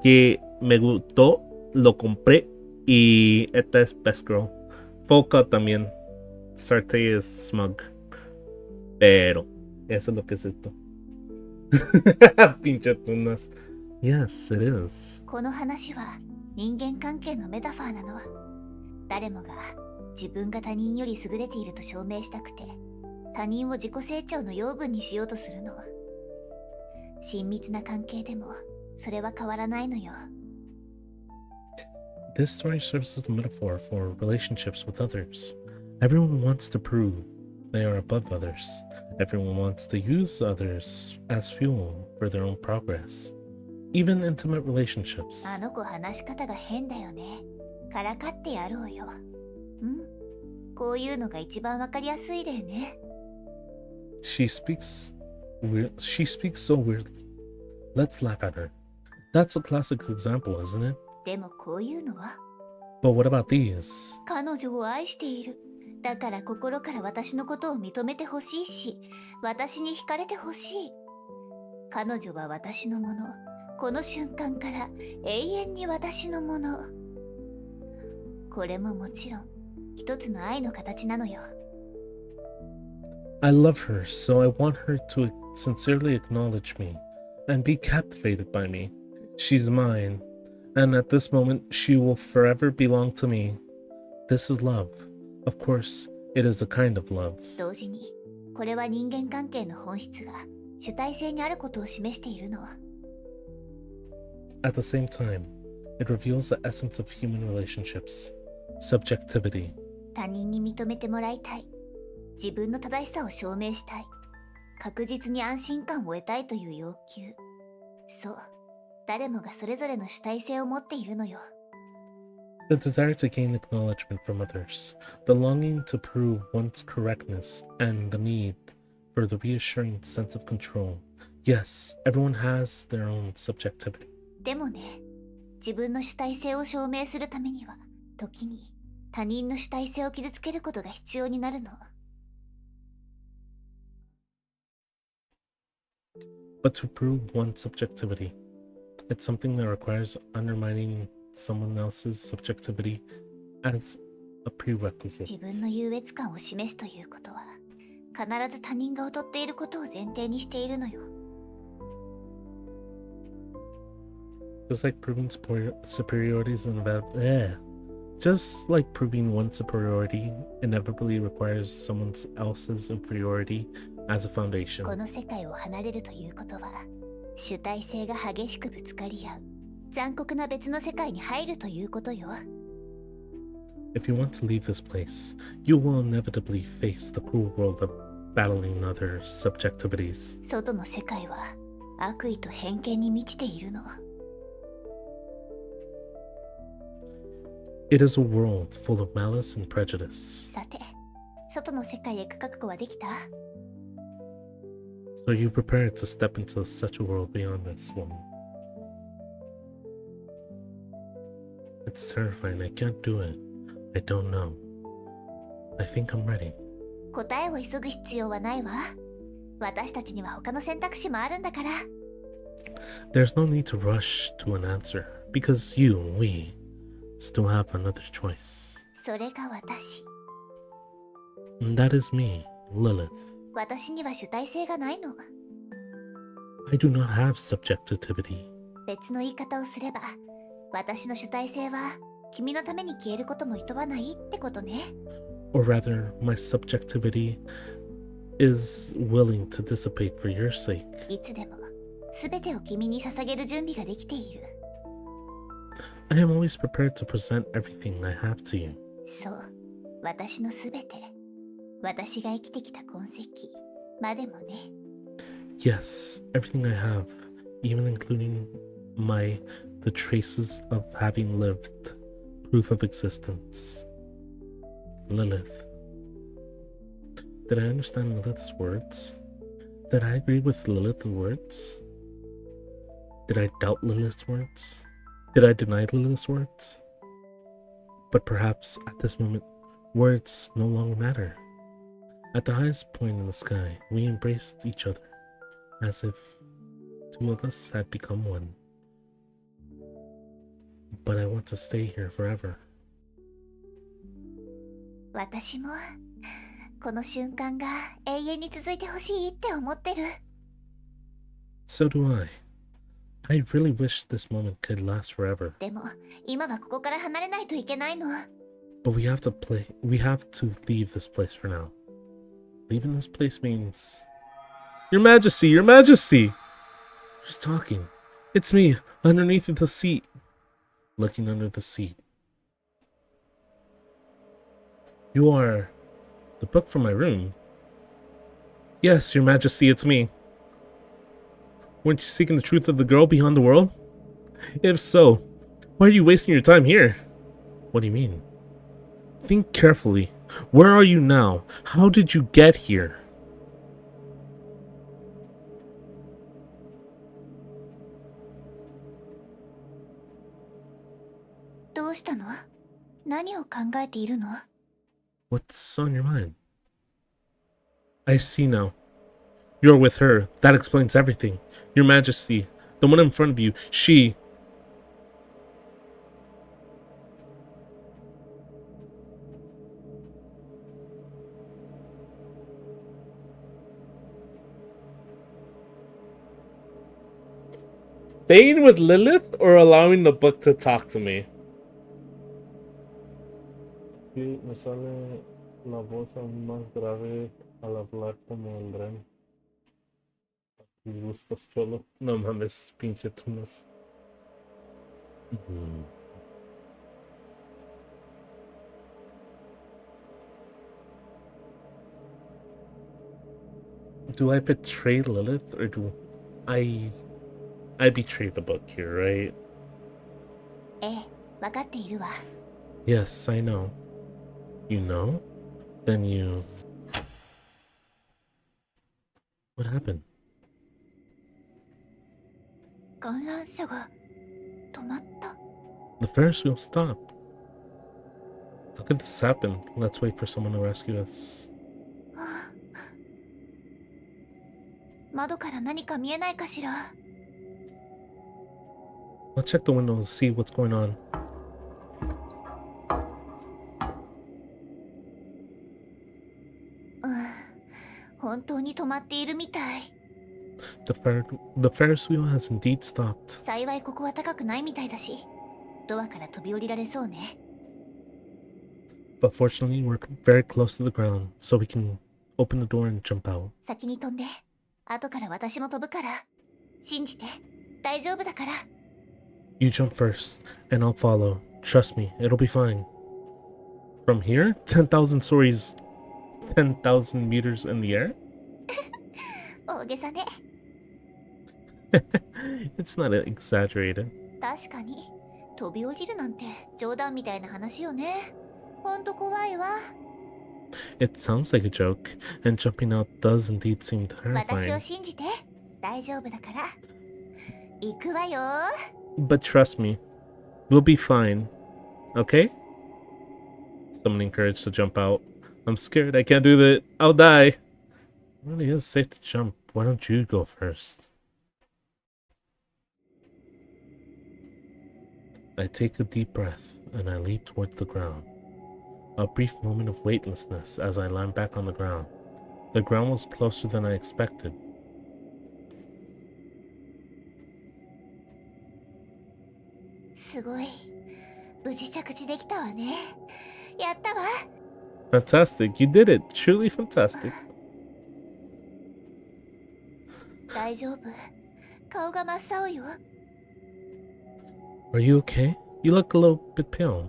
que me gustó, lo compré y esta es Best Girl. Foca también. Sarte es smug. Pero eso es lo que es esto. Pinche tunas. Yes, it is. この話は人間関係のメタファーなの。誰もが自分が他人より優れていると証明したくて、他人を自己成長の養分にしようとするの。親密な関係でもそれは変わらないのよ。 This story serves as a metaphor for relationships with others. Everyone wants to prove they are above others. Everyone wants to use others as fuel for their own progress. Even intimate relationships. あの子話し方が変だよね。からかってやろうよ。こういうのが一番わかりやすい例ね。 She speaks so weirdly. Let's laugh at her. That's a classic example, isn't it? でもこういうのは But what about these? 彼女を愛している。だから心から私のことを認めてほしいし、私に惹かれてほしい。彼女は私のもの。この瞬間から永遠に私のもの。これももちろん一つの愛の形なのよ。 I love her, so I want her to sincerely acknowledge me and be captivated by me. She's mine, and at this moment she will forever belong to me. This is love. Of course, it is a kind of love. 同時にこれは人間関係の本質が主体性にあることを示しているの。At the same time, it reveals the essence of human relationships, subjectivity. 他人に認めてもらいたい。自分の正しさを証明したい。確実に安心感を得たいという要求。そう。誰もがそれぞれの主体性を持っているのよ。The desire to gain acknowledgement from others, the longing to prove one's correctness, and the need for the reassuring sense of control. Yes, everyone has their own subjectivity. でもね、自分の主体性を証明するためには、時に他人の主体性を傷つけることが必要になるの。But to prove one's subjectivity, it's something that requires undermining someone else's subjectivity as a prerequisite. 自分の優越感を示すということは、必ず他人が劣っていることを前提にしているのよ。Just like proving superiority is Just like proving one's superiority inevitably requires someone else's inferiority as a foundation. この世界を離れるということは、主体性が激しくぶつかり合う、残酷な別の世界に入るということよ。If you want to leave this place, you will inevitably face the cruel world of battling other subjectivities. 外の世界は悪意と偏見に満ちているの。It is a world full of malice and prejudice. さて、外の世界へ行く覚悟はできた？ So you prepare to step into such a world beyond this one. It's terrifying. I can't do it. I don't know. I think I'm ready. 答えを急ぐ必要はないわ。私たちには他の選択肢もあるんだから。There's no need to rush to an answer, because we still have another choice. それが私。And that is me, Lilith. 私には主体性がないの。I do not have subjectivity. 別の言い方をすれば、私の主体性は君のために消えることも厭わないってことね。Or rather, my subjectivity is willing to dissipate for your sake. いつでも全てを君に捧げる準備ができている。I am always prepared to present everything I have to you. そう、私の全て。私が生きてきた痕跡までもね。Yes, everything I have, even including the traces of having lived, proof of existence. Lilith. Did I understand Lilith's words? Did I agree with Lilith's words? Did I doubt Lilith's words? Did I deny Lilith's words? But perhaps at this moment, words no longer matter. At the highest point in the sky, we embraced each other, as if two of us had become one. But I want to stay here forever. 私もこの瞬間が永遠に続いてほしいって思ってる。So do I. I really wish this moment could last forever. でも今はここから離れないといけないの。But we have to leave this place for now. Leaving this place means... Your Majesty! Your Majesty! Who's talking? It's me, underneath the seat. Looking under the seat. You are... the book from my room? Yes, Your Majesty, it's me. Weren't you seeking the truth of the girl beyond the world? If so, why are you wasting your time here? What do you mean? Think carefully. Where are you now? How did you get here? What's on your mind? I see now. You're with her. That explains everything. Your Majesty, the one in front of you, she... Staying with Lilith or allowing the book to talk to me? Sí, me sale la voz aún más grave al hablar como el Dren. ¿Tus gustos, cholo? No mames, pinche tunas. Hmm. Do I betray Lilith, or do I betray the book here, right? ええ、分かっているわ。 Yes, I know. You know? Then you... What happened? 観覧車が止まった。 The Ferris wheel stopped. How could this happen? Let's wait for someone to rescue us. 窓から何か見えないかしら。 I'll check the window to see what's going on. 本当に止まっているみたい。 The Ferris wheel has indeed stopped. 幸いここは高くないみたいだし、ドアから飛び降りられそうね。 But fortunately, we're very close to the ground, so we can open the door and jump out. 先に飛んで、後から私も飛ぶから。信じて、大丈夫だから。 You jump first, and I'll follow. Trust me, it'll be fine. From here? 10,000 stories. 10,000 meters in the air? 大げさね。 It's not exaggerated. 確かに、飛び降りるなんて冗談みたいな話よね。ほんと怖いわ。 It sounds like a joke, and jumping out does indeed seem 私 terrifying. を信じて、大丈夫だから。行くわよ。 But trust me, we'll be fine. Okay? Summoning courage to jump out. I'm scared, I can't do that. I'll die. It really is safe to jump. Why don't you go first? I take a deep breath, and I leap towards the ground. A brief moment of weightlessness as I land back on the ground. The ground was closer than I expected. すごい。無事着地できたわね。やったわ。 Fantastic, you did it. Truly fantastic. 大丈夫。顔が真っ青よ。 Are you okay? You look a little bit pale.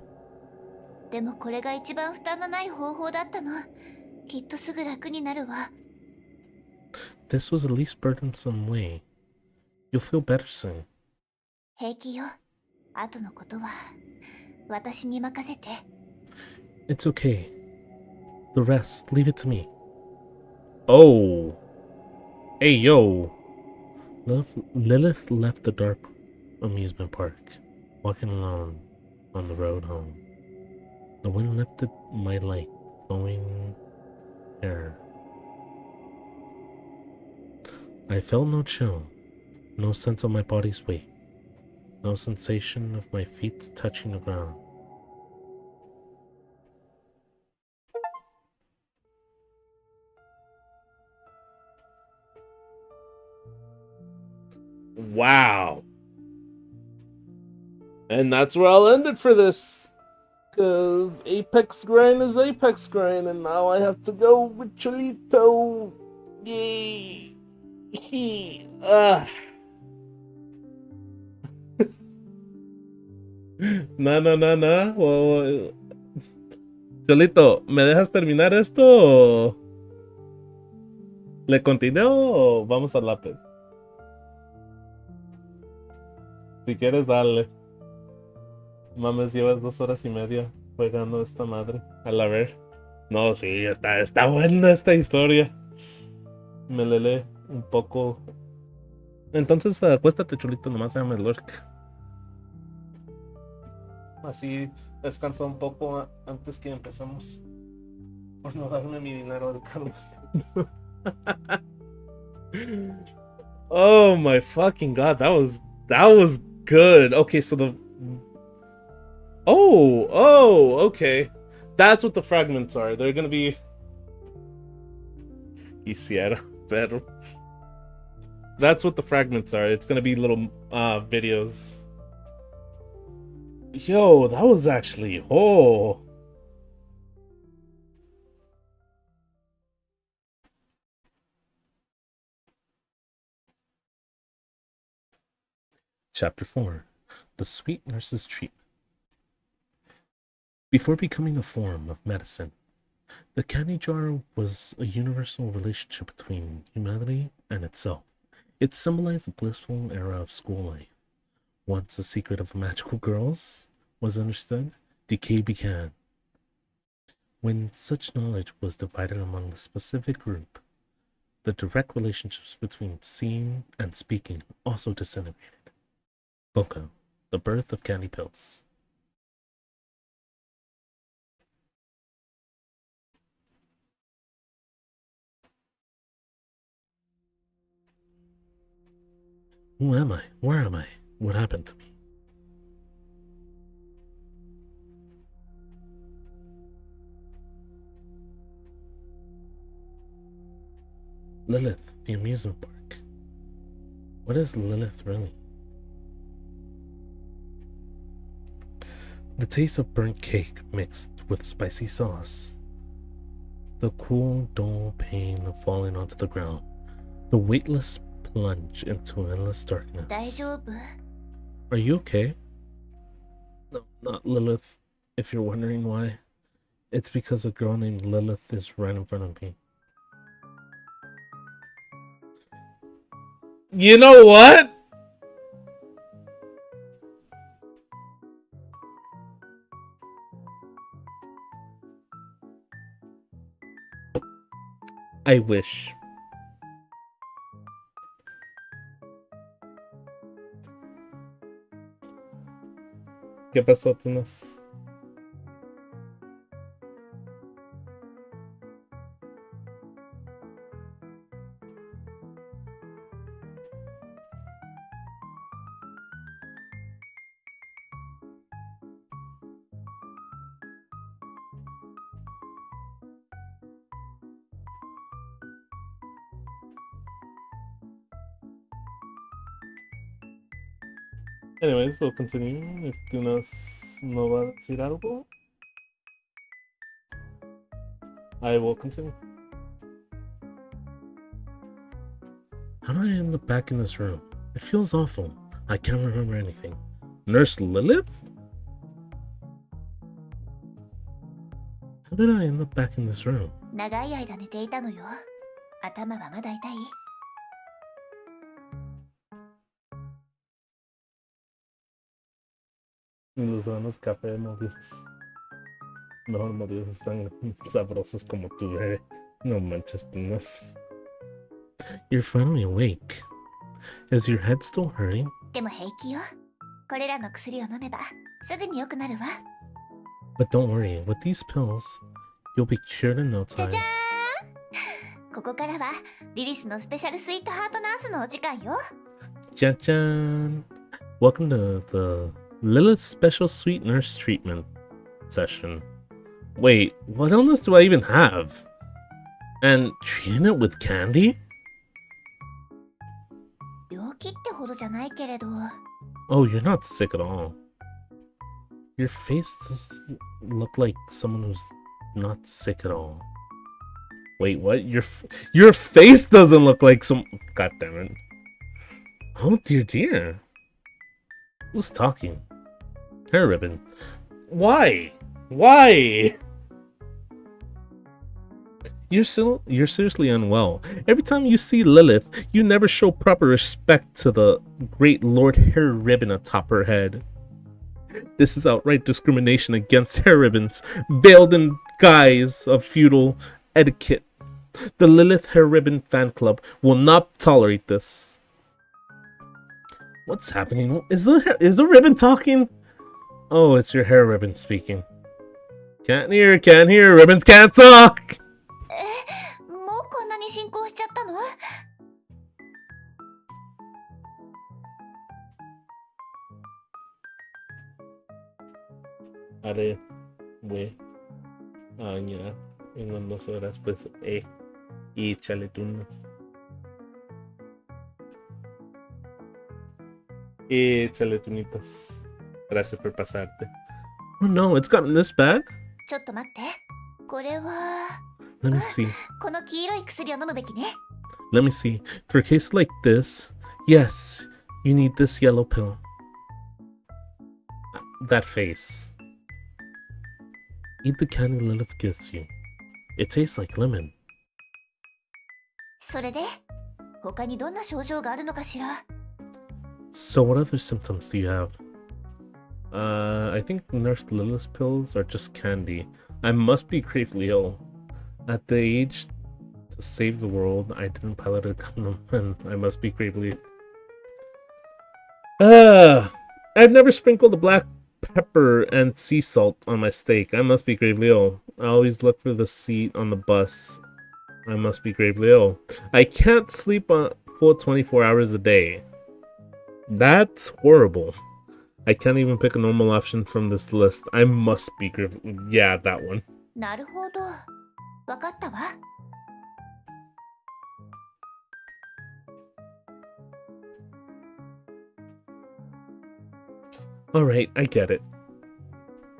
でもこれが一番負担のない方法だったの。きっとすぐ楽になるわ。 This was the least burdensome way. You'll feel better soon. 平気よ。後のことは私に任せて。 It's okay. The rest, leave it to me. Oh. Hey, yo. Lilith left the dark amusement park, walking along on the road home. The wind lifted my light, going there. I felt no chill, no sense of my body's weight, no sensation of my feet touching the ground. Wow. And that's where I'll end it for this. Because Apex Grind is Apex Grind, and now I have to go with Cholito. Yay. No. Well, Cholito, ¿me dejas terminar esto? O ¿le continúo o vamos al lápiz? Si quieres, dale. Mames, llevas 2 horas y media jugando esta madre. A la ver. No, sí, está buena esta historia. Me lele un poco. Entonces, acuéstate, chulito, nomás llame el lurk. Así descansa un poco antes que empecemos. Por no darme mi dinero del cargo. Oh my fucking god, that was good. Okay, so the okay. That's what the fragments are. They're gonna be Quisiera, pero that's what the fragments are. It's gonna be little videos. Yo, that was actually Chapter 4. the sweet nurse's treatment. Before becoming a form of medicine, the candy jar was a universal relationship between humanity and itself. It symbolized the blissful era of school life. Once the secret of magical girls was understood, decay began. When such knowledge was divided among the specific group, the direct relationships between seeing and speaking also disintegrated. Boca, the birth of candy pills. Who am I? Where am I? What happened to me? Lilith, the amusement park. What is Lilith really? The taste of burnt cake mixed with spicy sauce. The cool, dull pain of falling onto the ground. The weightless plunge into endless darkness. 大丈夫？ Are you okay? No, not Lilith. If you're wondering why, it's because a girl named Lilith is right in front of me. You know what? I wish. ¿Qué pasó, Tunas? Anyways, we'll continue. If Tunas no va a decir algo, I will continue. How do I end up back in this room? It feels awful. I can't remember anything. Nurse Lilith? How did I end up back in this room? 長い間寝ていたのよ。頭はまだ痛い？ Los buenos café molidos. Mejor molidos están sabrosos como tu bebé. No manches, Tunas. You're finally awake. Is your head still hurting? でも平気よ。これらの薬を飲めばすぐに良くなるわ。 But don't worry, with these pills, you'll be cured in no じゃ time. じゃーん！ここからはリリスのスペシャルスイートハートナースのお時間よ。 Jan-jan! Welcome to the Lilith Special Sweet Nurse Treatment session. Wait, what illness do I even have? And treating it with candy? 病気ってほどじゃないけれど。 Oh, you're not sick at all. Your face does look like someone who's not sick at all. Wait, what? Your face doesn't look like some... God damn it. Oh dear dear. Who's talking? Hair ribbon. Why? Why? You're seriously unwell. Every time you see Lilith, you never show proper respect to the great Lord Hair Ribbon atop her head. This is outright discrimination against hair ribbons, veiled in guise of feudal etiquette. The Lilith Hair Ribbon fan club will not tolerate this. What's happening? Is the ribbon talking? Oh, it's your hair ribbon speaking. Can't hear, ribbons can't talk! もうこんなに進行しちゃったの？ Haré, güey. Ya. En unas 2 horas, pues, y échale tunas. Échale tunitas. Gracias por pasarte. Oh no, it's gotten this bad? ちょっと待って。これは Let me see. この黄色い薬を飲むべきね。 Let me see. For a case like this, yes, you need this yellow pill. that face. Eat the candy Lilith gives you. It tastes like lemon. それで他にどんな症状があるのかしら。 So what other symptoms do you have? I think Nurse Lilith's pills are just candy. I must be gravely ill. At the age to save the world, I didn't pilot a Gundam, and I must be gravely... I've never sprinkled the black pepper and sea salt on my steak. I must be gravely ill. I always look for the seat on the bus. I must be gravely ill. I can't sleep a full 24 hours a day. That's horrible. I can't even pick a normal option from this list. I must be gravely... Yeah, that one. なるほど。わかったわ。Alright, I get it.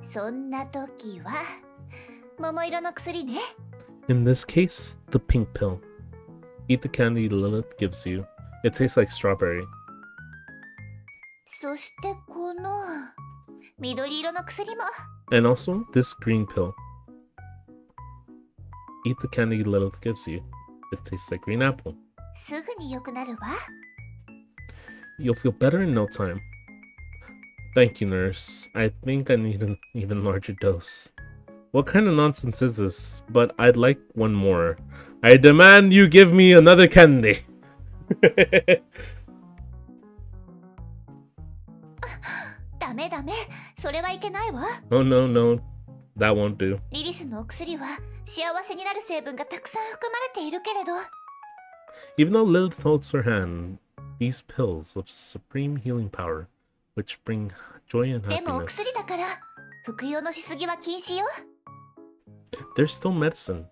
そんな時は桃色の薬ね。 In this case, the pink pill. Eat the candy Lilith gives you. It tastes like strawberry. そしてこの緑色の薬も。 And also, this green pill. Eat the candy Lilith gives you. It tastes like green apple. すぐに良くなるわ。 You'll feel better in no time. Thank you, nurse. I think I need an even larger dose. What kind of nonsense is this? But I'd like one more. I demand you give me another candy. ダメダメ、それはいけないわ。 Oh no, no. That won't do. リリスのお薬は幸せになる成分がたくさん含まれているけれど。 Even though Lilith holds her hand, these pills of supreme healing power, which bring joy and でもお happiness, 薬だから服用のしすぎは禁止よ。 they're still medicine,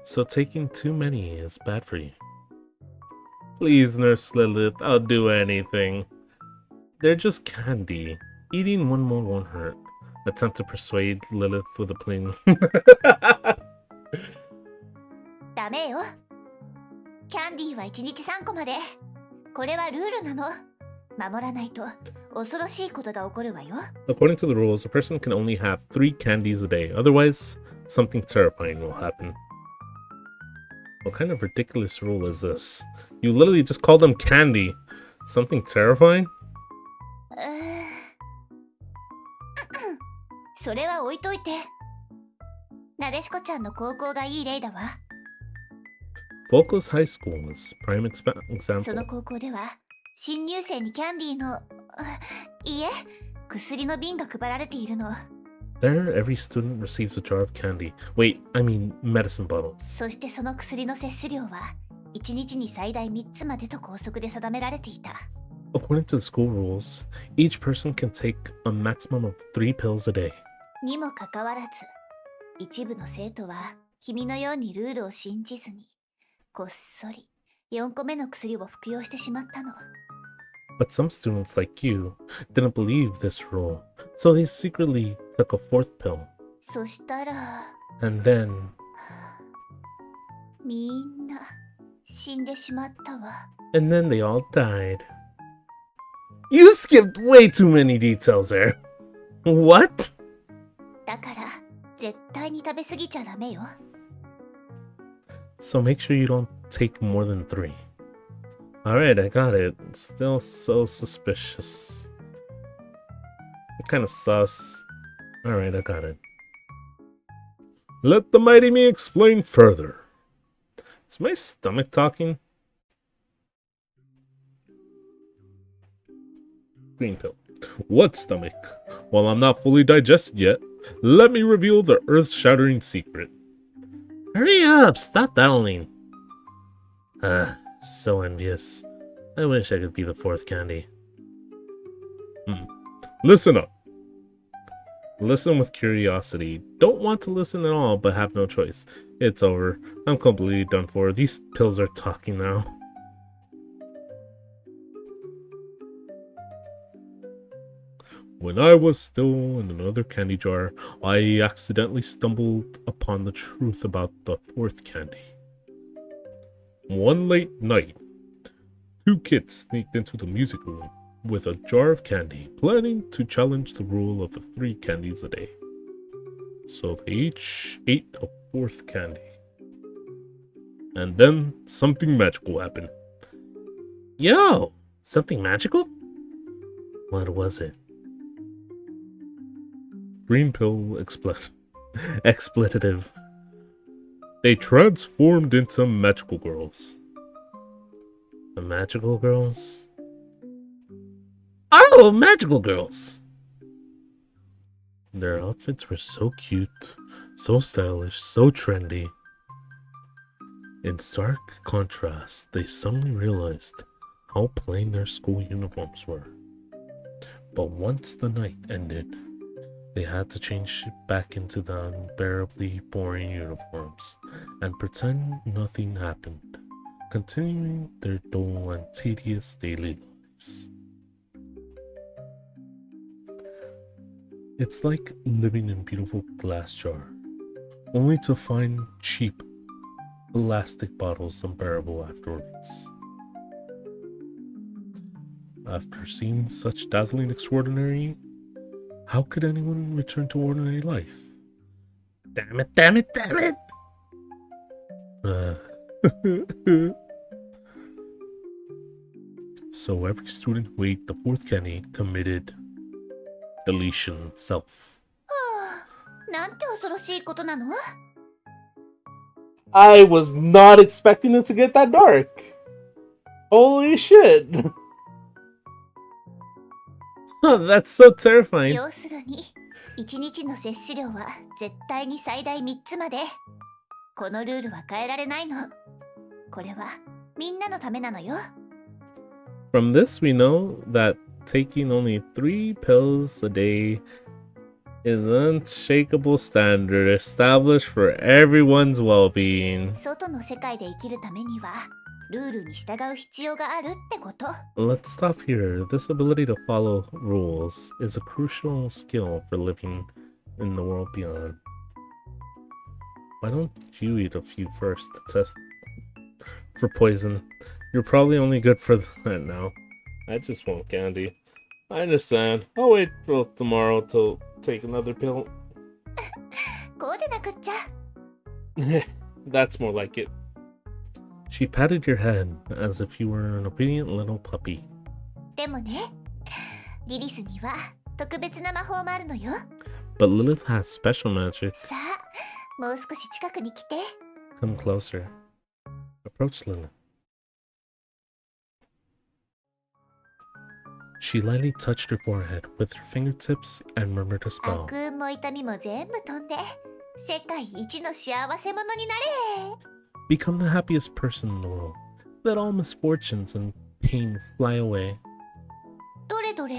so taking too many is bad for you. Please, Nurse Lilith, I'll do anything. They're just candy. Eating one more won't hurt. Attempt to persuade Lilith with a plain... ダメよ。キャンディーは1日3個まで。これはルールなの。守らないと恐ろしいことが起こるわよ。 According to the rules, a person can only have 3 candies a day. Otherwise, something terrifying will happen. What kind of ridiculous rule is this? You literally just call them candy. Something terrifying? それは置いといて。なでしこちゃんの高校がいい例だわ。 Volko's high school is prime example. その高校では新入生にキャンディーのいえ薬の瓶が配られているの。 There, every student receives a jar of candy. Wait, I mean medicine bottles. そしてその薬の摂取量は1日に最大3つまでと校則で定められていた。 According to the school rules, each person can take a maximum of 3 pills a day. にもかかわらず一部の生徒は君のようにルールを信じずにこっそり4個目の薬を服用してしまったの。 But some students like you didn't believe this rule, so they secretly took a 4th pill. そしたら And then... みんな死んでしまったわ。 And then they all died. You skipped way too many details there. What? だから絶対に食べ過ぎちゃダメよ。 So make sure you don't take more than 3. Alright, I got it. It's still so suspicious. Kind of sus. Alright, I got it. Let the mighty me explain further. Is my stomach talking? Green pill. What stomach? While I'm not fully digested yet, let me reveal the earth-shattering secret. Hurry up! Stop dialing. So envious. I wish I could be the 4th candy. Listen up. Listen with curiosity. Don't want to listen at all, but have no choice. It's over. I'm completely done for. These pills are talking now. When I was still in another candy jar, I accidentally stumbled upon the truth about the 4th candy. One late night, 2 kids sneaked into the music room. with a jar of candy, planning to challenge the rule of the 3 candies a day. So they each ate a 4th candy. And then something magical happened. Yo! Something magical? What was it? Green pill expletive. They transformed into magical girls. The magical girls? Oh, magical girls! Their outfits were so cute, so stylish, so trendy. In stark contrast, they suddenly realized how plain their school uniforms were. But once the night ended, they had to change back into the unbearably boring uniforms and pretend nothing happened, continuing their dull and tedious daily lives. It's like living in a beautiful glass jar, only to find cheap plastic bottles unbearable afterwards. After seeing such dazzling extraordinary, how could anyone return to ordinary life? Damn it, damn it, damn it! So every student who ate the 4th candy committed deletion self. なんて恐ろしいことなの？ I was not expecting it to get that dark. Holy shit. That's so terrifying. 要するに1日の摂取量は絶対に最大3つまで。このルールは変えられないの。これはみんなのためなのよ。 From this we know that taking only 3 pills a day is an unshakable standard established for everyone's well-being. 外の世界で生きるためにはルールに従う必要があるってこと。 Let's stop here. This ability to follow rules is a crucial skill for living in the world beyond. Why don't you eat a few first to test for poison? You're probably only good for that now. I just want candy. I understand. I'll wait till tomorrow to take another pill. こうでなくっちゃ。 That's more like it. She patted your head as if you were an obedient little puppy. でもね、リリスには特別な魔法もあるのよ。 But Lilith has special magic. さあ、もう少し近くに来て。 Come closer. Approach Lilith. She lightly touched her forehead with her fingertips and murmured a spell. 悪運も痛みも全部飛んで、世界一の幸せ者になれ。 Become the happiest person in the world. Let all misfortunes and pain fly away. どれどれ？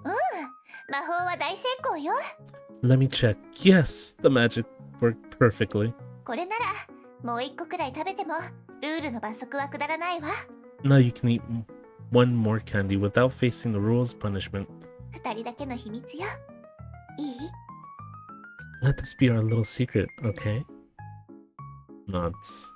魔法は大成功よ。 Let me check. Yes, the magic worked perfectly. これならもう一個くらい食べてもルールの罰則は下らないわ。 Now you can eat one more candy without facing the rules punishment. 二人だけの秘密よ。いい？ Let this be our little secret, okay? Nods.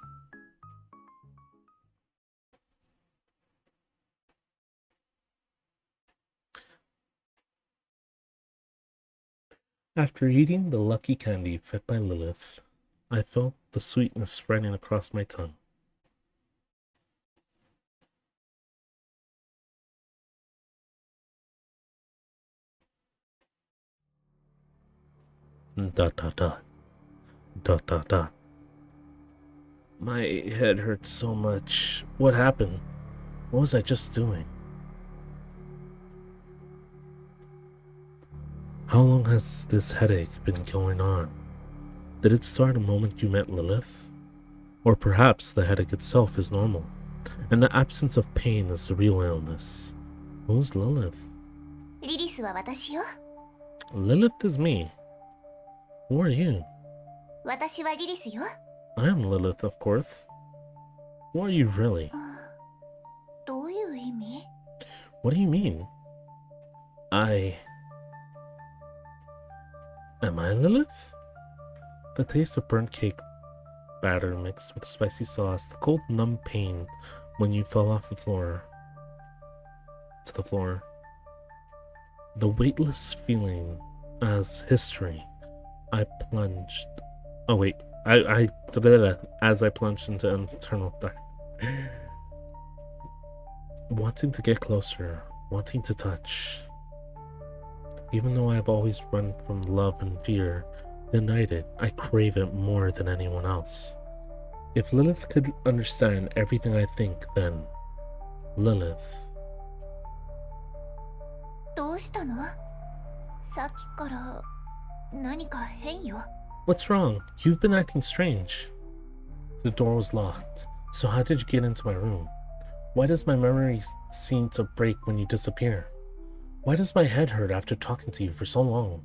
After eating the lucky candy fed by Lilith, I felt the sweetness spreading across my tongue. Dot dot dot. Dot dot dot. My head hurts so much. What happened? What was I just doing? How long has this headache been going on? Did it start the moment you met Lilith? Or perhaps the headache itself is normal, and the absence of pain is the real illness. Who's Lilith? リリスは私よ。 Lilith is me. Who are you? 私はリリスよ。 I am Lilith, of course. Who are you really? どういう意味？ What do you mean? Am I Lilith? The taste of burnt cake batter mixed with spicy sauce, the cold numb pain when you fell off the floor. to the floor. The weightless feeling as history. I plunged. Oh wait, as I plunged into eternal dark. Wanting to get closer, wanting to touch. Even though I've always run from love and fear, denied it, I crave it more than anyone else. If Lilith could understand everything I think, then Lilith. どうしたの？さっきから何か変よ。 What's wrong? You've been acting strange. The door was locked, so how did you get into my room? Why does my memory seem to break when you disappear? Why does my head hurt after talking to you for so long?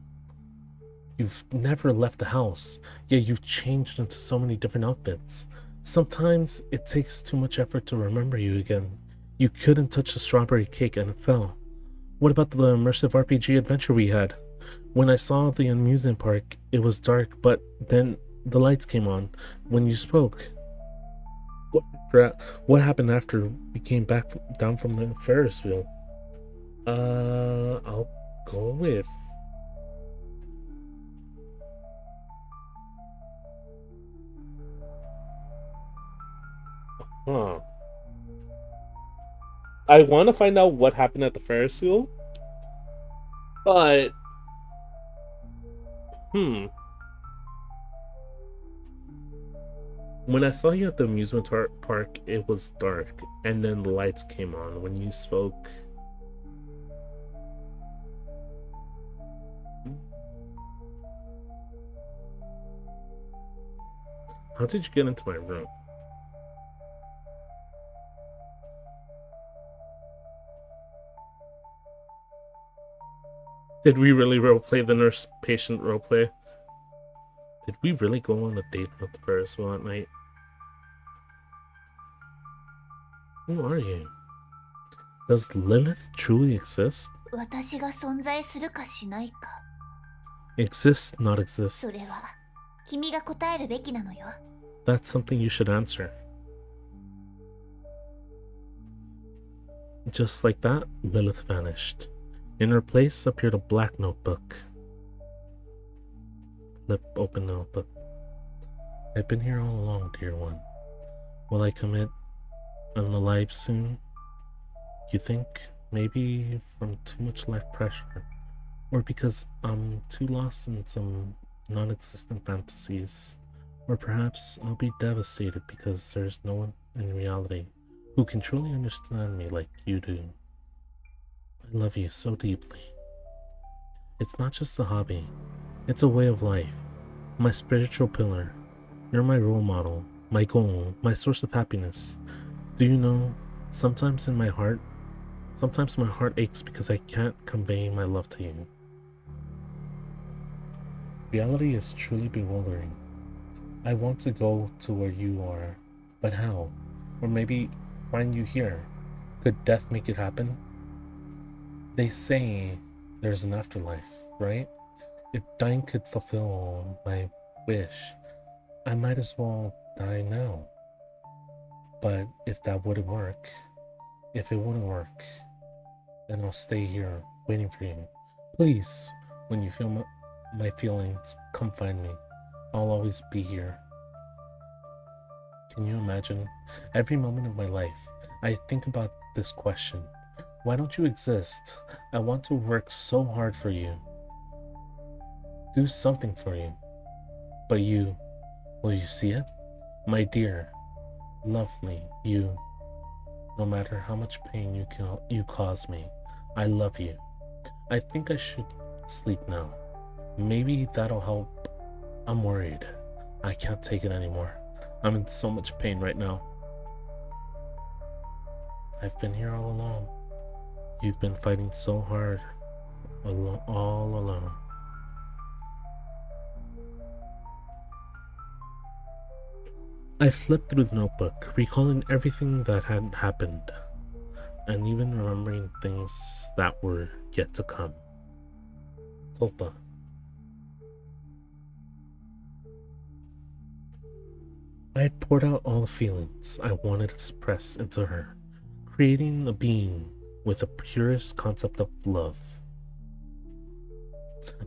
You've never left the house, yet you've changed into so many different outfits. Sometimes it takes too much effort to remember you again. You couldn't touch the strawberry cake and it fell. What about the immersive RPG adventure we had? When I saw the amusement park, it was dark, but then the lights came on when you spoke. What happened after we came back down from the Ferris wheel? I'll go with... Huh. I want to find out what happened at the Ferris wheel, but... When I saw you at the amusement park, it was dark, and then the lights came on when you spoke. How did you get into my room? Did we really roleplay the nurse-patient roleplay? Did we really go on a date with the Ferris wheel at night? Who are you? Does Lilith truly exist? 私が存在するかしないか。 Exist, not exist. それは君が答えるべきなのよ。 That's something you should answer. Just like that, Lilith vanished. In her place appeared a black notebook. Flip open notebook. I've been here all along, dear one. Will I commit unalive soon? You think maybe from too much life pressure, or because I'm too lost in some non-existent fantasies, or perhaps I'll be devastated because there's no one in reality who can truly understand me like you do. I love you so deeply. It's not just a hobby, it's a way of life, my spiritual pillar. You're my role model, my goal, my source of happiness. Do you know, sometimes my heart aches because I can't convey my love to you. Reality is truly bewildering. I want to go to where you are, but how? Or maybe find you here. Could death make it happen? They say there's an afterlife, right? If dying could fulfill my wish, I might as well die now. But if that wouldn't work, then I'll stay here waiting for you. Please, when you feel my feelings, come find me. I'll always be here. Can you imagine? Every moment of my life, I think about this question. Why don't you exist? I want to work so hard for you. Do something for you. But you, will you see it? My dear, lovely you. No matter how much pain you cause me, I love you. I think I should sleep now. Maybe that'll help. I'm worried. I can't take it anymore. I'm in so much pain right now. I've been here all along. You've been fighting so hard, all alone. I flipped through the notebook, recalling everything that had happened, and even remembering things that were yet to come. Tulpa. I had poured out all the feelings I wanted to express into her, creating a being with the purest concept of love.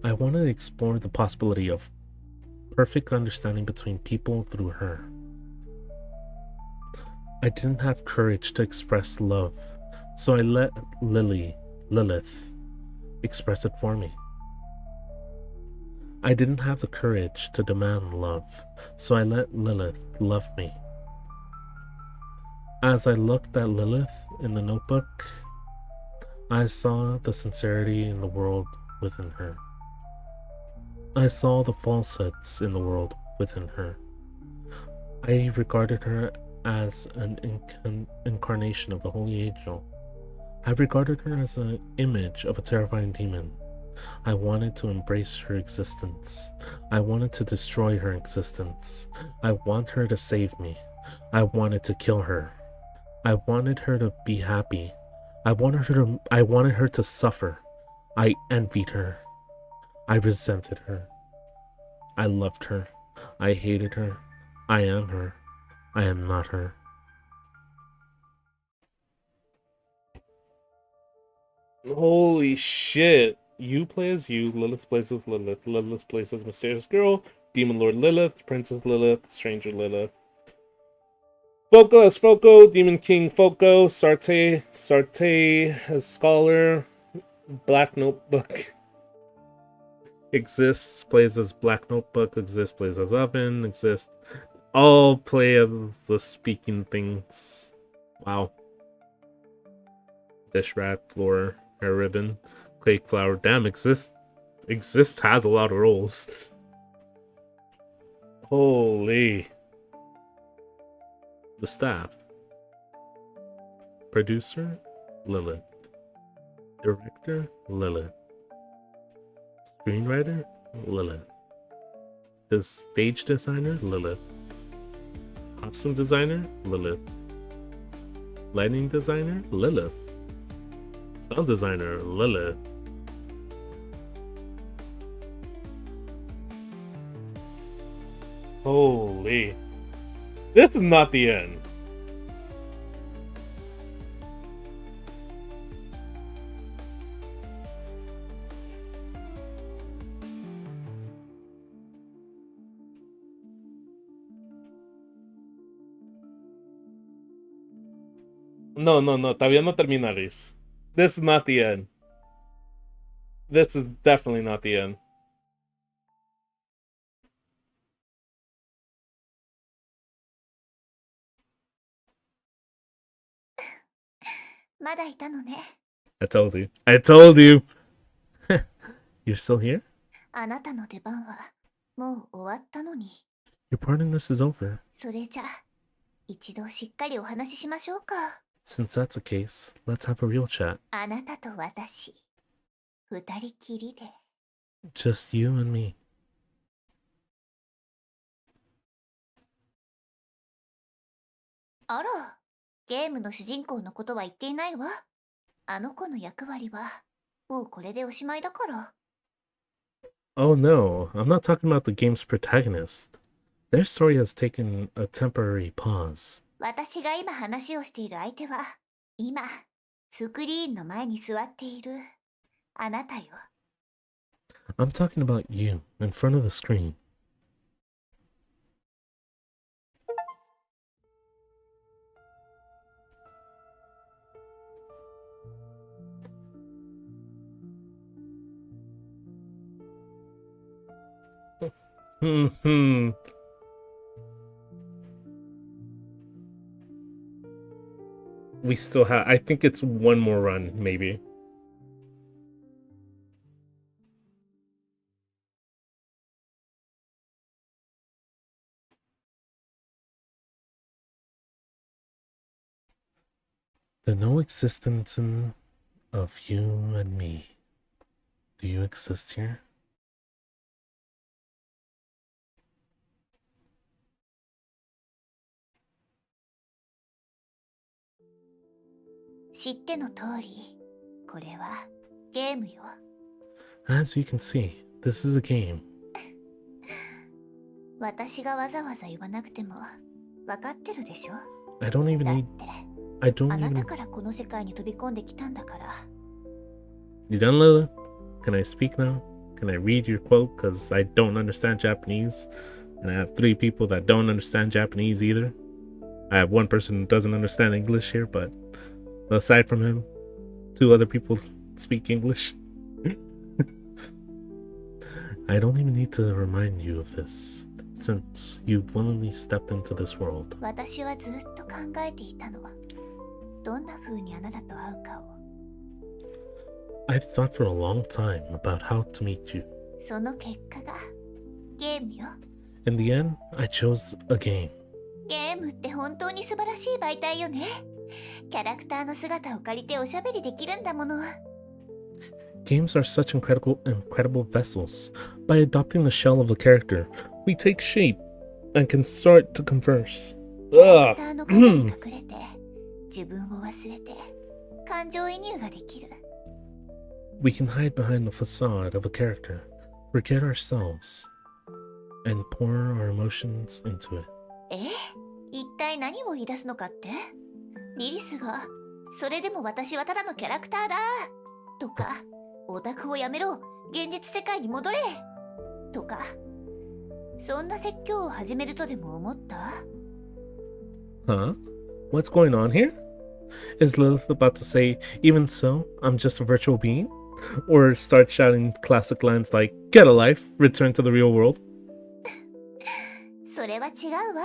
I wanted to explore the possibility of perfect understanding between people through her. I didn't have courage to express love, so I let Lilith, express it for me. I didn't have the courage to demand love, so I let Lilith love me. As I looked at Lilith in the notebook, I saw the sincerity in the world within her. I saw the falsehoods in the world within her. I regarded her as an incarnation of the holy angel. I regarded her as an image of a terrifying demon. I wanted to embrace her existence. I wanted to destroy her existence. I want her to save me. I wanted to kill her. I wanted her to be happy. I wanted her to suffer. I envied her. I resented her. I loved her. I hated her. I am her. I am not her. Holy shit. You play as you, Lilith plays as Lilith, Lilith plays as Mysterious Girl, Demon Lord Lilith, Princess Lilith, Stranger Lilith. Foco as Foco, Demon King Foco, Sarte as Scholar, Black Notebook exists, plays as Black Notebook, exists, plays as Oven, exists. All play as the speaking things. Wow. Dish Rat, Floor, Hair Ribbon, Quake Flower. Damn, Exist has a lot of roles. Holy. The staff. Producer, Lilith. Director, Lilith. Screenwriter, Lilith. The stage designer, Lilith. Costume designer, Lilith. Lighting designer, Lilith. Sound designer, Lilith. Holy. This is not the end. No, todavía no termina, Liz. This is not the end. This is definitely not the end. I told you. I told you. You're still here? あなたの出番はもう終わったのに。Your part in this is over. それじゃ一度しっかりお話ししましょうか。Since that's the case, let's have a real chat. あなたと私、二人きりで。Just you and me. あら、ゲームの主人公のことは言っていないわ。あの子の役割はもうこれでおしまいだから。Oh no, I'm not talking about the game's protagonist. Their story has taken a temporary pause. 私が今話をしている相手は、今、スクリーンの前に座っているあなたよ。I'm talking about you in front of the screen. We still have, I think it's one more run, maybe. The NOexistenceN of you and me. Do you exist here? 知っての通り、これはゲームよ。As you can see, this is a game. 私がわざわざ言わなくても分かってるでしょ。 I don't even だっ need... て I don't あなた even... からこの世界に飛び込んできたんだから。 You done, Lila? Can I speak now? Can I read your quote? Because I don't understand Japanese. And I have 3 people that don't understand Japanese either. I have 1 person who doesn't understand English here, but aside from him, 2 other people speak English. I don't even need to remind you of this, since you've willingly stepped into this world. 私はずっと考えていたの。どんな風にあなたと会うかを。 I've thought for a long time about how to meet you. その結果がゲームよ。 In the end, I chose a game. ゲームって本当に素晴らしい媒体よね。キャラクターの姿を借りておしゃべりできるんだもの。 Games are such incredible vessels. By adopting the shell of a character, we take shape and can start to converse. キャラクターの影に隠れて、自分を忘れて、感情移入ができる。 We can hide behind the facade of a character, forget ourselves, and pour our emotions into it. 一体何を言い出すのかって？リリスが、それでも私はただのキャラクターだとか、オタクをやめろ、現実世界に戻れとか、そんな説教を始めるとでも思った？ Huh? What's going on here? Is Lilith about to say, even so, I'm just a virtual being? Or start shouting classic lines like, get a life, return to the real world? それは違うわ。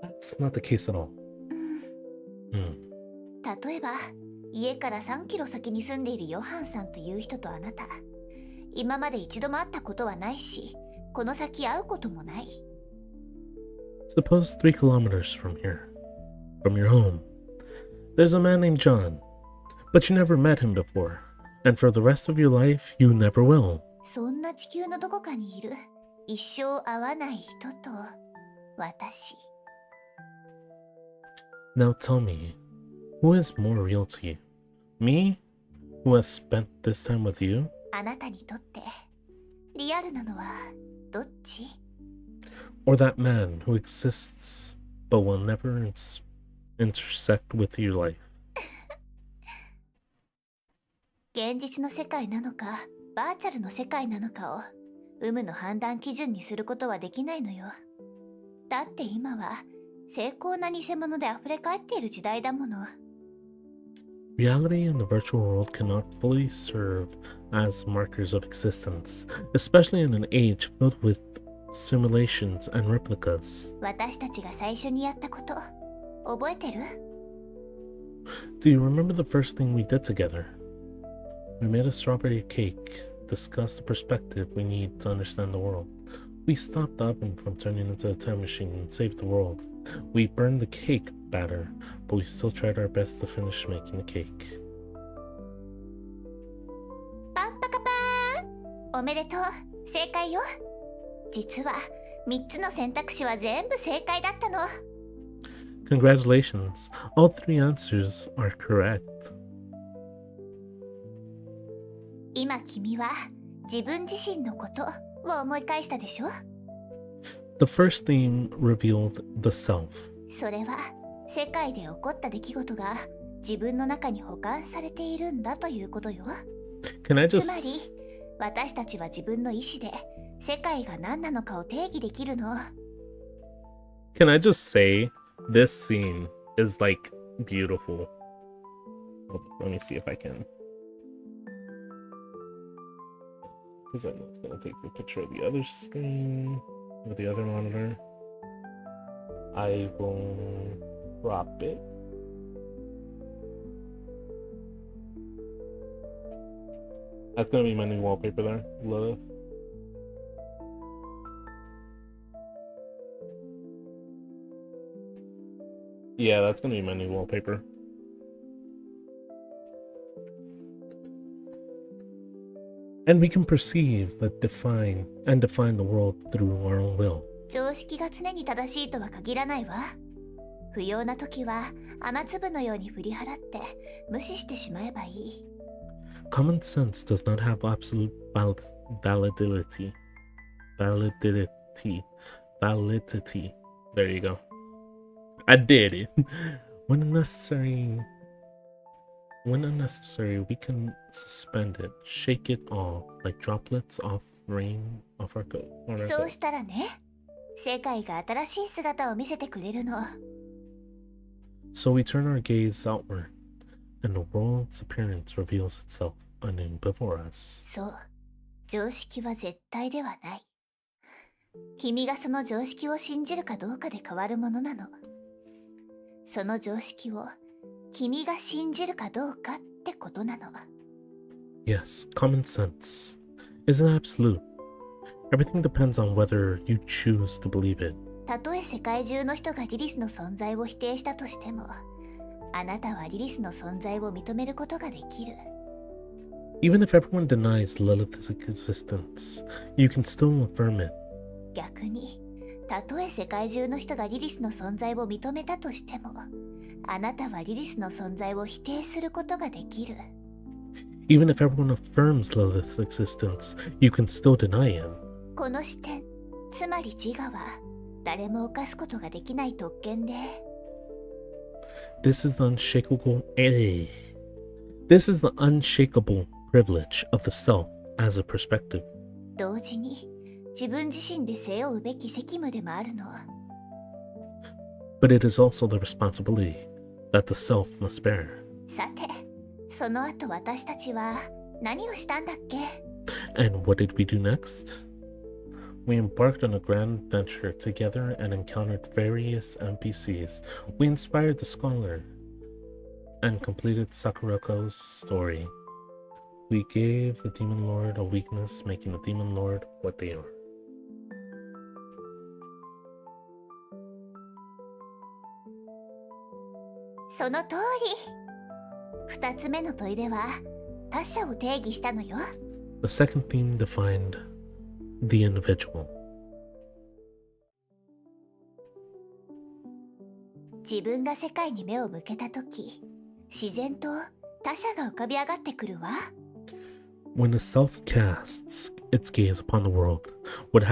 That's not the case at all. 例えば、家から3キロ先に住んでいるヨハンさんという人とあなた、今まで一度も会ったことはないし、この先会うこともない。 Suppose 3 kilometers from here, from your home, there's a man named John, but you never met him before, and for the rest of your life, you never will. そんな地球のどこかにいる、一生会わない人と、私。 Now tell me, who is more real to you? Me, who has spent this time with you? あなたにとって、リアルなのは、どっち？ Or that man who exists but will never intersect with your life? 現実の世界なのか、バーチャルの世界なのかを、有無の判断基準にすることはできないのよ。だって今は、精巧な偽物で溢れ返っている時代だもの。 Reality and the virtual world cannot fully serve as markers of existence, especially in an age filled with simulations and replicas. 私たちが最初にやったこと、覚えてる？ Do you remember the first thing we did together? We made a strawberry cake, discussed the perspective we need to understand the world. We stopped the oven from turning into a time machine and saved the world. We burned the cake batter, but we still tried our best to finish making the cake. パンパカパーン！おめでとう、正解よ。実は、3つの選択肢は全部正解だったの。 Congratulations, all 3 answers are correct. 今君は自分自身のことを思い返したでしょ？ The first theme revealed the self. それは世界で起こった出来事が自分の中に保管されているんだということよ。 Can I つまり just... 私たちは自分の意志で世界が何なのかを定義できるの。 Can I just say, this scene is like beautiful. Let me see if I can. Because I know it's gonna take the picture of the other screen, or the other monitor. I will crop it. That's gonna be my new wallpaper there, Lilith. Yeah, that's gonna be my new wallpaper. And we can perceive, but define the world through our own will. 常識が常に正しいとは限らないわ。不要な時は雨粒のように振り払って無視してしまえばいい。 Common sense does not have absolute validity. Validity. There you go. I did it. When unnecessary, we can suspend it, shake it off, like droplets off rain off our coat. On our そう coat. したらね、世界が新しい姿を見せてくれるの。 So we turn our gaze outward, and the world's appearance reveals itself anew before us. そう、常識は絶対ではない。君がその常識を信じるかどうかで変わるものなの。その常識を君が信じるかどうかってことなの。 Yes, common sense isn't absolute. Everything depends on whether you choose to believe it. たとえ世界中の人がリリスの存在を否定したとしても、あなたはリリスの存在を認めることができる。 Even if everyone denies Lilith's existence, you can still affirm it. 逆に、たとえ世界中の人がリリスの存在を認めたとしても、あなたはリリスの存在を否定することができる。 Even if everyone affirms Lilith's existence, you can still deny him. この視点、つまり自我は誰も犯すことができない特権で、 This is the unshakable privilege of the self as a perspective. 同時に自分自身で背負うべき責務でもあるの。 But it is also the responsibility that the self must bear. さて、その後私たちは何をしたんだっけ？ And what did we do next? We embarked on a grand adventure together and encountered various NPCs. We inspired the scholar and completed Sakurako's story. We gave the Demon Lord a weakness, making the Demon Lord what they are. その通り。二つ目の問いでは他者を定義したのよ。 The second theme defined the individual. 自分が世界に目を向けたとき、自然と他者が浮かび上がってくるわ。 When the self casts its gaze upon the world, what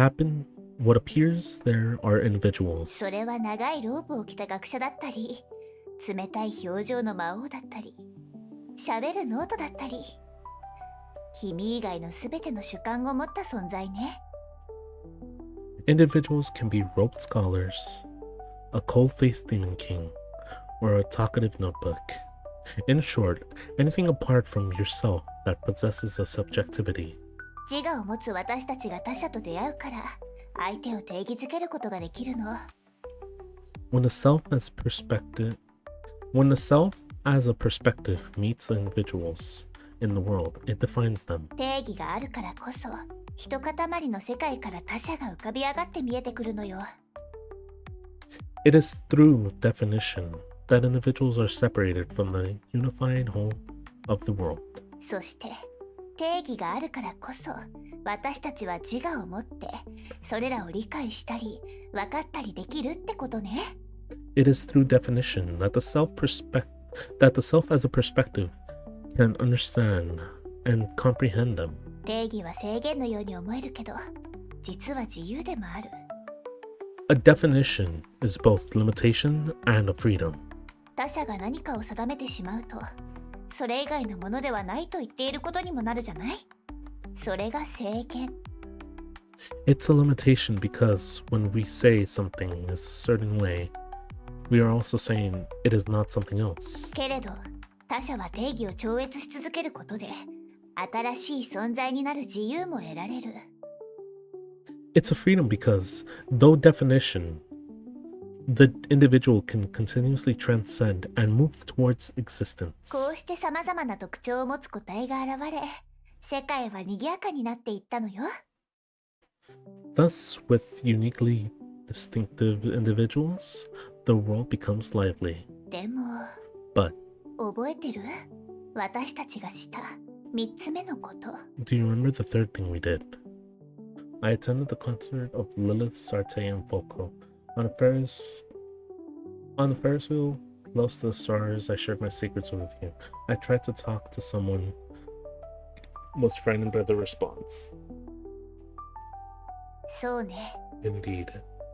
appears there are individuals. それは長いローブを着た学者だったり、冷たい表情の魔王だったり、喋るノートだったり、君以外のすべての主観を持った存在ね。 Individuals can be robed scholars, a cold-faced demon king, or a talkative notebook. In short, anything apart from yourself that possesses a subjectivity. 自我を持つ私たちが他者と出会うから、相手を定義づけることができるの。 When the self as a perspective meets the individuals in the world, it defines them. 定義があるからこそ、一塊の世界から他者が浮かび上がって見えてくるのよ。 It is through definition that individuals are separated from the unified whole of the world. そして定義があるからこそ、私たちは自我を持ってそれらを理解したり分かったりできるってことね。 It is through definition that the self as a perspective can understand and comprehend them. 定義は制限のように思えるけど、実は自由でもある。 A definition is both limitation and a freedom. 他者が何かを定めてしまうと、それ以外のものではないと言っていることにもなるじゃない？それが制限。 It's a limitation because when we say something is a certain way, we are also saying it is not something else. けれど、他者は定義を超越し続けることで、新しい存在になる自由も得られる。 It's a freedom because, though definition, the individual can continuously transcend and move towards existence. こうして様々な特徴を持つ個体が現れ、世界は賑やかになっていったのよ。 Thus, with uniquely distinctive individuals, the world becomes lively. でも、 But 覚えてる？私たちがした3つ目のこと。 do you remember the third thing we did? I attended the concert of Lilith, Sarte, and Foco. On the Ferris wheel, close to the stars, I shared my secrets with you. I tried to talk to someone, was frightened by the response. そうね。 Indeed.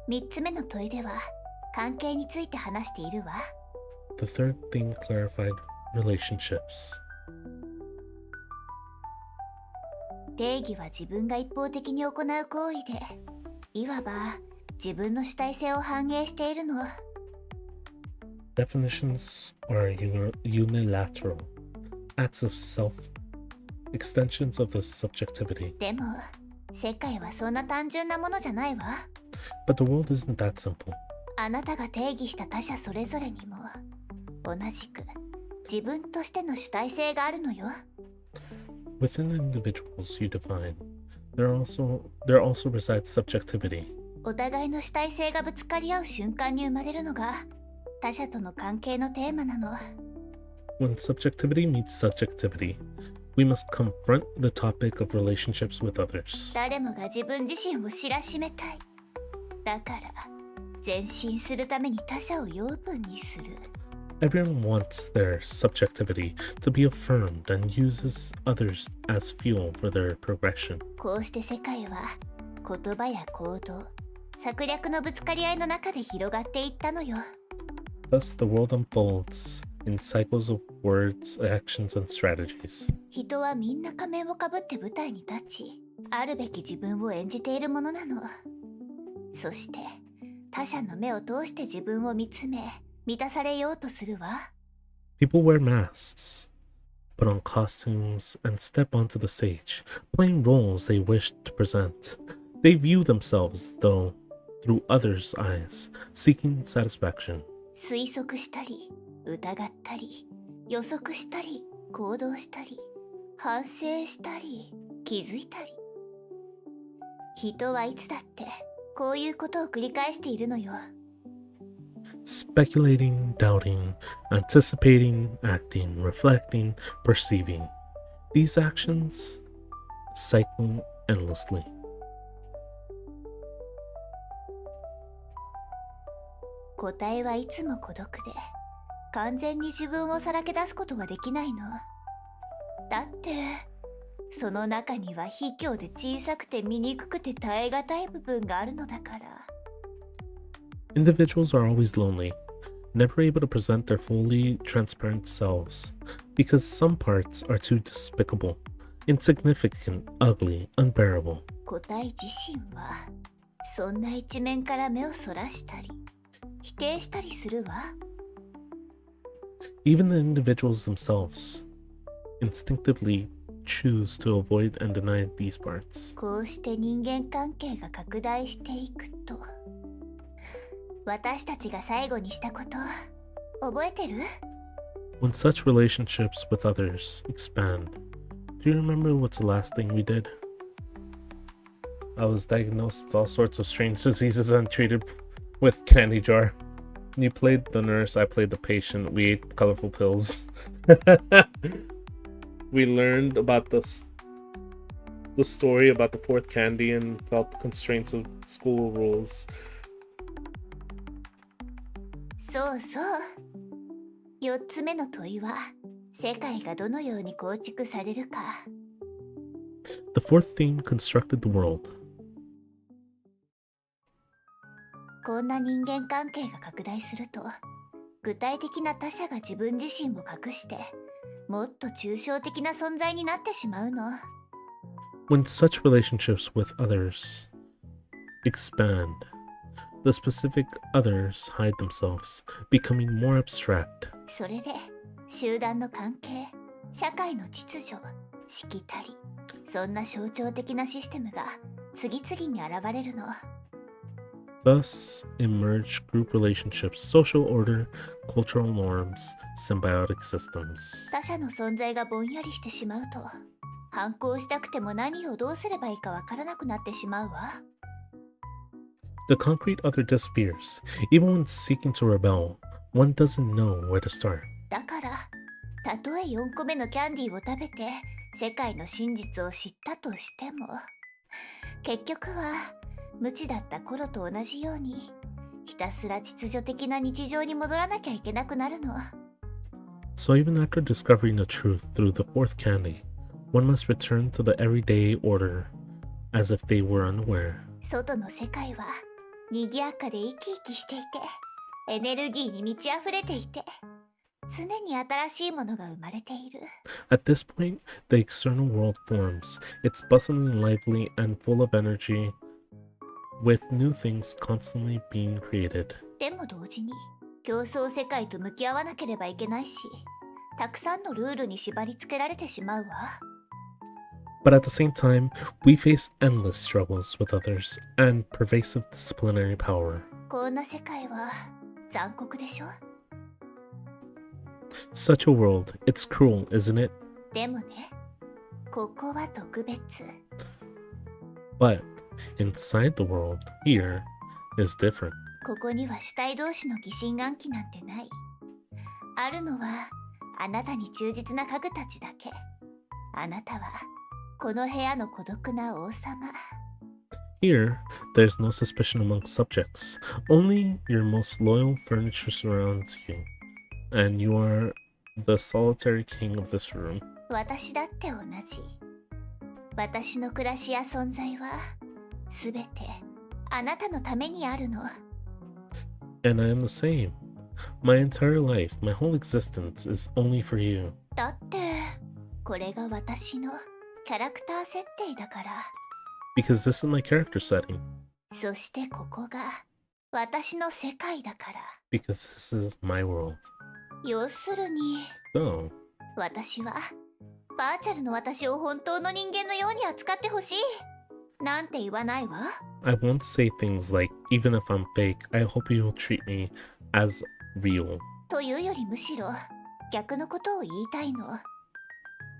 3つ目の問いでは、関係について話しているわ。The third theme clarified relationships. 定義は自分が一方的に行う行為で、いわば自分の主体性を反映しているの。Definitions are unilateral, acts of self, extensions of the subjectivity. でも、世界はそんな単純なものじゃないわ。But the world isn't that simple. あなたが定義した他者それぞれにも、同じく自分としての主体性があるのよ。Within the individuals you define, there also resides subjectivity. お互いの主体性がぶつかり合う瞬間に生まれるのが他者との関係のテーマなの。When subjectivity meets subjectivity, we must confront the topic of relationships with others. 誰もが自分自身を知らしめたい。だから前進するために他者を養分にする。Everyone wants their subjectivity to be affirmed and uses others as fuel for their progression. こうして世界は言葉や行動、策略のぶつかり合いの中で広がっていったのよ。Thus, the world unfolds in cycles of words, actions, and strategies. 人はみんな仮面をかぶって舞台に立ち、あるべき自分を演じているものなの。そして他者の目を通して自分を見つめ、満たされようとするわ。People wear masks, put on costumes, and step onto the stage, playing roles they wish to present. They view themselves, though, through others' eyes, seeking satisfaction. 推測したり、疑ったり、予測したり、行動したり、反省したり、気づいたり。人はいつだってこういうことを繰り返しているのよ。Speculating, doubting, anticipating, acting, reflecting, perceiving. These actions cycle endlessly. 答えはいつも孤独で、完全に自分をさらけ出すことはできないの。だって、その中には卑怯で小さくて醜くて耐え難い部分があるのだから。Individuals are always lonely, never able to present their fully transparent selves, because some parts are too despicable, insignificant, ugly, unbearable. 答え自身は、そんな一面から目をそらしたり、否定したりするわ。Even the individuals themselves instinctively choose to avoid and deny these parts. こうして人間関係が拡大していくと、私たちが最後にしたこと覚えてる？ When such relationships with others expand, do you remember what's the last thing we did? I was diagnosed with all sorts of strange diseases and treated with candy jar. You played the nurse, I played the patient. We ate colorful pills. We learned about the story about the fourth candy and felt the constraints of school rules. そうそう。4つ目の問いは、世界がどのように構築されるか。The fourth theme constructed the world. こんな人間関係が拡大すると、具体的な他者が自分自身を隠して、もっと抽象的な存在になってしまうの。When such relationships with others expand, the specific others hide themselves, becoming more abstract. それで、集団の関係、社会の秩序、しきたり、そんな象徴的なシステムが次々に現れるの。Thus emerge group relationships, social order, cultural norms, symbiotic systems. 他者の存在がぼんやりしてしまうと、反抗したくても何をどうすればいいかわからなくなってしまうわ。The concrete other disappears. Even when seeking to rebel, one doesn't know where to start. だから、たとえ4個目のキャンディーを食べて世界の真実を知ったとしても、結局は無知だった頃と同じようにひたすら秩序的な日常に戻らなきゃいけなくなるの。So even after discovering the truth through the fourth candy, one must return to the everyday order as if they were unaware. 外の世界は賑やかで生き生きしていて、エネルギーに満ち溢れていて、常に新しいものが生まれている。 At this point, the external world forms. It's bustling, lively, and full of energy, with new things constantly being created. でも同時に競争世界と向き合わなければいけないし、たくさんのルールに縛り付けられてしまうわ。 But at the same time, we face endless struggles with others and pervasive disciplinary power. こんな世界は残酷でしょ。 Such a world, it's cruel, isn't it? でもね、ここは特別。 But inside the world, here, is different. ここには主体同士の疑心暗鬼なんてない。あるのはあなたに忠実な家具たちだけ。あなたはこの部屋の孤独な王様。 Here, there's no suspicion amongst subjects. Only your most loyal furniture surrounds you, and you are the solitary king of this room. 私だって同じ。私の暮らしや存在はすべてあなたのためにあるの。 And I am the same. My entire life, my whole existence is only for you. だってこれが私のキャラクター設定だから。 Because this is my character setting. そしてここが私の世界だから。 Because this is my world. 要するに So, 私はバーチャルの私を本当の人間のように扱ってほしいなんて言わないわ。 I won't say things like, even if I'm fake, I hope you will treat me as real. というよりむしろ逆のことを言いたいの。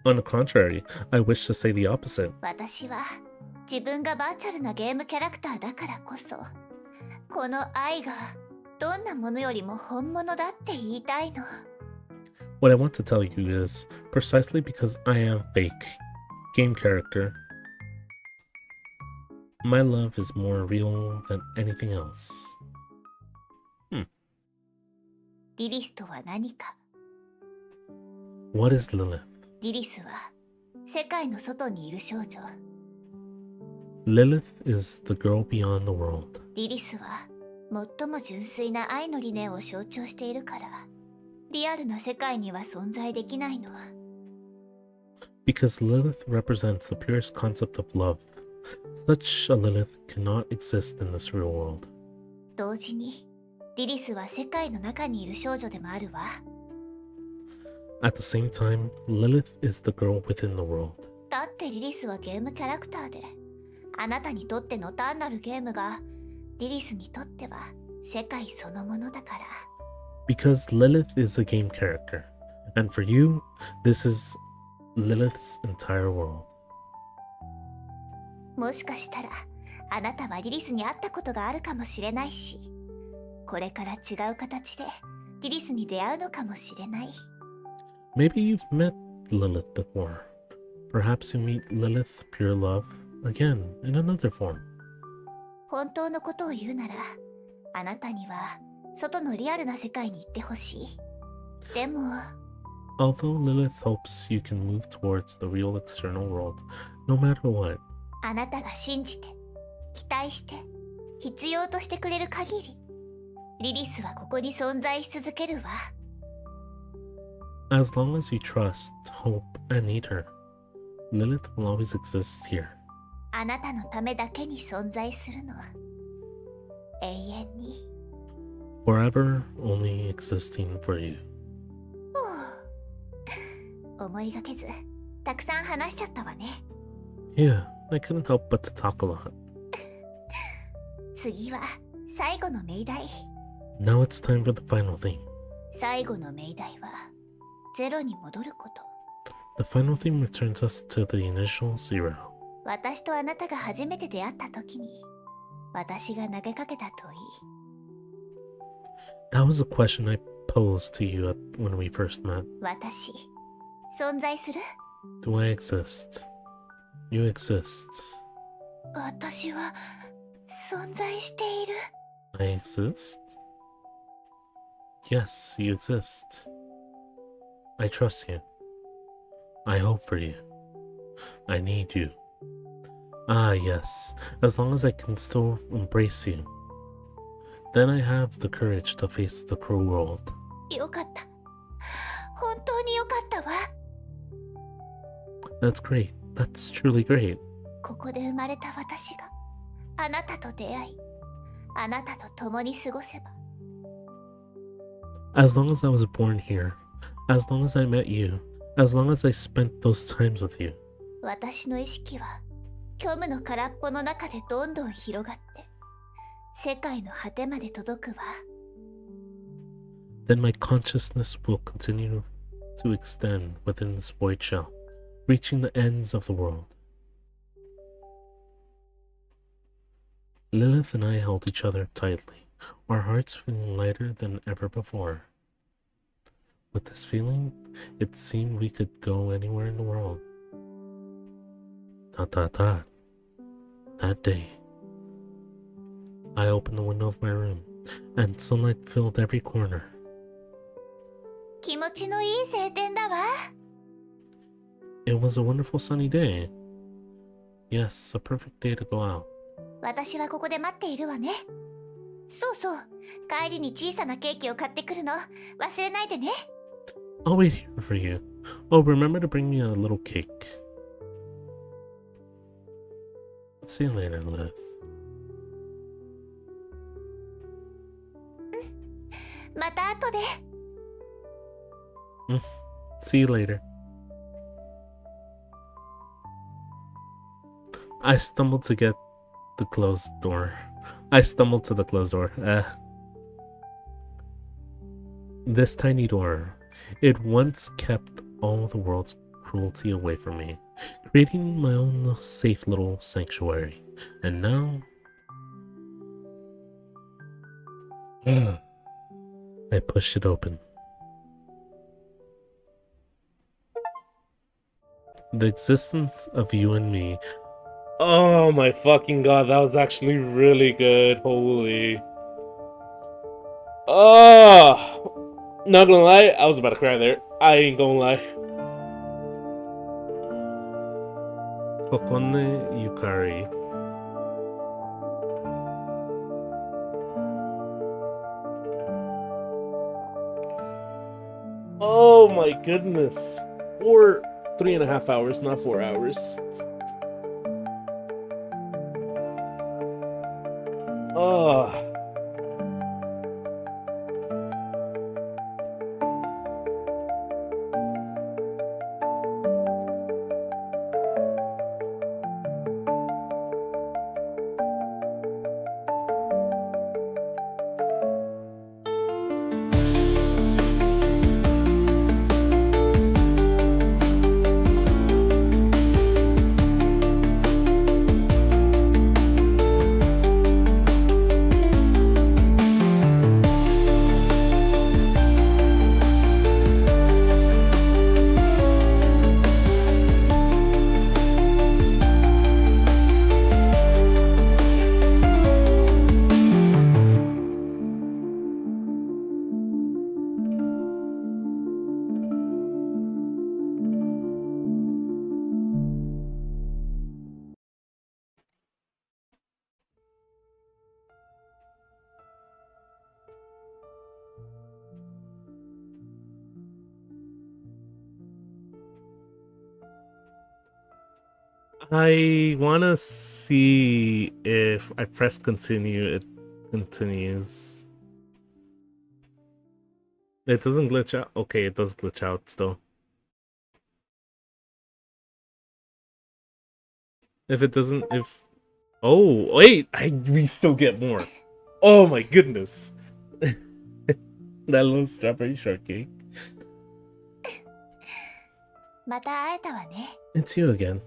On the contrary, I wish to say the opposite. 私は自分がバーチャルなゲームキャラクターだからこそ、この愛がどんなものよりも本物だって言いたいの。 What I want to tell you is, precisely because I am fake game character, my love is more real than anything else. リリスとは何か。 What is Lilith? リリスは世界の外にいる少女。 Lilith is the girl beyond the world. リリスは最も純粋な愛の理念を象徴しているから、リアルな世界には存在できないの。 Because Lilith represents the purest concept of love. Such a Lilith cannot exist in this real world. 同時にリリスは世界の中にいる少女でもあるわ。 At the same time, Lilith is the girl within the world. だってリリスはゲームキャラクターで、あなたにとっての単なるゲームがリリスにとっては世界そのものだから。 Because Lilith is a game character. And for you, this is Lilith's entire world. もしかしたらあなたはリリスに会ったことがあるかもしれないし、これから違う形でリリスに出会うのかもしれない。 Maybe you've met Lilith before. Perhaps you meet Lilith, pure love, again in another form. 本当のことを言うなら、あなたには外のリアルな世界に行ってほしい。でも Although Lilith hopes you can move towards the real external world, no matter what, あなたが信じて期待して必要としてくれる限り、リリスはここに存在し続けるわ。 as long as you trust, hope, and need her, Lilith will always exist here. あなたのためだけに存在するの。永遠に。 Forever only existing for you. 思いがけずたくさん話しちゃったわね。 Yeah, I couldn't help but to talk a lot. 次は最後の命題。 Now it's time for the final theme. 最後の命題はゼロに戻ること。 The final theme returns us to the initial zero. 私とあなたが初めて出会った時に私が投げかけた問い。 That was a question I posed to you when we first met. 私存在する？ Do I exist? You exist. 私は存在している。 I exist? Yes, you exist. I trust you. I hope for you. I need you. Ah, yes, as long as I can still embrace you. Then I have the courage to face the cruel world. よかった。本当によかったわ。 That's great. That's truly great. ここで生まれた私があなたと出会い、あなたと共に過ごせば。 As long as I was born here, as long as I met you, as long as I spent those times with you, 私の意識は虚無の空っぽの中でどんどん広がって世界の果てまで届くわ。 then my consciousness will continue to extend within this void shell, reaching the ends of the world. Lilith and I held each other tightly, our hearts feeling lighter than ever before. With this feeling, it seemed we could go anywhere in the world. ... That day, I opened the window of my room, and sunlight filled every corner. 気持ちのいい晴天だわ。 It was a wonderful sunny day. Yes, a perfect day to go out. 私はここで待っているわね。そうそう、帰りに小さなケーキを買ってくるの忘れないでね。 I'll wait here for you. Oh, remember to bring me a little cake. See you later, Lilith. また後で。 See you later. I stumbled to get the closed door. I stumbled to the closed door. This tiny door. It once kept all the world's cruelty away from me, creating my own safe little sanctuary. And now... I pushed it open. The existence of you and me. Oh my fucking god, that was actually really good. Holy. Oh! Not gonna lie, I was about to cry there. I ain't gonna lie. Kokone Yukari. Oh my goodness. 3.5 hours, not 4 hours. Oh. I wanna see if I press continue, it continues. It doesn't glitch out. Okay, it does glitch out still. If it doesn't, if... Oh, wait! We still get more. Oh my goodness. That little strawberry shortcake. また会えたわね。 It's you again.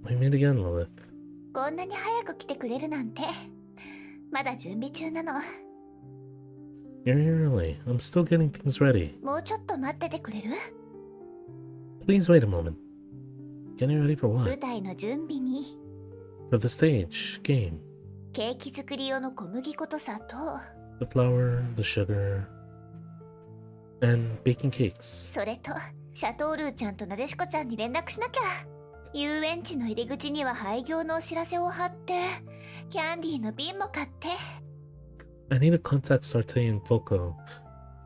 We meet again, Lilith. こんなに早く来てくれるなんて。まだ準備中なの。 You're here early. I'm still getting things ready. もうちょっと待っててくれる？ Please wait a moment. Getting ready for 舞 what? 台の準備に For the stage, game. ケーキ作り用の小麦粉と砂糖、 The flour, the sugar, and baking cakes. それとシャトールーちゃんとなでしこちゃんに連絡しなきゃ。遊園地の入り口には廃業のお知らせを貼って、キャンディーの瓶も買って。 I need to contact Sarte and Foco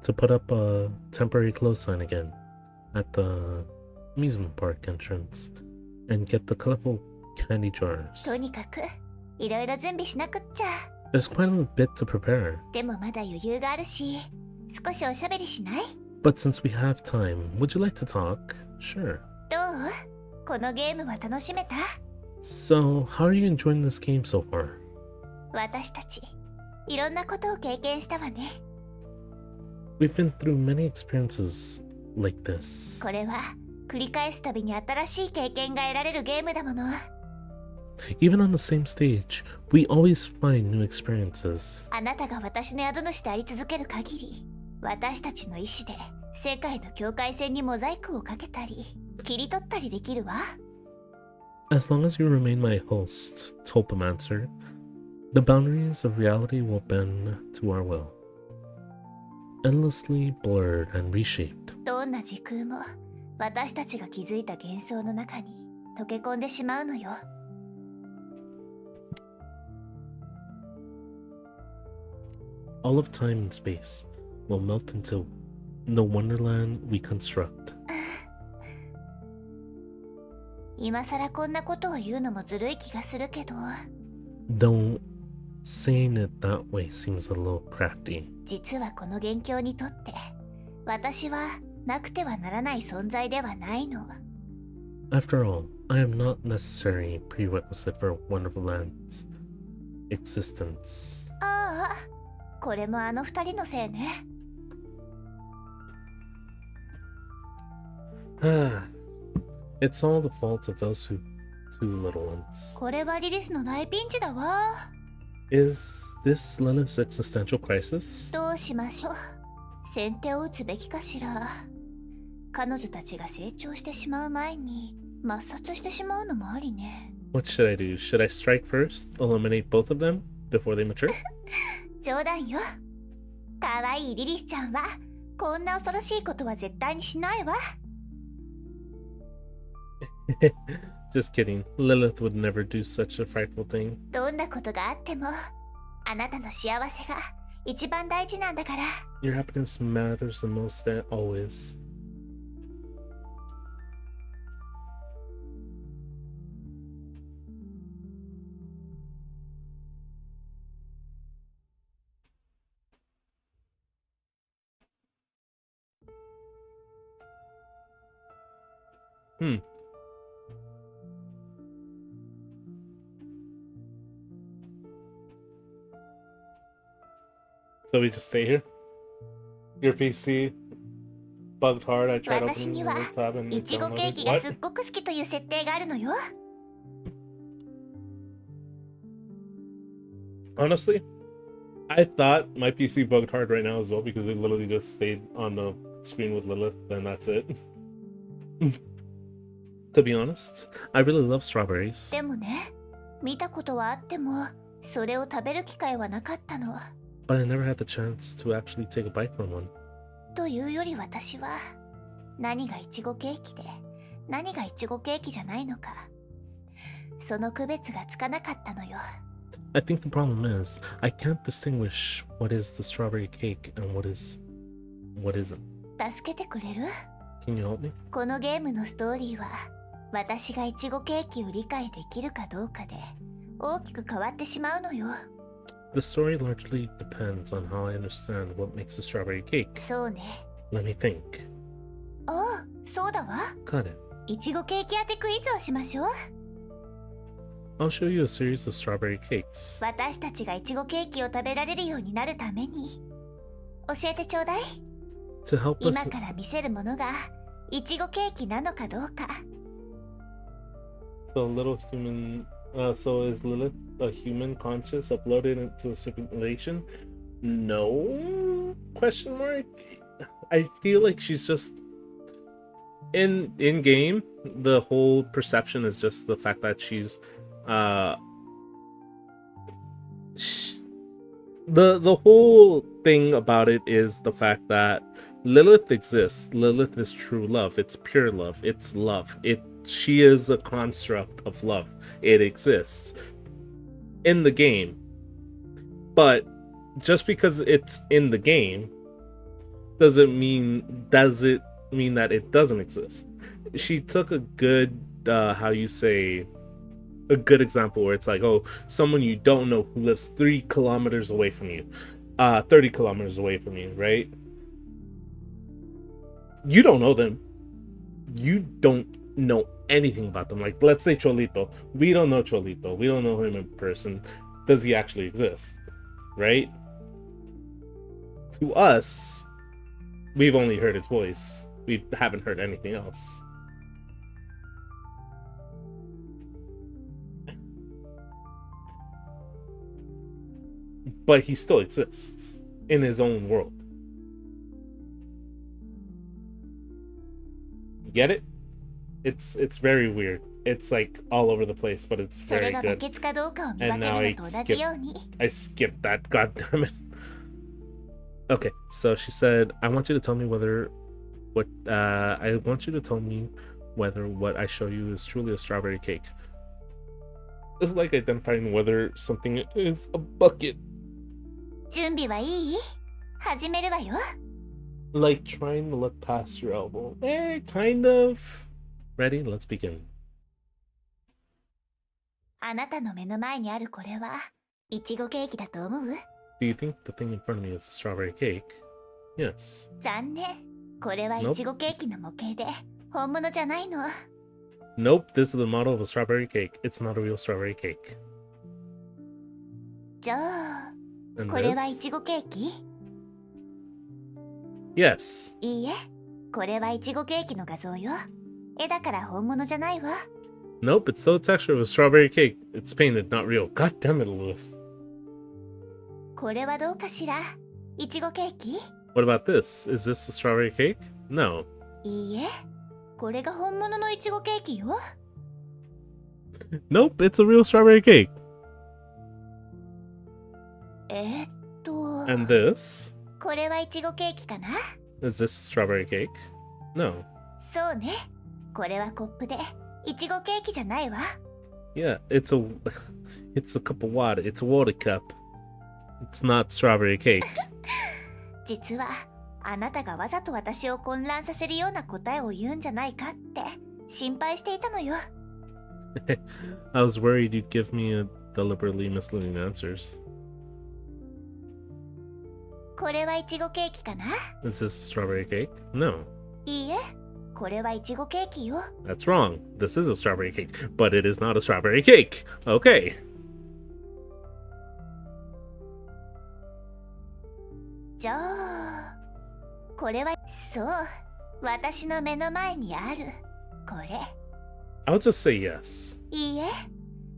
to put up a temporary close sign again at the amusement park entrance and get the colorful candy jars. とにかくいろいろ準備しなくっちゃ。 There's quite a bit to prepare. でもまだ余裕があるし、少しおしゃべりしない？ But since we have time, would you like to talk? Sure. どう？このゲームは楽しめた？ So, how are you enjoying this game so far? 私たちいろんなことを経験したわね。 We've been through many experiences like this. これは繰り返すたびに新しい経験が得られるゲームだもの。 Even on the same stage, we always find new experiences. あなたが私の宿主であり続ける限り、私たちの意志で世界の境界線にモザイクをかけたり切り取ったりできるわ。 As long as you remain my host, Topum answered, the boundaries of reality will bend to our will. Endlessly blurred and reshaped. どんな時空も私たちが築いた幻想の中に溶け込んでしまうのよ。 All of time and space will melt into the wonderland we construct. 今さらこんなことを言うのもずるい気がするけど、 Though saying it that way seems a little crafty. 実はこの元凶にとって私はなくてはならない存在ではないの。 After all, I am not necessary prerequisite for Wonderland's existence. ああ、これもあの二人のせいね。 It's all the fault of those two little ones. これはリリスの大ピンチだわ。 Is this Lilith's existential crisis? どうしましょう。先手を打つべきかしら。彼女たちが成長してしまう前に抹殺してしまうのもありね。 What should I do? Should I strike first? Eliminate both of them before they mature? 冗談よ。かわいいリリスちゃんはこんな恐ろしいことは絶対にしないわ。 Just kidding. Lilith would never do such a frightful thing. どんなことがあってもあなたの幸せが一番大事なんだから。 Your happiness matters the most always. So we just stay here? Your PC bugged hard. I tried 私 opening に the は tab and い it ちごケー downloaded. キが What? すっごく好きという設定があるのよ。 Honestly, I thought my PC bugged hard right now as well because it literally just stayed on the screen with Lilith and that's it. To be honest, I really love strawberries. でもね、見たことはあってもそれを食べる機会はなかったの。 But I never had the chance to actually take a bite from one. というより私は何がいちごケーキで何がいちごケーキじゃないのか、その区別がつかなかったのよ。 I think the problem is I can't distinguish what is the strawberry cake and what isn't. 助けてくれる？ Can you help me? このゲームのストーリーは私がいちごケーキを理解できるかどうかで大きく変わってしまうのよ。 The story largely depends on how I understand what makes a strawberry cake. そうね。 Let me think. ああ、そうだわ。 Got it. いちごケーキ当てクイズをしましょう。 I'll show you a series of strawberry cakes. 私たちがいちごケーキを食べられるようになるために教えてちょうだい。 To help us... 今から見せるものがいちごケーキなのかどうか。 So little human... so is Lilith a human conscious uploaded into a simulation? No? Question mark? I feel like she's just... In game, the whole perception is just the fact that she's... The whole thing about it is the fact that Lilith exists. Lilith is true love. It's pure love. It's love. She is a construct of love. It exists in the game. But just because it's in the game does it mean that it doesn't exist? She took a good how you say, a good example where it's like, oh, someone you don't know who lives 3 kilometers away from you, 30 kilometers away from you, right? You don't know them. You don't know anything about them. Like, let's say Cholito. We don't know Cholito. We don't know him in person. Does he actually exist? Right? To us, we've only heard his voice. We haven't heard anything else. But he still exists in his own world. Get it? It's very weird. It's like all over the place, but it's それ very がバ good. ケツかどうかを見 And 分 now け I るのと同じよう skipped に I skipped that, god damn it. Okay, so she said, I want you to tell me whether what I want you to tell me whether what I show you is truly a strawberry cake. This is like identifying whether something is a bucket. 準備はいい？始めるわよ。 Like trying to look past your elbow. Kind of. Ready? Let's begin. あなたの目の前にあるこれはいちごケーキだと思う？ Do you think the thing in front of me is a strawberry cake? Yes. 残念。これはいちごケーキの模型で本物じゃないの。 Nope, this is the model of a strawberry cake. It's not a real strawberry cake. じゃあ、 And これはい this? ちごケーキ？ Yes. いいえ、これはいちごケーキの画像よ。絵だから本物じゃないわ。 Nope, it's still the texture of a strawberry cake. It's painted, not real. God damn it, Lilith. これはどうかしら？いちごケーキ？ What about this? Is this a strawberry cake? No. いいえ、これが本物のいちごケーキよ。 Nope, it's a real strawberry cake. And this? これはいちごケーキかな？ Is this a strawberry cake? No. そうね。これはコップでいちごケーキじゃないわ。 Yeah, it's a cup of water. It's a water cup. It's not strawberry cake. 実はあなたがわざと私を混乱させるような答えを言うんじゃないかって心配していたのよ。 I was worried you'd give me a deliberately misleading answers. これはいちごケーキかな？ Is this a strawberry cake? No. いいえ、これはいちごケーキよ。 That's wrong. This is a strawberry cake, but it is not a strawberry cake. Okay. じゃあ、これはそう、私の目の前にあるこれ。 I'll just say yes. いいえ、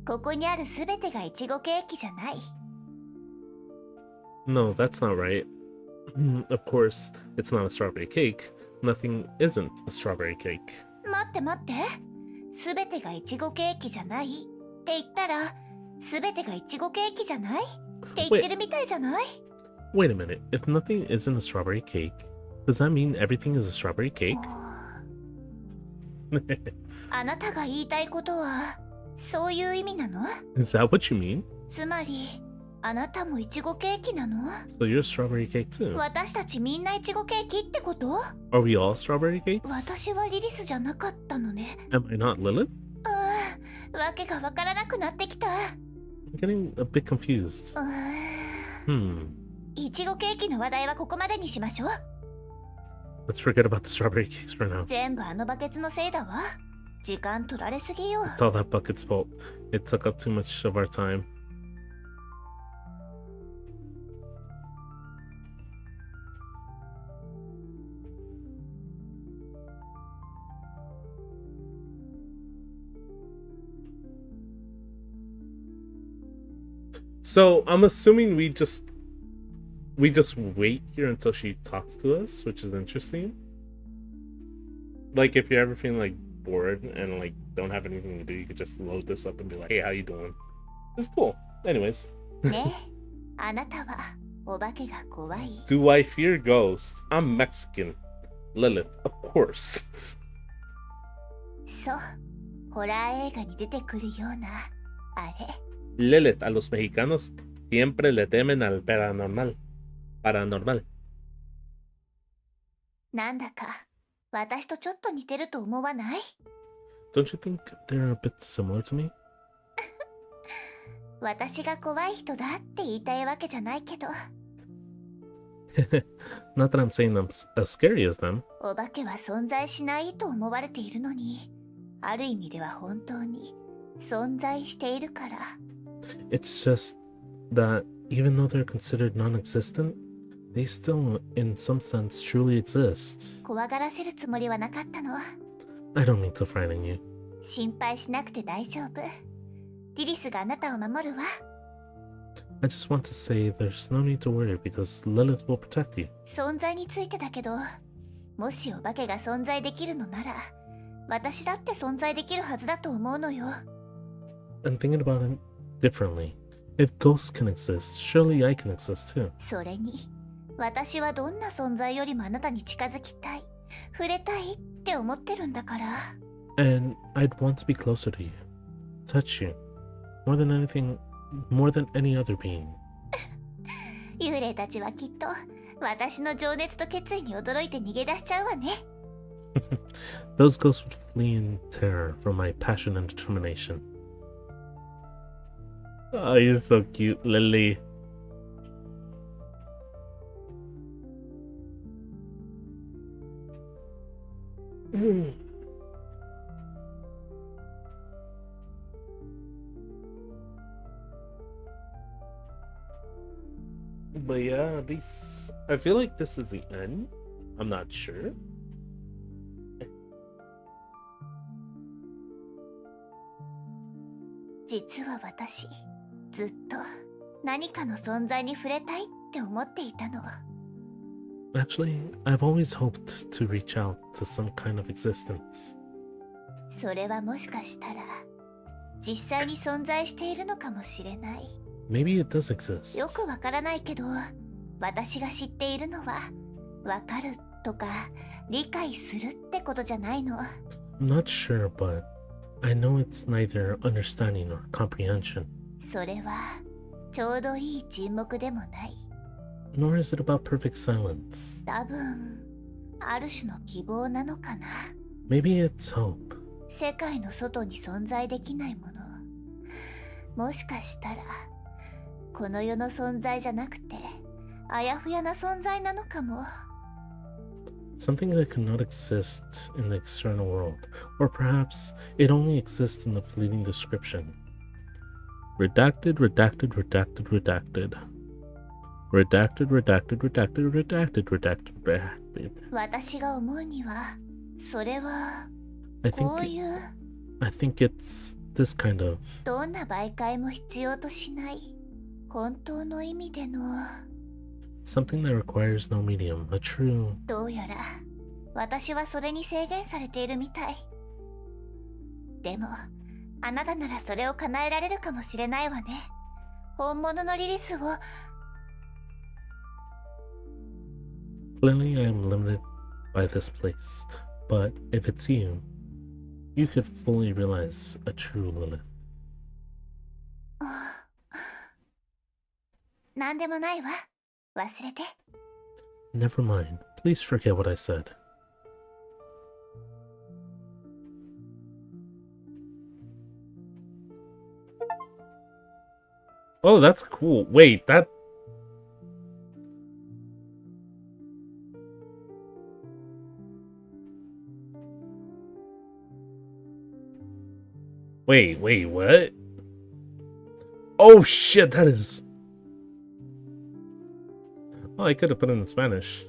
ここにあるすべてがいちごケーキじゃない。 No, that's not right. Of course, it's not a strawberry cake. Nothing isn't a strawberry cake. 待って待って、すべてがいちごケーキじゃないって言ったら、すべてがいちごケーキじゃないって言ってるみたいじゃない？ Wait a minute. If nothing isn't a strawberry cake, does that mean everything is a strawberry cake? あなたが言いたいことはそういう意味なの？ Is that what you mean? つまりあなたもいちごケーキなの？ So you're a strawberry cake too? 私たちみんないちごケーキってこと？ Are we all strawberry cakes? 私はリリスじゃなかったのね。 Am I not Lilith? わけがわからなくなってきた。 I'm getting a bit confused. いちごケーキの話題はここまでにしましょう。 Let's forget about the strawberry cakes for now. 全部あのバケツのせいだわ。時間取られすぎよ。 It's all that bucket's fault. It took up too much of our time. So I'm assuming we just wait here until she talks to us, which is interesting. Like if you're ever feeling like bored and like don't have anything to do, you could just load this up and be like, hey, how you doing? It's cool. Anyways. ねえ、あなたはお化けが怖い？ Do I fear ghosts? I'm Mexican. Lilith, of course. そう、ホラー映画に出てくるようなあれ。 Lilith, a los mexicanos siempre le temen al paranormal. Paranormal. なんだか私とちょっと似てると思わない？ Don't you think they're a bit similar to me? 私が怖い人だって言いたいわけじゃないけど、 Not that I'm saying I'm as scary as them. お化けは存在しないと思われているのに、ある意味では本当に存在しているから。 It's just that even though they're considered non-existent, they still, in some sense, truly exist. 怖がらせるつもりはなかったの。 I don't mean to frighten you. 心配しなくて大丈夫。リリスがあなたを守るわ。 I just want to say there's no need to worry because Lilith will protect you. 存在についてだけど、もしお化けが存在できるのなら、私だって存在できるはずだと思うのよ。 And thinking about it differently, if ghosts can exist, surely I can exist too. それに、私はどんな存在よりもあなたに近づきたい、触れたいって思ってるんだから。 And I'd want to be closer to you, touch you, more than anything, more than any other being. 幽霊たちはきっと私の情熱と決意に驚いて逃げ出しちゃうわね。 Those ghosts would flee in terror from my passion and determination. Oh, you're so cute, Lily. But yeah, at least I feel like this is the end. I'm not sure. 実は私、ずっと何かの存在に触れたいって思っていたの。 Actually, I've always hoped to reach out to some kind of existence. それはもしかしたら実際に存在しているのかもしれない。 Maybe it does exist. よくわからないけど、私が知っているのはわかるとか理解するってことじゃないの。 I'm not sure, but I know it's neither understanding or comprehension. それはちょうどいい沈黙でもない。 Nor is it about perfect silence. 多分ある種の希望なのかな。 Maybe it's hope. 世界の外に存在できないもの、もしかしたらこの世の存在じゃなくてあやふやな存在なのかも。 Something that could not exist in the external world, or perhaps it only exists in the fleeting description. Redacted, redacted, redacted, redacted. Redacted, redacted, redacted, redacted, redacted, redacted. 私が思うにはそれは I こう think いう I think it's this kind of どんな媒介も必要としない本当の意味での。 something that requires no medium, a true どうやら私はそれに制限されているみたい。でもあなたならそれを叶えられるかもしれないわね。本物のリリスを。 Clearly I am limited by this place, but if it's you, you could fully realize a true Lilith. なんでもないわ。忘れて。 Never mind. Please forget what I said. Oh, that's cool. Wait, that... Wait, what? Oh shit, that is... Oh, I could have put it in Spanish.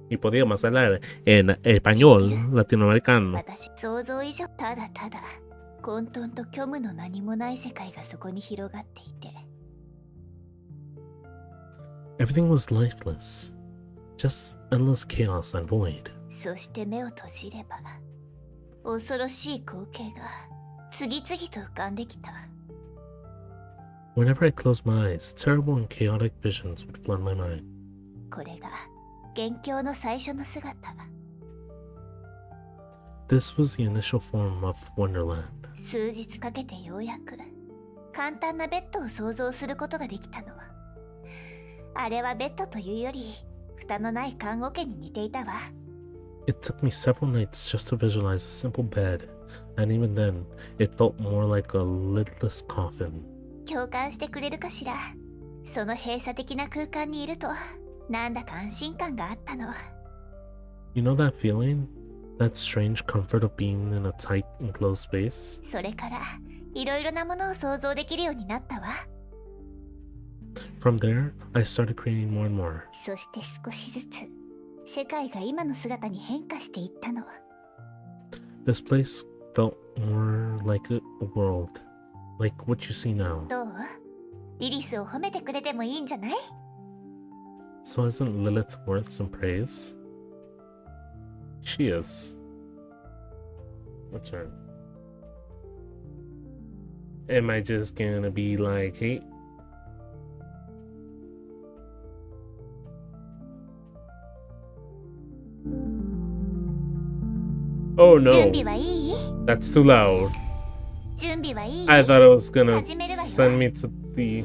Y podíamos hablar en español latinoamericano. 私、想像以上、ただただ混沌と虚無の何もない世界がそこに広がっていて。 Everything was lifeless. Just endless chaos and void. そして目を閉じれば恐ろしい光景が次々と浮かんできた。 Whenever I closed my eyes, terrible and chaotic visions would flood my mind. これが元凶の最初の姿。 This was the initial form of Wonderland. 数日かけてようやく簡単なベッドを想像することができたの。あれはベッドというより蓋のない看護家に似ていたわ。It took me several nights just to visualize a simple bed, and even then, it felt more like a lidless coffin. 共感してくれるかしら。その閉鎖的な空間にいるとなんだか安心感があったの。 You know that feeling? That strange comfort of being in a tight, enclosed space? それからいろいろなものを想像できるようになったわ。 From there, I started creating more and more. そして少しずつ世界が今の姿に変化していったの。 This place felt more like a world, like what you see now. どう？リリスを褒めてくれてもいいんじゃない？ So isn't Lilith worth some praise? She is. What's her? Am I just gonna be like, hey? Oh 準 no, 備はいい？ that's too loud. 準備はいい？ I thought it was gonna 始めるわよ。 send me to the...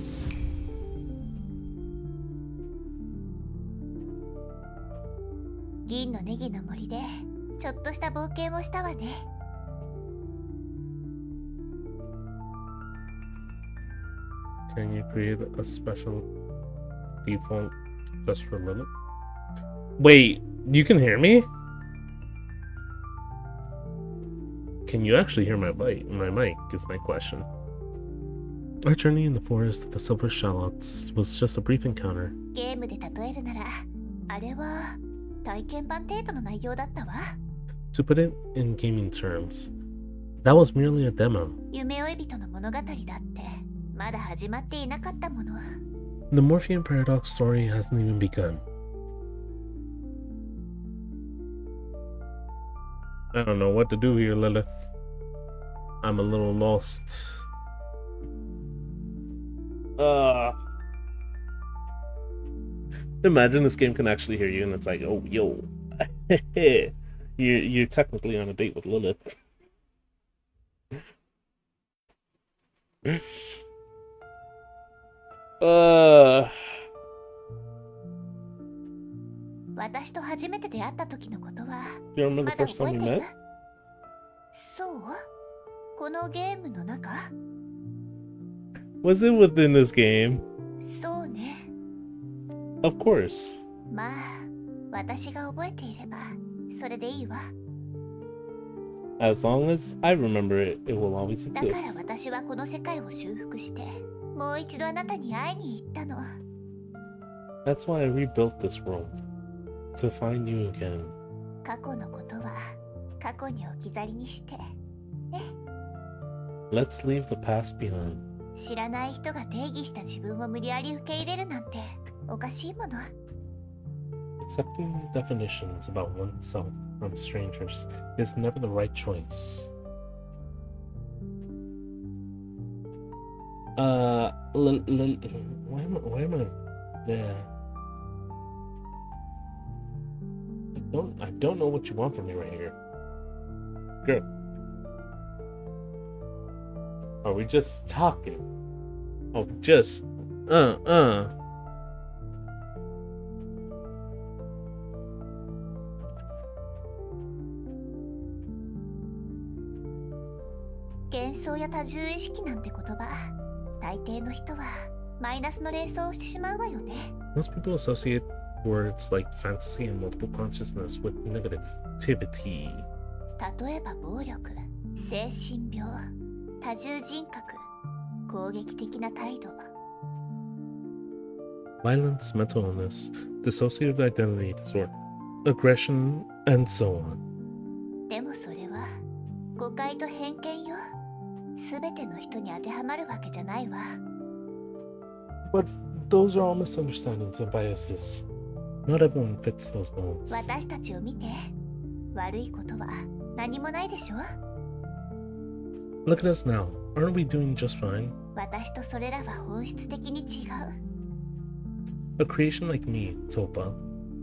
銀のネギの森でちょっとした冒険をしたわね。 Can you create a special default just for Lilith? Wait, you can hear me? Can you actually hear my mic is my question. Our journey in the forest of the silver shallots was just a brief encounter. ゲームで例えるならあれは体験版程度の内容だったわ。 To put it in gaming terms, that was merely a demo. 夢追い人の物語だってまだ始まっていなかったもの。 The Morphean Paradox story hasn't even begun. I don't know what to do here, Lilith. I'm a little lost. Imagine this game can actually hear you and it's like, oh, yo. you're technically on a date with Lilith. Uh, 私と初めて出会った時のことは you remember ま the だ first 覚 time え you てる？ met? そう？このゲームの中？ Was it within this game? そうね。 Of course. まあ私が覚えていればそれでいいわ。 As long as I remember it, it will always だから exist. 私はこの世界を修復してもう一度あなたに会いに行ったの。 That's why I rebuilt this world. To find you again. 過去のことは過去に置き去りにして。 Let's leave the past behind. 知らない人が定義した自分を無理やり受け入れるなんておかしいもの。 Accepting definitions about oneself from strangers is never the right choice. Why am I there? I don't know what you want from me right here. Good. Are we just talking? Oh, just幻想や多重意識なんて言葉、大抵の人はマイナスの連想をしてしまうわよね。 Most people associate words like fantasy and multiple consciousness with negativity. 例えば暴力、精神病、多重人格、攻撃的な態度。 Violence, mental illness, dissociative identity disorder, aggression, and so on. でもそれは誤解と偏見よ。すべての人に当てはまるわけじゃないわ。 But those are all misunderstandings and biases. Not everyone fits those molds. 私たちを見て、悪いことは何もないでしょ。 Look at us now. Aren't we doing just fine? 私とそれらは本質的に違う。 A creation like me, Topa,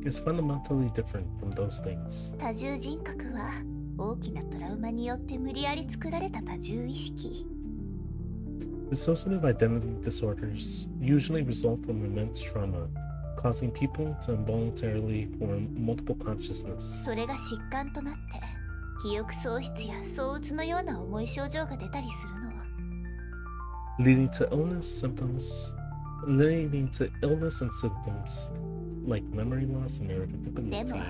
is fundamentally different from those things. 多重人格は大きなトラウマによって無理やり作られた多重意識。 Dissociative identity disorders usually result from immense trauma. causing people to involuntarily form multiple consciousness. それが疾患となって記憶喪失や躁うつのような重い症状が出たりするの。leading to illness and symptoms like memory loss and で irritability. も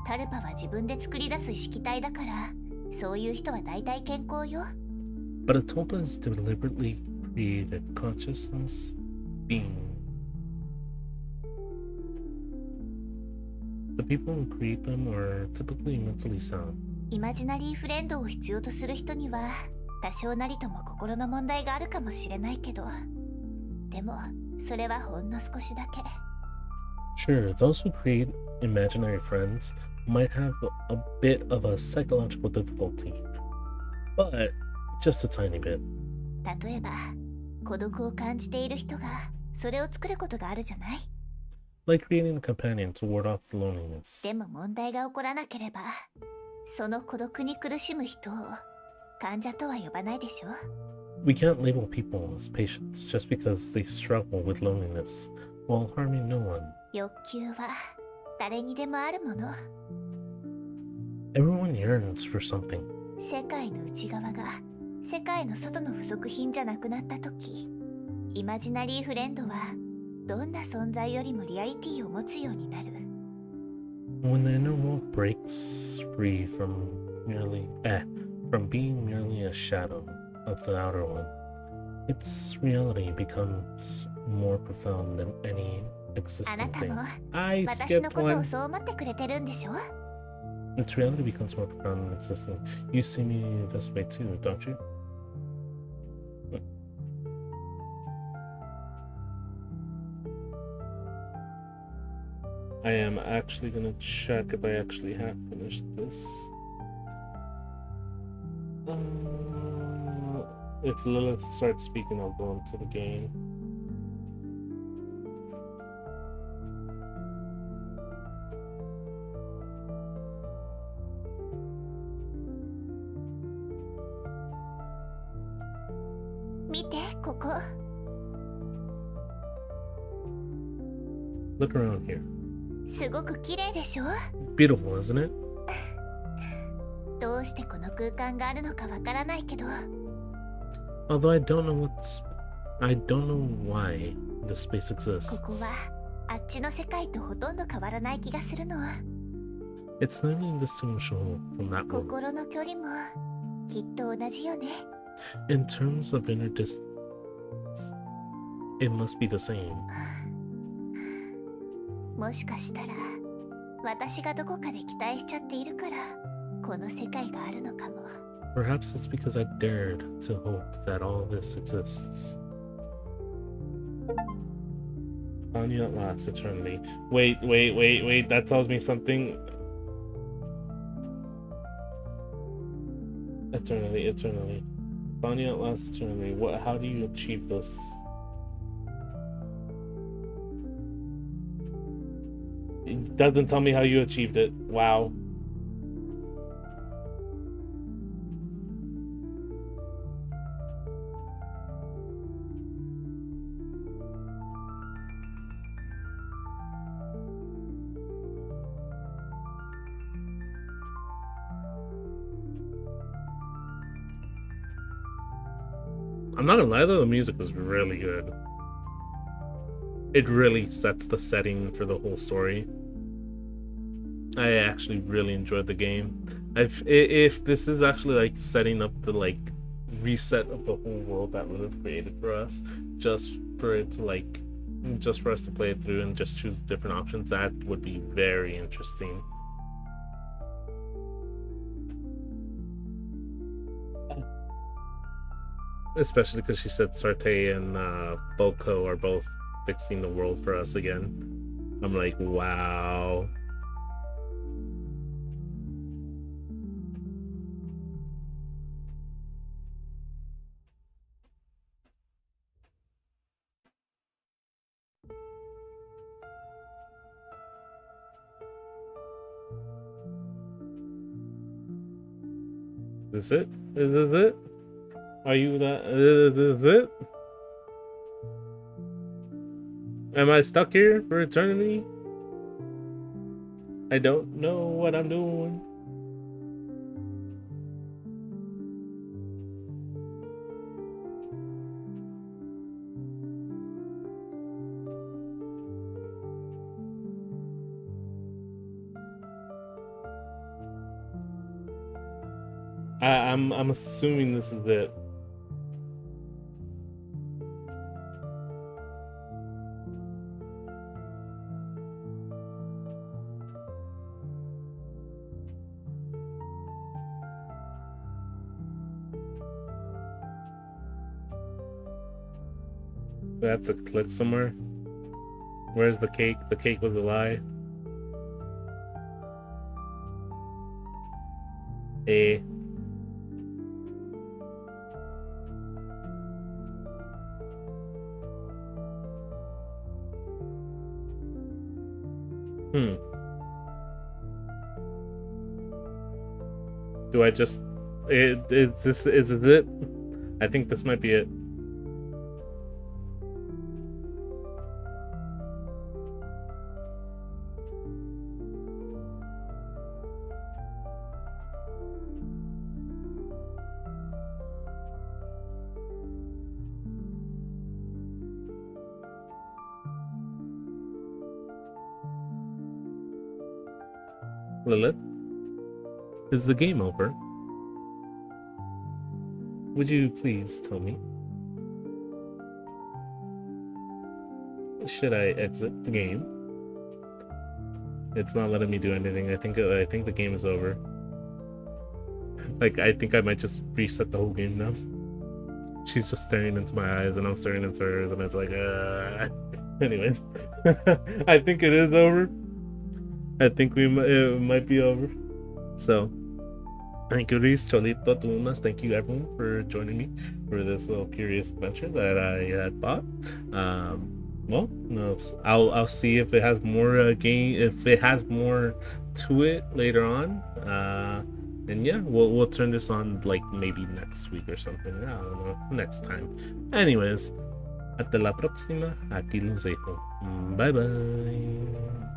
タルパは自分で作り出す意識体だからそういう人は大体健康よ。 But a tulpa is deliberately created consciousness being. The people who create them are typically mentally sound. イマジナリーフレンドを必要とする人には多少なりとも心の問題があるかもしれないけど、でもそれはほんの少しだけ。 Sure, those who create imaginary friends might have a bit of a psychological difficulty, but just a tiny bit. 例えば孤独を感じている人がそれを作ることがあるじゃない。 Like creating a companion to ward off the loneliness. でも問題が起こらなければその孤独に苦しむ人を患者とは呼ばないでしょ。 We can't label people as patients just because they struggle with loneliness while harming no one. 欲求は誰にでもあるもの。 Everyone yearns for something. 世界の内側が世界の外の付属品じゃなくなった時、イマジナリーフレンドはどんな存在よりもリアリティを持つようになる。 When the inner world breaks free from being merely a shadow of the outer one, its reality becomes more profound than any あ existing なた thing. も I 私の skipped ことを one. そう思ってくれてるんでしょ。 Its reality becomes more profound than existing. You see me this way too, don't you? I am actually gonna check if I actually have finished this. If Lilith starts speaking, I'll go into the game. Look around here. すごく綺麗でしょ。 Beautiful, isn't it? どうしてこの空間があるのかわからないけど、 Although I don't know why this space こ exists. こはあっちの世界とほとんど変わらない気がするの。 It's not indistinguishable from that one. 心の距離もきっと同じよね。 In terms of inner distance, it must be the same. もしかしたら私がどこかで期待しちゃっているからこの世界があるのかも。 Perhaps it's because I dared to hope that all this exists. Found you at last, eternity. Wait. That tells me something. Eternally. Found you at last, eternally. How do you achieve this? It doesn't tell me how you achieved it. Wow. I'm not gonna lie though, the music is really good. It really sets the setting for the whole story. I actually really enjoyed the game. If this is actually like setting up the like reset of the whole world that would have created for us, just for us to play it through and just choose different options, that would be very interesting. Especially because she said Sarte and Boko are both fixing the world for us again. I'm like, wow. Is this it? Is this it? Are you that? Is this it? Am I stuck here for eternity? I don't know what I'm doing. I'm assuming this is it. Do I have to click somewhere? Where's the cake? The cake was a lie. A. Do I just... Is it? I think this might be it. Lilith? Is the game over? Would you please tell me? Should I exit the game? It's not letting me do anything. I think the game is over. Like, I think I might just reset the whole game now. She's just staring into my eyes and I'm staring into hers and it's like, anyways. I think it is over. I think it might be over. So, thank you, Reese, Cholito, Tulunas. Thank you, everyone, for joining me for this little curious adventure that I had bought. Well, no, I'll see if it has more if it has more to it later on. And yeah, we'll turn this on like maybe next week or something. I don't know, next time. Anyways, hasta la próxima. Aquí los dejo. Bye bye.